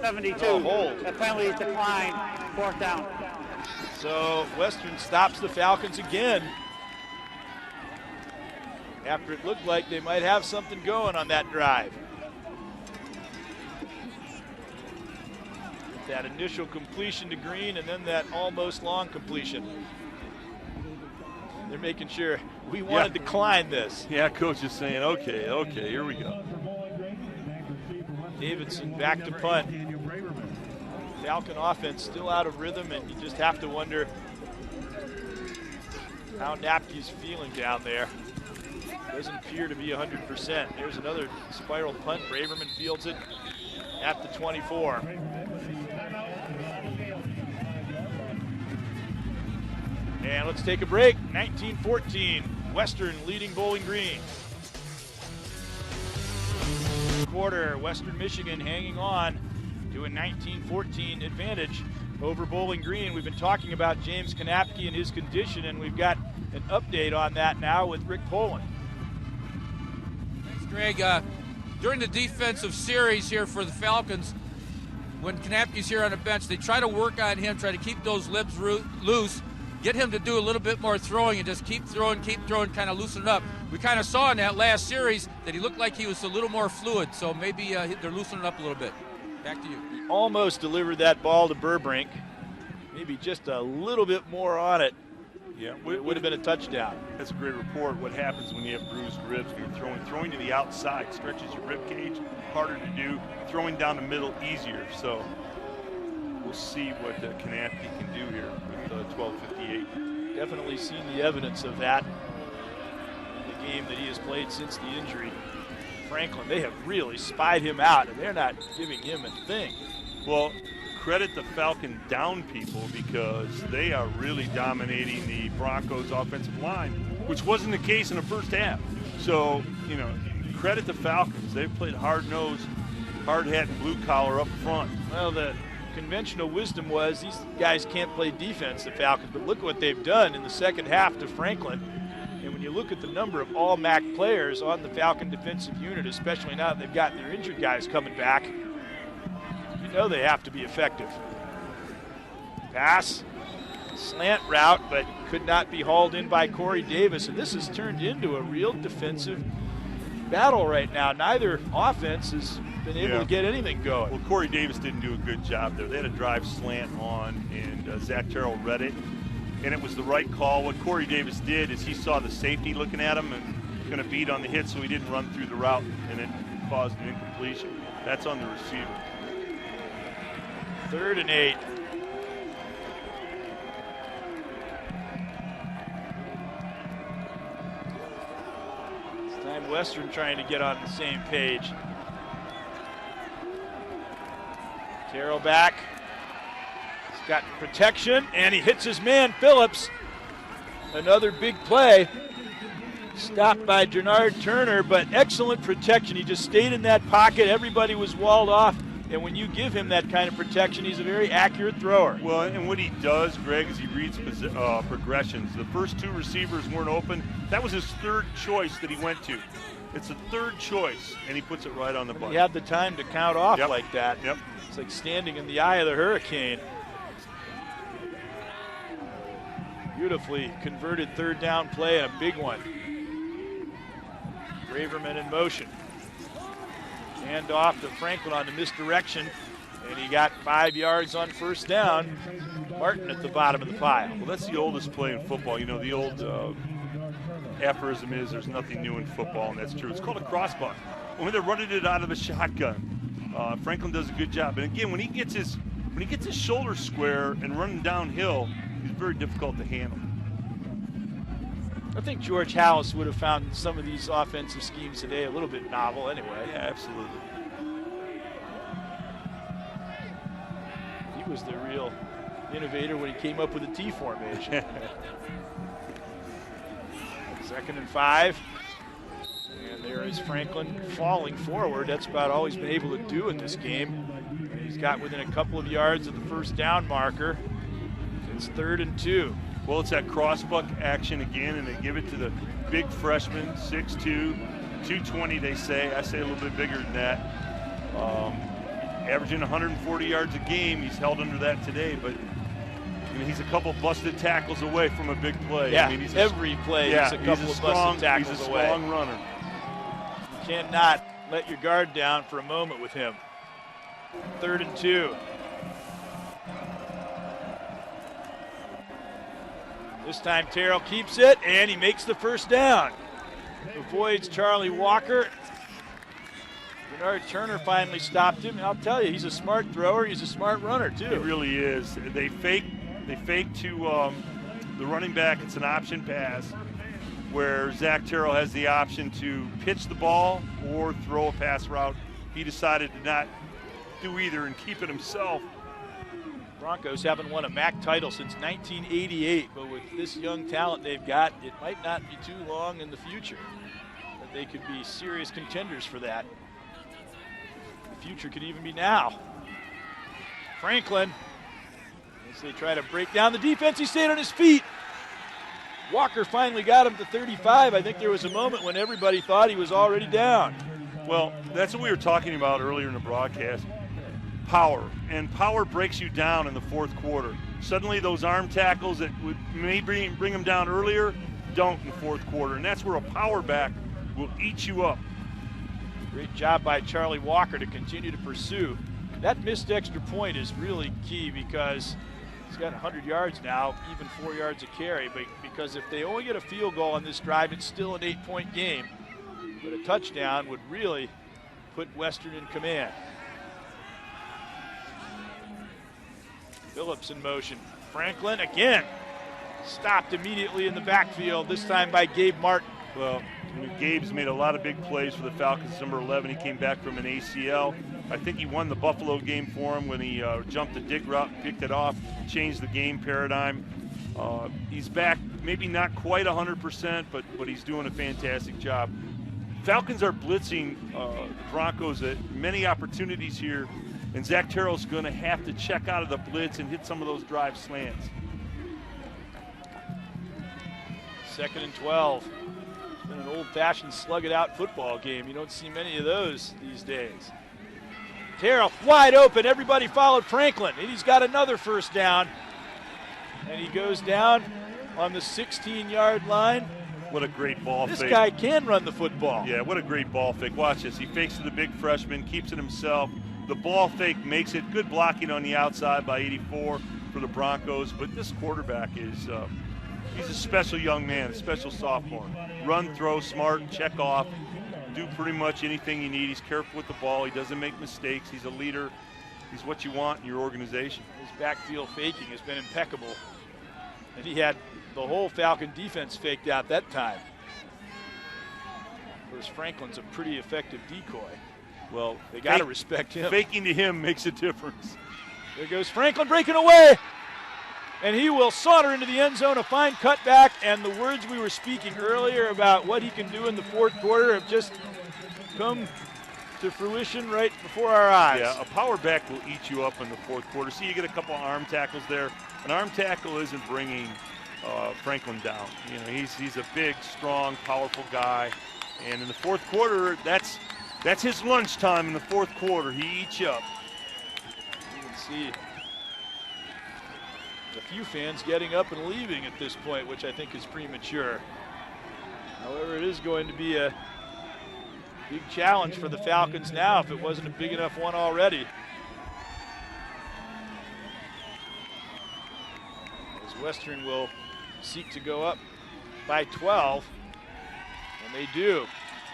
Hold. The penalty is declined. 4th down. So Western stops the Falcons again after it looked like they might have something going on that drive. That initial completion to Green and then that almost long completion. They're making sure we want to decline this. Yeah, coach is saying, okay, here we go. Davidson back to punt. Falcon offense still out of rhythm, and you just have to wonder how Napke's feeling down there. Doesn't appear to be 100%. There's another spiral punt. Braverman fields it at the 24. And let's take a break. 19-14, Western leading Bowling Green. Quarter, Western Michigan hanging on to a 19-14 advantage over Bowling Green. We've been talking about James Knapke and his condition, and we've got an update on that now with Rick Poland. Thanks, Greg. During the defensive series here for the Falcons, when Knappke's here on the bench, they try to work on him, try to keep those limbs loose, get him to do a little bit more throwing and just keep throwing, kind of loosen it up. We kind of saw in that last series that he looked like he was a little more fluid, so maybe they're loosening up a little bit. Back to you. He almost delivered that ball to Burbrink. Maybe just a little bit more on it. Yeah, It would have been a touchdown. That's a great report. What happens when you have bruised ribs when you're throwing to the outside stretches your rib cage, harder to do. Throwing down the middle, easier. So we'll see what Knappke can do here with 12:58. Definitely seen the evidence of that in the game that he has played since the injury. Franklin, they have really spied him out, and they're not giving him a thing. Well, credit the Falcon down people because they are really dominating the Broncos offensive line, which wasn't the case in the first half. So, credit the Falcons. They've played hard-nosed, hard-hat, and blue-collar up front. Well, the conventional wisdom was these guys can't play defense, the Falcons, but look what they've done in the second half to Franklin. And when you look at the number of all-MAC players on the Falcon defensive unit, especially now that they've gotten their injured guys coming back, you know they have to be effective. Pass, slant route, but could not be hauled in by Corey Davis. And this has turned into a real defensive battle right now. Neither offense has been able to get anything going. Well, Corey Davis didn't do a good job there. They had a drive slant on, and Zach Terrell read it, and it was the right call. What Corey Davis did is he saw the safety looking at him and going to beat on the hit, so he didn't run through the route, and it caused an incompletion. That's on the receiver. 3rd and 8. This time Western trying to get on the same page. Carroll back. He's got protection, and he hits his man, Phillips. Another big play. Stopped by Jernard Turner, but excellent protection. He just stayed in that pocket. Everybody was walled off. And when you give him that kind of protection, he's a very accurate thrower. Well, and what he does, Greg, is he reads progressions. The first 2 receivers weren't open. That was his 3rd choice that he went to. It's a 3rd choice, and he puts it right on the button. He had the time to count off like that. Yep. It's like standing in the eye of the hurricane. Beautifully converted 3rd down play and a big one. Braverman in motion. Hand off to Franklin on the misdirection, and he got 5 yards on 1st down. Martin at the bottom of the pile. Well, that's the oldest play in football. You know, the old aphorism is there's nothing new in football, and that's true. It's called a crossbuck. When they're running it out of a shotgun, Franklin does a good job. And again, when he gets his shoulder square and running downhill, he's very difficult to handle. I think George Hallis would have found some of these offensive schemes today a little bit novel anyway. Yeah, absolutely. He was the real innovator when he came up with the T formation. 2nd and 5. And there is Franklin falling forward. That's about all he's been able to do in this game. He's got within a couple of yards of the 1st down marker. It's 3rd and 2. Well, it's that crossbuck action again, and they give it to the big freshman, 6'2", 220 they say. I say a little bit bigger than that. Averaging 140 yards a game. He's held under that today, but he's a couple busted tackles away from a big play. Yeah, I mean, every play he's a couple of busted tackles away. He's a away. strong runner. You cannot let your guard down for a moment with him. 3rd and 2. This time Terrell keeps it, and he makes the 1st down. Avoids Charlie Walker. Bernard Turner finally stopped him. And I'll tell you, he's a smart thrower. He's a smart runner, too. He really is. They fake to the running back. It's an option pass where Zach Terrell has the option to pitch the ball or throw a pass route. He decided to not do either and keep it himself. Broncos haven't won a MAC title since 1988, but with this young talent they've got, it might not be too long in the future that they could be serious contenders for that. The future could even be now. Franklin, as they try to break down the defense, he stayed on his feet. Walker finally got him to 35. I think there was a moment when everybody thought he was already down. Well, that's what we were talking about earlier in the broadcast. power, and power breaks you down in the fourth quarter. Suddenly those arm tackles that would maybe bring them down earlier don't in the fourth quarter, and that's where a power back will eat you up. Great job by Charlie Walker to continue to pursue. That missed extra point is really key because he's got 100 yards now, even 4 yards a carry, but because if they only get a field goal on this drive, it's still an 8-point game. But a touchdown would really put Western in command. Phillips in motion. Franklin again stopped immediately in the backfield, this time by Gabe Martin. Well, Gabe's made a lot of big plays for the Falcons. Number 11, he came back from an ACL. I think he won the Buffalo game for him when he jumped the dig route, picked it off, changed the game paradigm. He's back, maybe not quite 100%, but he's doing a fantastic job. Falcons are blitzing the Broncos at many opportunities here, and Zach Terrell's going to have to check out of the blitz and hit some of those drive slants. 2nd and 12. It's been an old-fashioned slug-it-out football game. You don't see many of those these days. Terrell wide open. Everybody followed Franklin, and he's got another first down. And he goes down on the 16-yard line. What a great ball fake. This guy can run the football. Yeah, what a great ball fake. Watch this. He fakes to the big freshman, keeps it himself. The ball fake makes it. Good blocking on the outside by 84 for the Broncos. But this quarterback is he's a special young man, a special sophomore. Run, throw, smart, check off, do pretty much anything you need. He's careful with the ball. He doesn't make mistakes. He's a leader. He's what you want in your organization. His backfield faking has been impeccable. And he had the whole Falcon defense faked out that time. Of course, Franklin's a pretty effective decoy. Well, they got to respect him. Faking to him makes a difference. There goes Franklin breaking away. And he will saunter into the end zone, a fine cutback, and the words we were speaking earlier about what he can do in the fourth quarter have just come to fruition right before our eyes. Yeah, a power back will eat you up in the fourth quarter. See, you get a couple arm tackles there. An arm tackle isn't bringing Franklin down. You know, he's a big, strong, powerful guy. And in the fourth quarter, that's his lunchtime in the fourth quarter. He eats you up. You can see a few fans getting up and leaving at this point, which I think is premature. However, it is going to be a big challenge for the Falcons now if it wasn't a big enough one already. As Western will seek to go up by 12, and they do.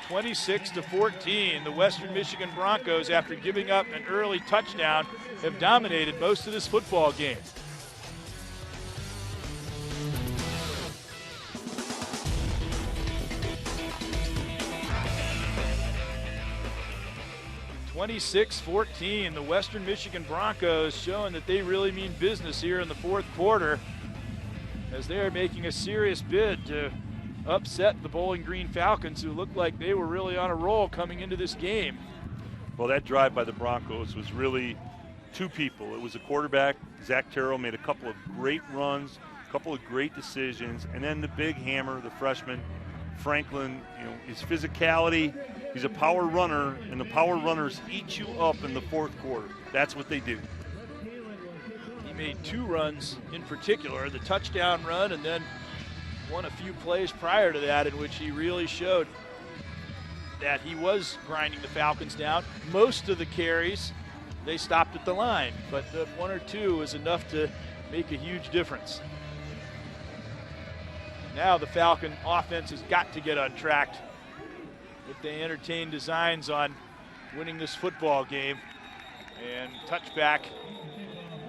26-14, the Western Michigan Broncos, after giving up an early touchdown, have dominated most of this football game. (26-14), the Western Michigan Broncos showing that they really mean business here in the fourth quarter as they are making a serious bid to upset the Bowling Green Falcons, who looked like they were really on a roll coming into this game. Well, that drive by the Broncos was really two people. It was a quarterback, Zach Terrell, made a couple of great runs, a couple of great decisions, and then the big hammer, the freshman, Franklin, you know, his physicality. He's a power runner, and the power runners eat you up in the fourth quarter. That's what they do. He made two runs in particular, the touchdown run and then won a few plays prior to that in which he really showed that he was grinding the Falcons down. Most of the carries, they stopped at the line, but the one or two was enough to make a huge difference. Now the Falcon offense has got to get untracked if they entertain designs on winning this football game. And touchback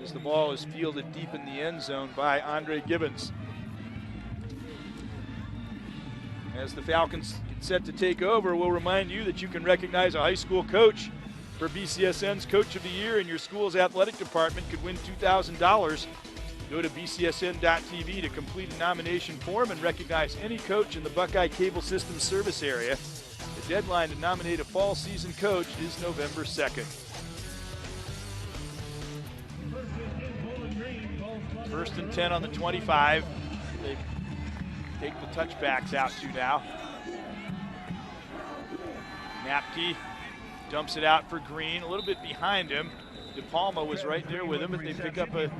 as the ball is fielded deep in the end zone by Andre Gibbons. As the Falcons get set to take over, we'll remind you that you can recognize a high school coach for BCSN's Coach of the Year, and your school's athletic department could win $2,000. Go to bcsn.tv to complete a nomination form and recognize any coach in the Buckeye Cable System service area. The deadline to nominate a fall season coach is November 2nd. First and 10 on the 25. They take the touchbacks out to now. Napke dumps it out for Green, a little bit behind him. DePalma was right there with him, but they pick up a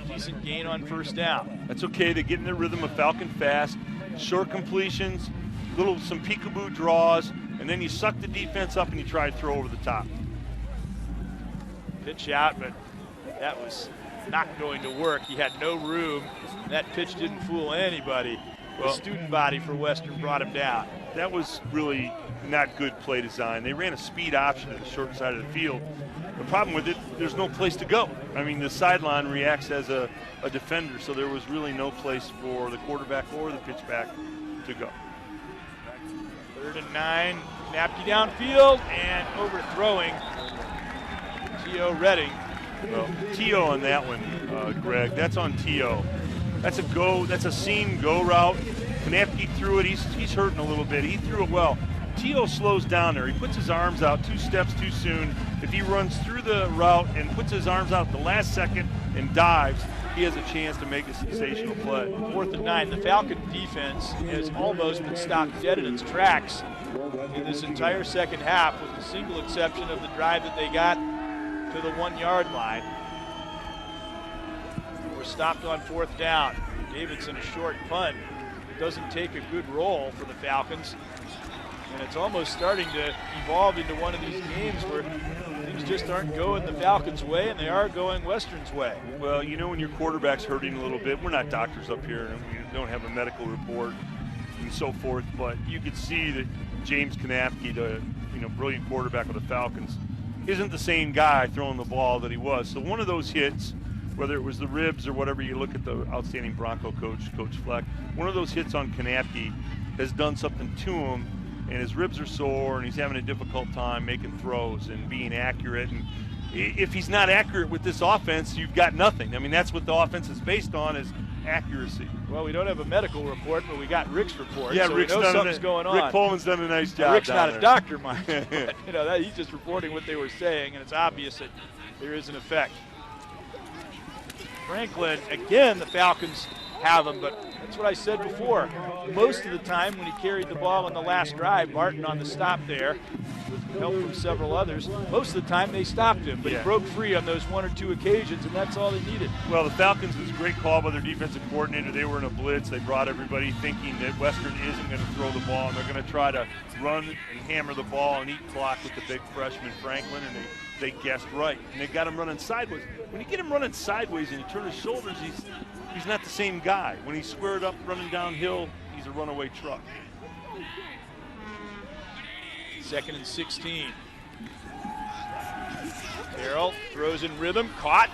decent gain on first down. That's okay. They get in the rhythm of Falcon fast, short completions, some peekaboo draws, and then you suck the defense up and you try to throw over the top. Pitch out, but that was not going to work. He had no room. That pitch didn't fool anybody. The student body for Western brought him down. That was really not good play design. They ran a speed option to the short side of the field. The problem with it, there's no place to go. I mean, the sideline reacts as a defender, so there was really no place for the quarterback or the pitchback to go. 3rd and 9, Knapke downfield and overthrowing T.O. Redding. Well, T.O. on that one, Greg, that's on T.O. That's a seam go route. Knapke threw it. He's hurting a little bit. He threw it well. T.O. slows down there. He puts his arms out 2 steps too soon. If he runs through the route and puts his arms out at the last second and dives, he has a chance to make a sensational play. 4th and 9. The Falcon defense has almost been stopped dead in its tracks in this entire second half, with the single exception of the drive that they got to the 1-yard line. We're stopped on 4th down. Davidson, a short punt, doesn't take a good roll for the Falcons. And it's almost starting to evolve into one of these games where things just aren't going the Falcons' way, and they are going Western's way. Well, you know, when your quarterback's hurting a little bit, we're not doctors up here, and we don't have a medical report and so forth, but you could see that James Knapke, the brilliant quarterback of the Falcons, isn't the same guy throwing the ball that he was. So one of those hits, whether it was the ribs or whatever, you look at the outstanding Bronco coach, Coach Fleck, one of those hits on Knapke has done something to him, and his ribs are sore, and he's having a difficult time making throws and being accurate. And if he's not accurate with this offense, you've got nothing. I mean, that's what the offense is based on, is accuracy. Well, we don't have a medical report, but we got Rick's report. Yeah, so Rick's we know something's going on. Rick Pullman's done a nice job. Rick's not there. a doctor, Mike. But, he's just reporting what they were saying, and it's obvious that there is an effect. Franklin, again, the Falcons have him, but that's what I said before. Most of the time when he carried the ball on the last drive, Martin on the stop there, with help from several others, most of the time they stopped him, but he broke free on those 1 or 2 occasions, and that's all they needed. Well, the Falcons, was a great call by their defensive coordinator. They were in a blitz. They brought everybody thinking that Western isn't going to throw the ball, and they're going to try to run and hammer the ball and eat clock with the big freshman Franklin, and they guessed right. And they got him running sideways. When you get him running sideways and you turn his shoulders, he's not the same guy. When he's squared up running downhill, he's a runaway truck. 2nd and 16. Carroll throws in rhythm, caught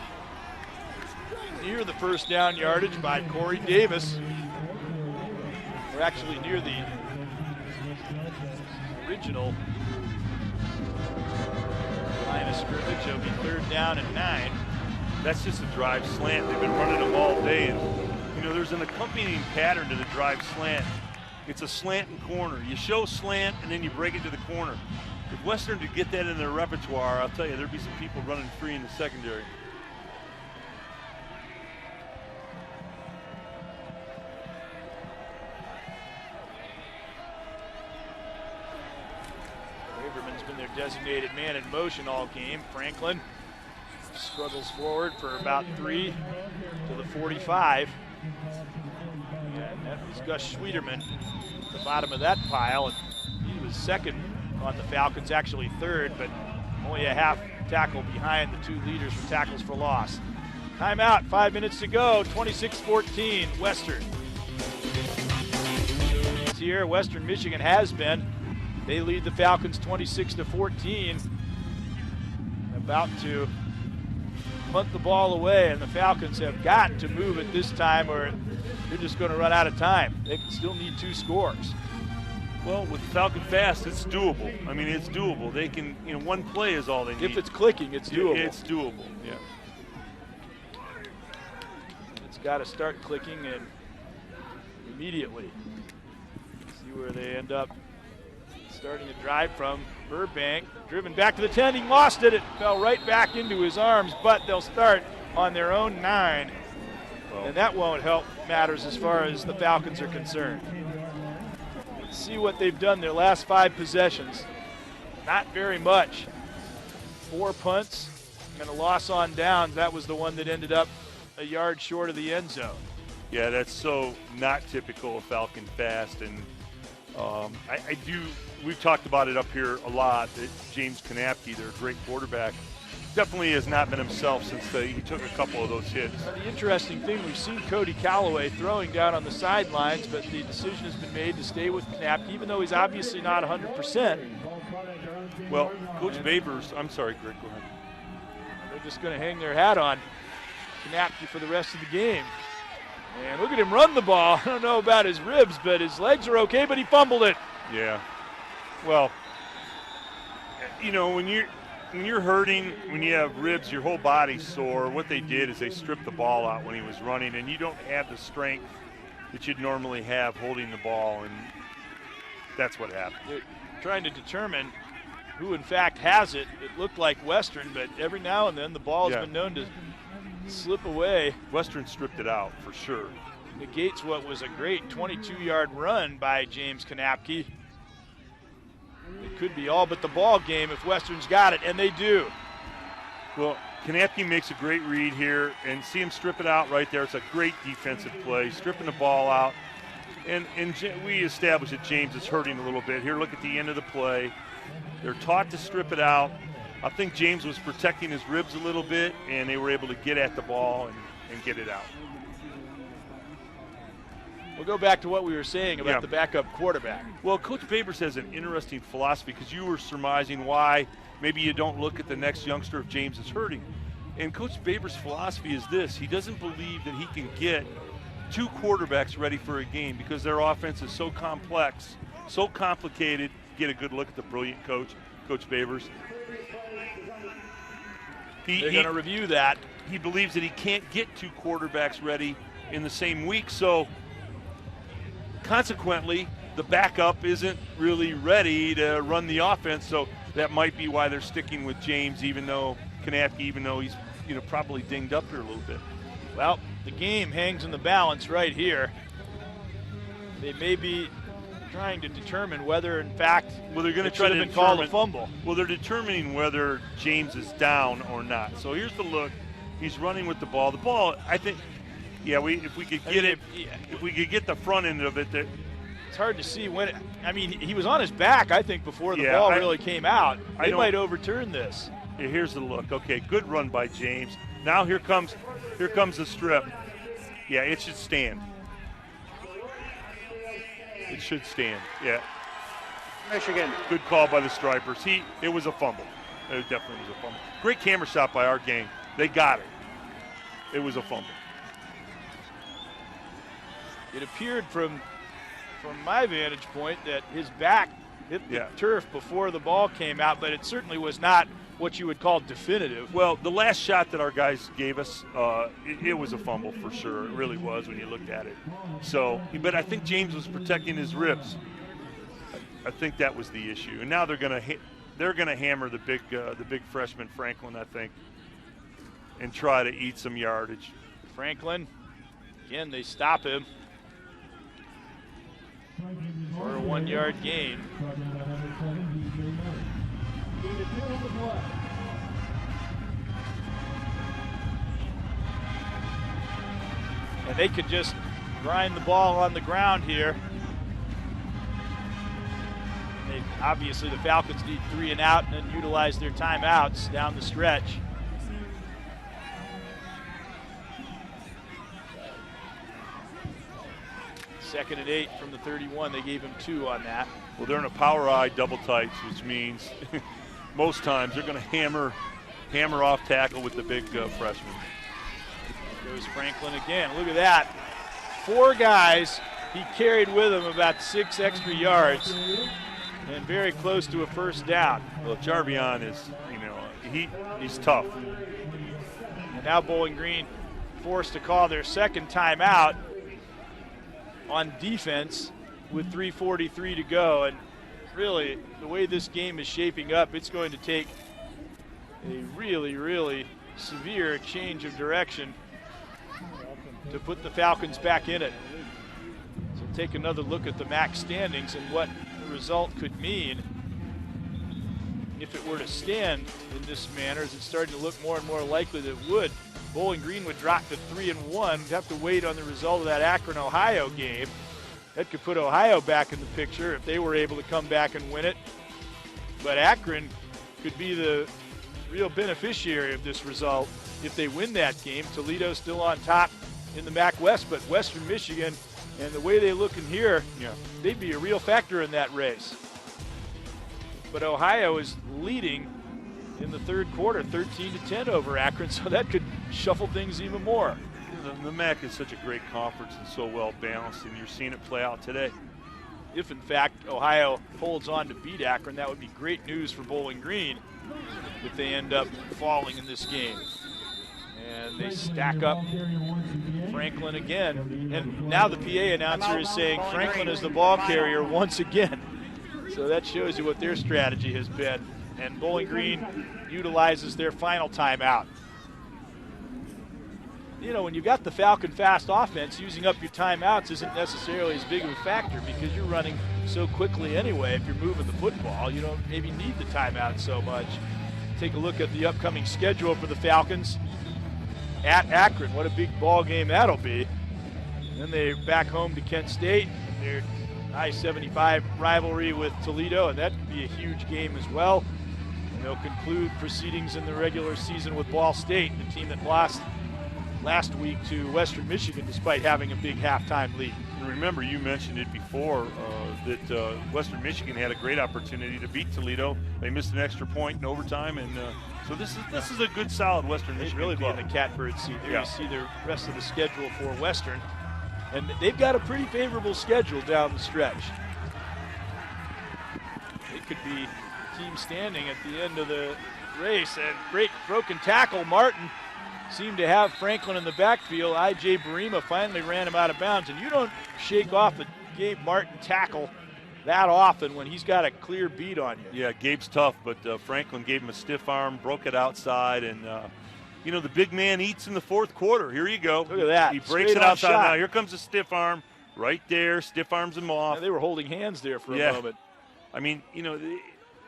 near the first down yardage by Corey Davis. We're actually near the original line of scrimmage. It'll be 3rd down and 9. That's just a drive slant. They've been running them all day, and there's an accompanying pattern to the drive slant. It's a slant and corner. You show slant, and then you break it to the corner. If Western could get that in their repertoire, I'll tell you, there'd be some people running free in the secondary. Braverman's been their designated man in motion all game. Franklin struggles forward for about 3 to the 45. And that was Gus Schwederman at the bottom of that pile. And he was 2nd on the Falcons, actually 3rd, but only a half tackle behind the 2 leaders for tackles for loss. Timeout, 5 minutes to go, 26-14, Western. Here, Western Michigan has been. They lead the Falcons 26-14. About to punt the ball away, and the Falcons have got to move it this time or they're just going to run out of time. They still need 2 scores. Well, with Falcon fast, it's doable. I mean, it's doable. They can, 1 play is all they need. If it's clicking, it's doable. It's doable, yeah. It's got to start clicking and immediately. See where they end up starting to drive from. Burbank, driven back to the 10. He lost it. It fell right back into his arms, but they'll start on their own 9. And that won't help matters as far as the Falcons are concerned. Let's see what they've done their last 5 possessions. Not very much. 4 punts, And a loss on downs, that was the one that ended up a yard short of the end zone. Yeah, that's so not typical of Falcon Fast. And we've talked about it up here a lot, that James Kanapke, their great quarterback, definitely has not been himself since he took a couple of those hits. Now, the interesting thing, we've seen Cody Callaway throwing down on the sidelines, but the decision has been made to stay with Kanapke, even though he's obviously not 100%. Well, Coach Babers, I'm sorry, Greg, go ahead. They're just going to hang their hat on Kanapke for the rest of the game. And look at him run the ball. I don't know about his ribs, but his legs are okay, but he fumbled it. Yeah. Well, you know, when you're hurting, when you have ribs, your whole body's sore. What they did is they stripped the ball out when he was running, and you don't have the strength that you'd normally have holding the ball, and that's what happened. They're trying to determine who in fact has it. It looked like Western, but every now and then the ball has been known to slip away. Western stripped it out for sure. Negates what was a great 22-yard run by James Kanapke. It could be all but the ball game if Western's got it, and they do. Well, Kanapke makes a great read here, and see him strip it out right there. It's a great defensive play, stripping the ball out. And we established that James is hurting a little bit. Here, look at the end of the play. They're taught to strip it out. I think James was protecting his ribs a little bit, and they were able to get at the ball and get it out. We'll go back to what we were saying about the backup quarterback. Well, Coach Babers has an interesting philosophy, because you were surmising why maybe you don't look at the next youngster if James is hurting. And Coach Babers' philosophy is this. He doesn't believe that he can get two quarterbacks ready for a game because their offense is so complex, so complicated. Get a good look at the brilliant coach, Coach Babers. They're going to review that. He believes that he can't get two quarterbacks ready in the same week, so consequently, the backup isn't really ready to run the offense, so that might be why they're sticking with James, even though he's probably dinged up here a little bit. Well, the game hangs in the balance right here. They may be trying to determine whether, in fact, they're going to try to call a fumble. Well, they're determining whether James is down or not. So here's the look. He's running with the ball. The ball, I think, if we could get the front end of it, it's hard to see when. He was on his back, I think, before the ball really came out. They might overturn this. Here's the look. Okay, good run by James. Now here comes the strip. Yeah, it should stand. It should stand. Yeah. Michigan. Good call by the Stripers. It was a fumble. It definitely was a fumble. Great camera shot by our gang. They got it. It was a fumble. It appeared from my vantage point that his back hit the turf before the ball came out, but it certainly was not what you would call definitive. Well, the last shot that our guys gave us, it was a fumble for sure. It really was when you looked at it. So, but I think James was protecting his ribs. I think that was the issue. And now they're going to hammer the big freshman Franklin, I think, and try to eat some yardage. Franklin, again, they stop him for a 1-yard gain. And they could just grind the ball on the ground here. Obviously, the Falcons need 3 and out and then utilize their timeouts down the stretch. Second and 8 from the 31. They gave him 2 on that. Well, they're in a power I double tights, which means most times they're going to hammer off tackle with the big freshman. Goes Franklin again. Look at that. 4 guys. He carried with him about 6 extra yards and very close to a first down. Well, Jarvion is, he's tough. And now Bowling Green forced to call their second timeout on defense with 3:43 to go. And really, the way this game is shaping up, it's going to take a really, really severe change of direction to put the Falcons back in it. So take another look at the MAC standings and what the result could mean. if it were to stand in this manner, as it's starting to look more and more likely that it would, Bowling Green would drop to 3-1. We'd have to wait on the result of that Akron, Ohio game. That could put Ohio back in the picture if they were able to come back and win it. But Akron could be the real beneficiary of this result if they win that game. Toledo's still on top in the MAC West, but Western Michigan, and the way they look in here, they'd be a real factor in that race. But Ohio is leading in the third quarter, 13-10 over Akron, so that could shuffle things even more. The MAC is such a great conference and so well balanced, and you're seeing it play out today. If, in fact, Ohio holds on to beat Akron, that would be great news for Bowling Green if they end up falling in this game. And they stack up Franklin again. And now the PA announcer is saying Franklin is the ball carrier once again. So that shows you what their strategy has been. And Bowling Green utilizes their final timeout. You know, when you've got the Falcon fast offense, using up your timeouts isn't necessarily as big of a factor because you're running so quickly anyway. If you're moving the football, you don't maybe need the timeout so much. Take a look at the upcoming schedule for the Falcons. At Akron, what a big ball game that'll be. And then they're back home to Kent State, their I-75 rivalry with Toledo, and that'd be a huge game as well. And they'll conclude proceedings in the regular season with Ball State, the team that lost last week to Western Michigan despite having a big halftime lead. And remember, you mentioned it before that Western Michigan had a great opportunity to beat Toledo. They missed an extra point in overtime, and so this is a good, solid Western Michigan really club. be in the catbird seat. There you see the rest of the schedule for Western, and they've got a pretty favorable schedule down the stretch. It could be team standing at the end of the race, and great broken tackle. Martin seemed to have Franklin in the backfield. I.J. Barima finally ran him out of bounds, and you don't shake off a Gabe Martin tackle that often when he's got a clear beat on you. Yeah, Gabe's tough, but Franklin gave him a stiff arm, broke it outside, and you know, the big man eats in the fourth quarter. Here you go. Look at that. He breaks it outside. Now here comes a stiff arm right there. Stiff arms him off. Yeah, they were holding hands there for a moment. I mean, you know,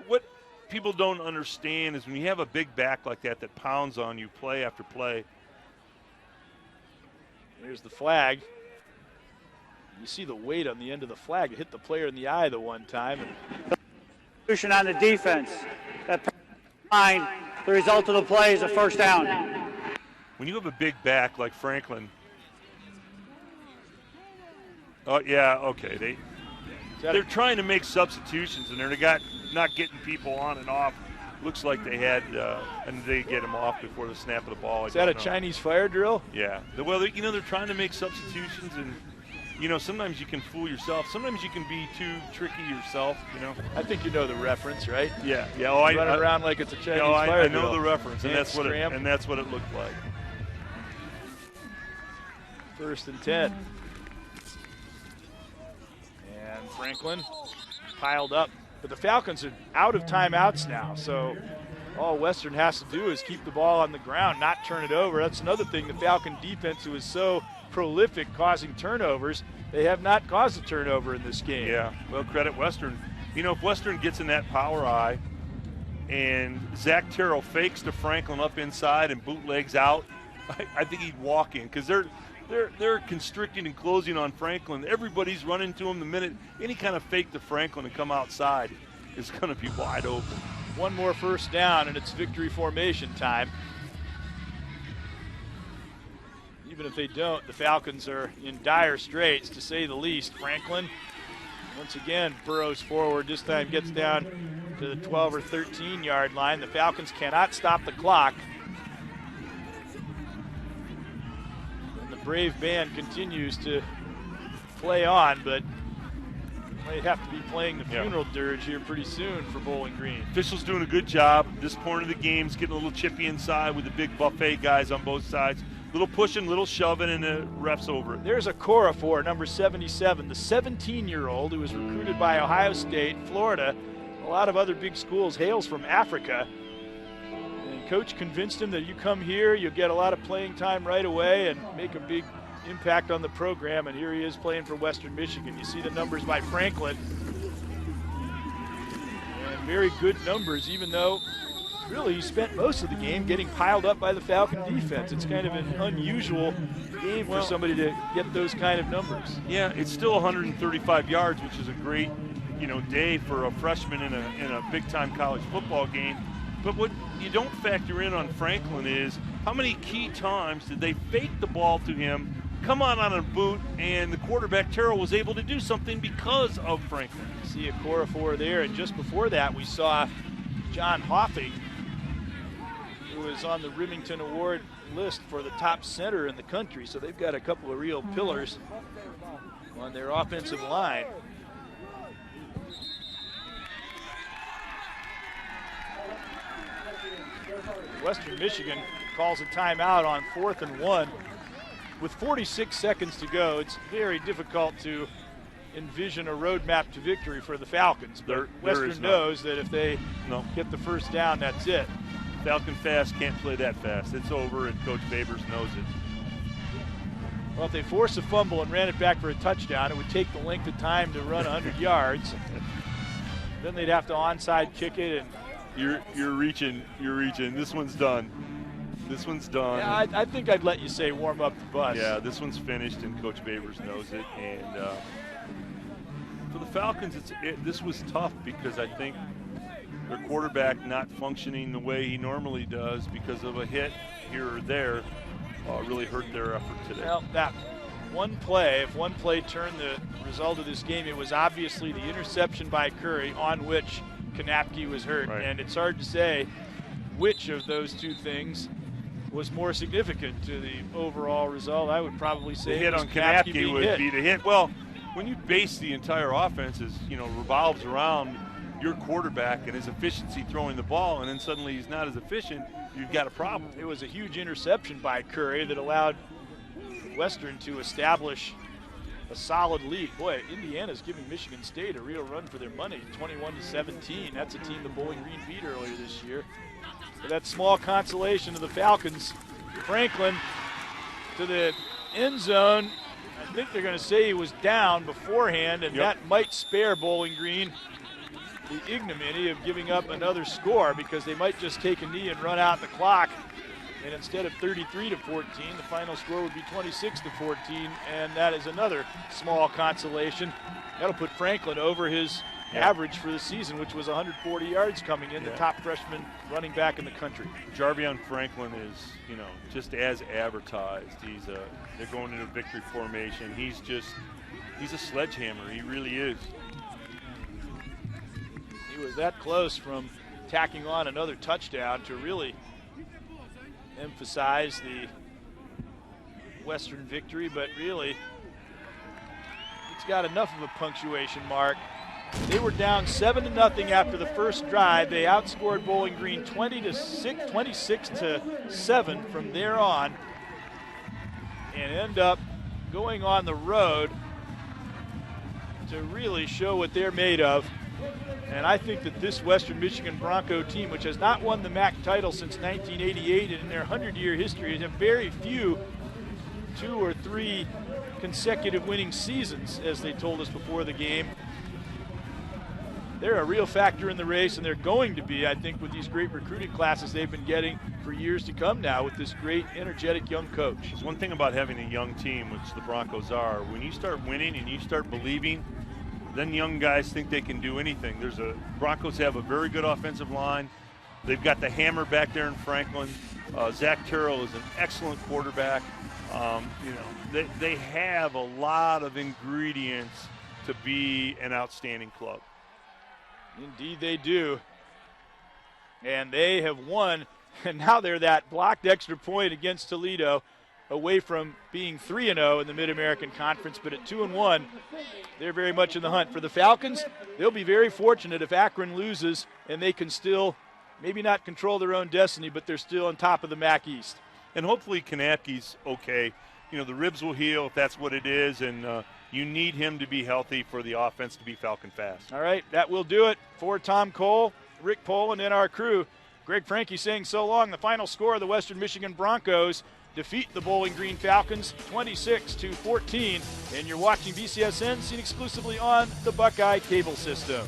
what people don't understand is when you have a big back like that that pounds on you play after play. There's the flag. You see the weight on the end of the flag. It hit the player in the eye the one time. On the defense. That line, the result of the play is a first down. When you have a big back like Franklin, oh yeah, okay, they're trying to make substitutions and they're not getting people on and off. Looks like they had, and they get them off before the snap of the ball. Is that a Chinese fire drill? Yeah. Well, you know, they're trying to make substitutions, and you know, sometimes you can fool yourself. Sometimes you can be too tricky yourself. You know. I think you know the reference, right? Yeah. Yeah. Oh, running around like it's a Chinese fire drill. I know the reference, and that's what it looked like. 1st and 10. And Franklin piled up. But the Falcons are out of timeouts now, so all Western has to do is keep the ball on the ground, not turn it over. That's another thing. The Falcon defense, who is so prolific causing turnovers, they have not caused a turnover in this game. Yeah, well, credit Western. You know, if Western gets in that power eye and Zach Terrell fakes to Franklin up inside and bootlegs out, I think he'd walk in because they're constricting and closing on Franklin. Everybody's running to him the minute any kind of fake to Franklin and come outside is going to be wide open. One more first down, and it's victory formation time. Even if they don't, the Falcons are in dire straits, to say the least. Franklin, once again, burrows forward. This time gets down to the 12 or 13-yard line. The Falcons cannot stop the clock. Brave band continues to play on, but they have to be playing the funeral dirge here pretty soon for Bowling Green. Officials doing a good job. This point of the game's getting a little chippy inside with the big buffet guys on both sides. Little pushing, little shoving, and the ref's over it. There's a Corafor, number 77, the 17-year-old who was recruited by Ohio State, Florida, a lot of other big schools, hails from Africa. Coach convinced him that you come here, you'll get a lot of playing time right away and make a big impact on the program, and here he is playing for Western Michigan. You see the numbers by Franklin. And very good numbers, even though really he spent most of the game getting piled up by the Falcon defense. It's kind of an unusual game for somebody to get those kind of numbers. Yeah, it's still 135 yards, which is a great, day for a freshman in a big-time college football game. But what you don't factor in on Franklin is how many key times did they fake the ball to him, come on a boot, and the quarterback, Terrell, was able to do something because of Franklin. See a Corafor there, and just before that we saw John Hoffing, who is on the Remington Award list for the top center in the country. So they've got a couple of real pillars on their offensive line. Western Michigan calls a timeout on 4th and 1. With 46 seconds to go, it's very difficult to envision a roadmap to victory for the Falcons. But Western knows that if they get the first down, that's it. Falcon fast can't play that fast. It's over, and Coach Babers knows it. Well, if they force a fumble and ran it back for a touchdown, it would take the length of time to run 100 yards. Then they'd have to onside kick it. And You're reaching. This one's done. Yeah, I think I'd let you say warm up the bus. Yeah, this one's finished, and Coach Babers knows it. And for the Falcons, this was tough because I think their quarterback not functioning the way he normally does because of a hit here or there really hurt their effort today. Well, that one play, if one play turned the result of this game, it was obviously the interception by Curry on which Kanapke was hurt. Right. And it's hard to say which of those two things was more significant to the overall result. I would probably say the hit on Kanapke would be the hit. Well, when you base the entire offense revolves around your quarterback and his efficiency throwing the ball, and then suddenly he's not as efficient, you've got a problem. It was a huge interception by Curry that allowed Western to establish a solid lead. Boy, Indiana's giving Michigan State a real run for their money, 21-17. That's a team the Bowling Green beat earlier this year. But that small consolation to the Falcons. Franklin to the end zone. I think they're going to say he was down beforehand, and that might spare Bowling Green the ignominy of giving up another score, because they might just take a knee and run out the clock. And instead of 33-14, the final score would be 26-14, and that is another small consolation. That'll put Franklin over his average for the season, which was 140 yards coming in, the top freshman running back in the country. Jarvion Franklin is, just as advertised. They're going into victory formation. He's a sledgehammer. He really is. He was that close from tacking on another touchdown to really emphasize the Western victory, but really it's got enough of a punctuation mark. They were down 7-0 after the first drive. They outscored Bowling Green 26-7 from there on, and end up going on the road to really show what they're made of. And I think that this Western Michigan Bronco team, which has not won the MAC title since 1988, and in their 100-year history have very few 2 or 3 consecutive winning seasons, as they told us before the game. They're a real factor in the race, and they're going to be, I think, with these great recruiting classes they've been getting for years to come now with this great, energetic young coach. There's one thing about having a young team, which the Broncos are. When you start winning and you start believing, then young guys think they can do anything. Broncos have a very good offensive line. They've got the hammer back there in Franklin. Zach Terrell is an excellent quarterback. They have a lot of ingredients to be an outstanding club. Indeed they do. And they have won, and now they're that blocked extra point against Toledo, away from being 3-0 in the Mid-American Conference, but at 2-1, they're very much in the hunt. For the Falcons, they'll be very fortunate if Akron loses and they can still maybe not control their own destiny, but they're still on top of the MAC East. And hopefully Kanapke's okay. The ribs will heal if that's what it is, and you need him to be healthy for the offense to be Falcon fast. All right, that will do it for Tom Cole, Rick Poland, and our crew. Greg Franke saying so long. The final score of the Western Michigan Broncos defeat the Bowling Green Falcons 26-14. And you're watching BCSN, seen exclusively on the Buckeye Cable System.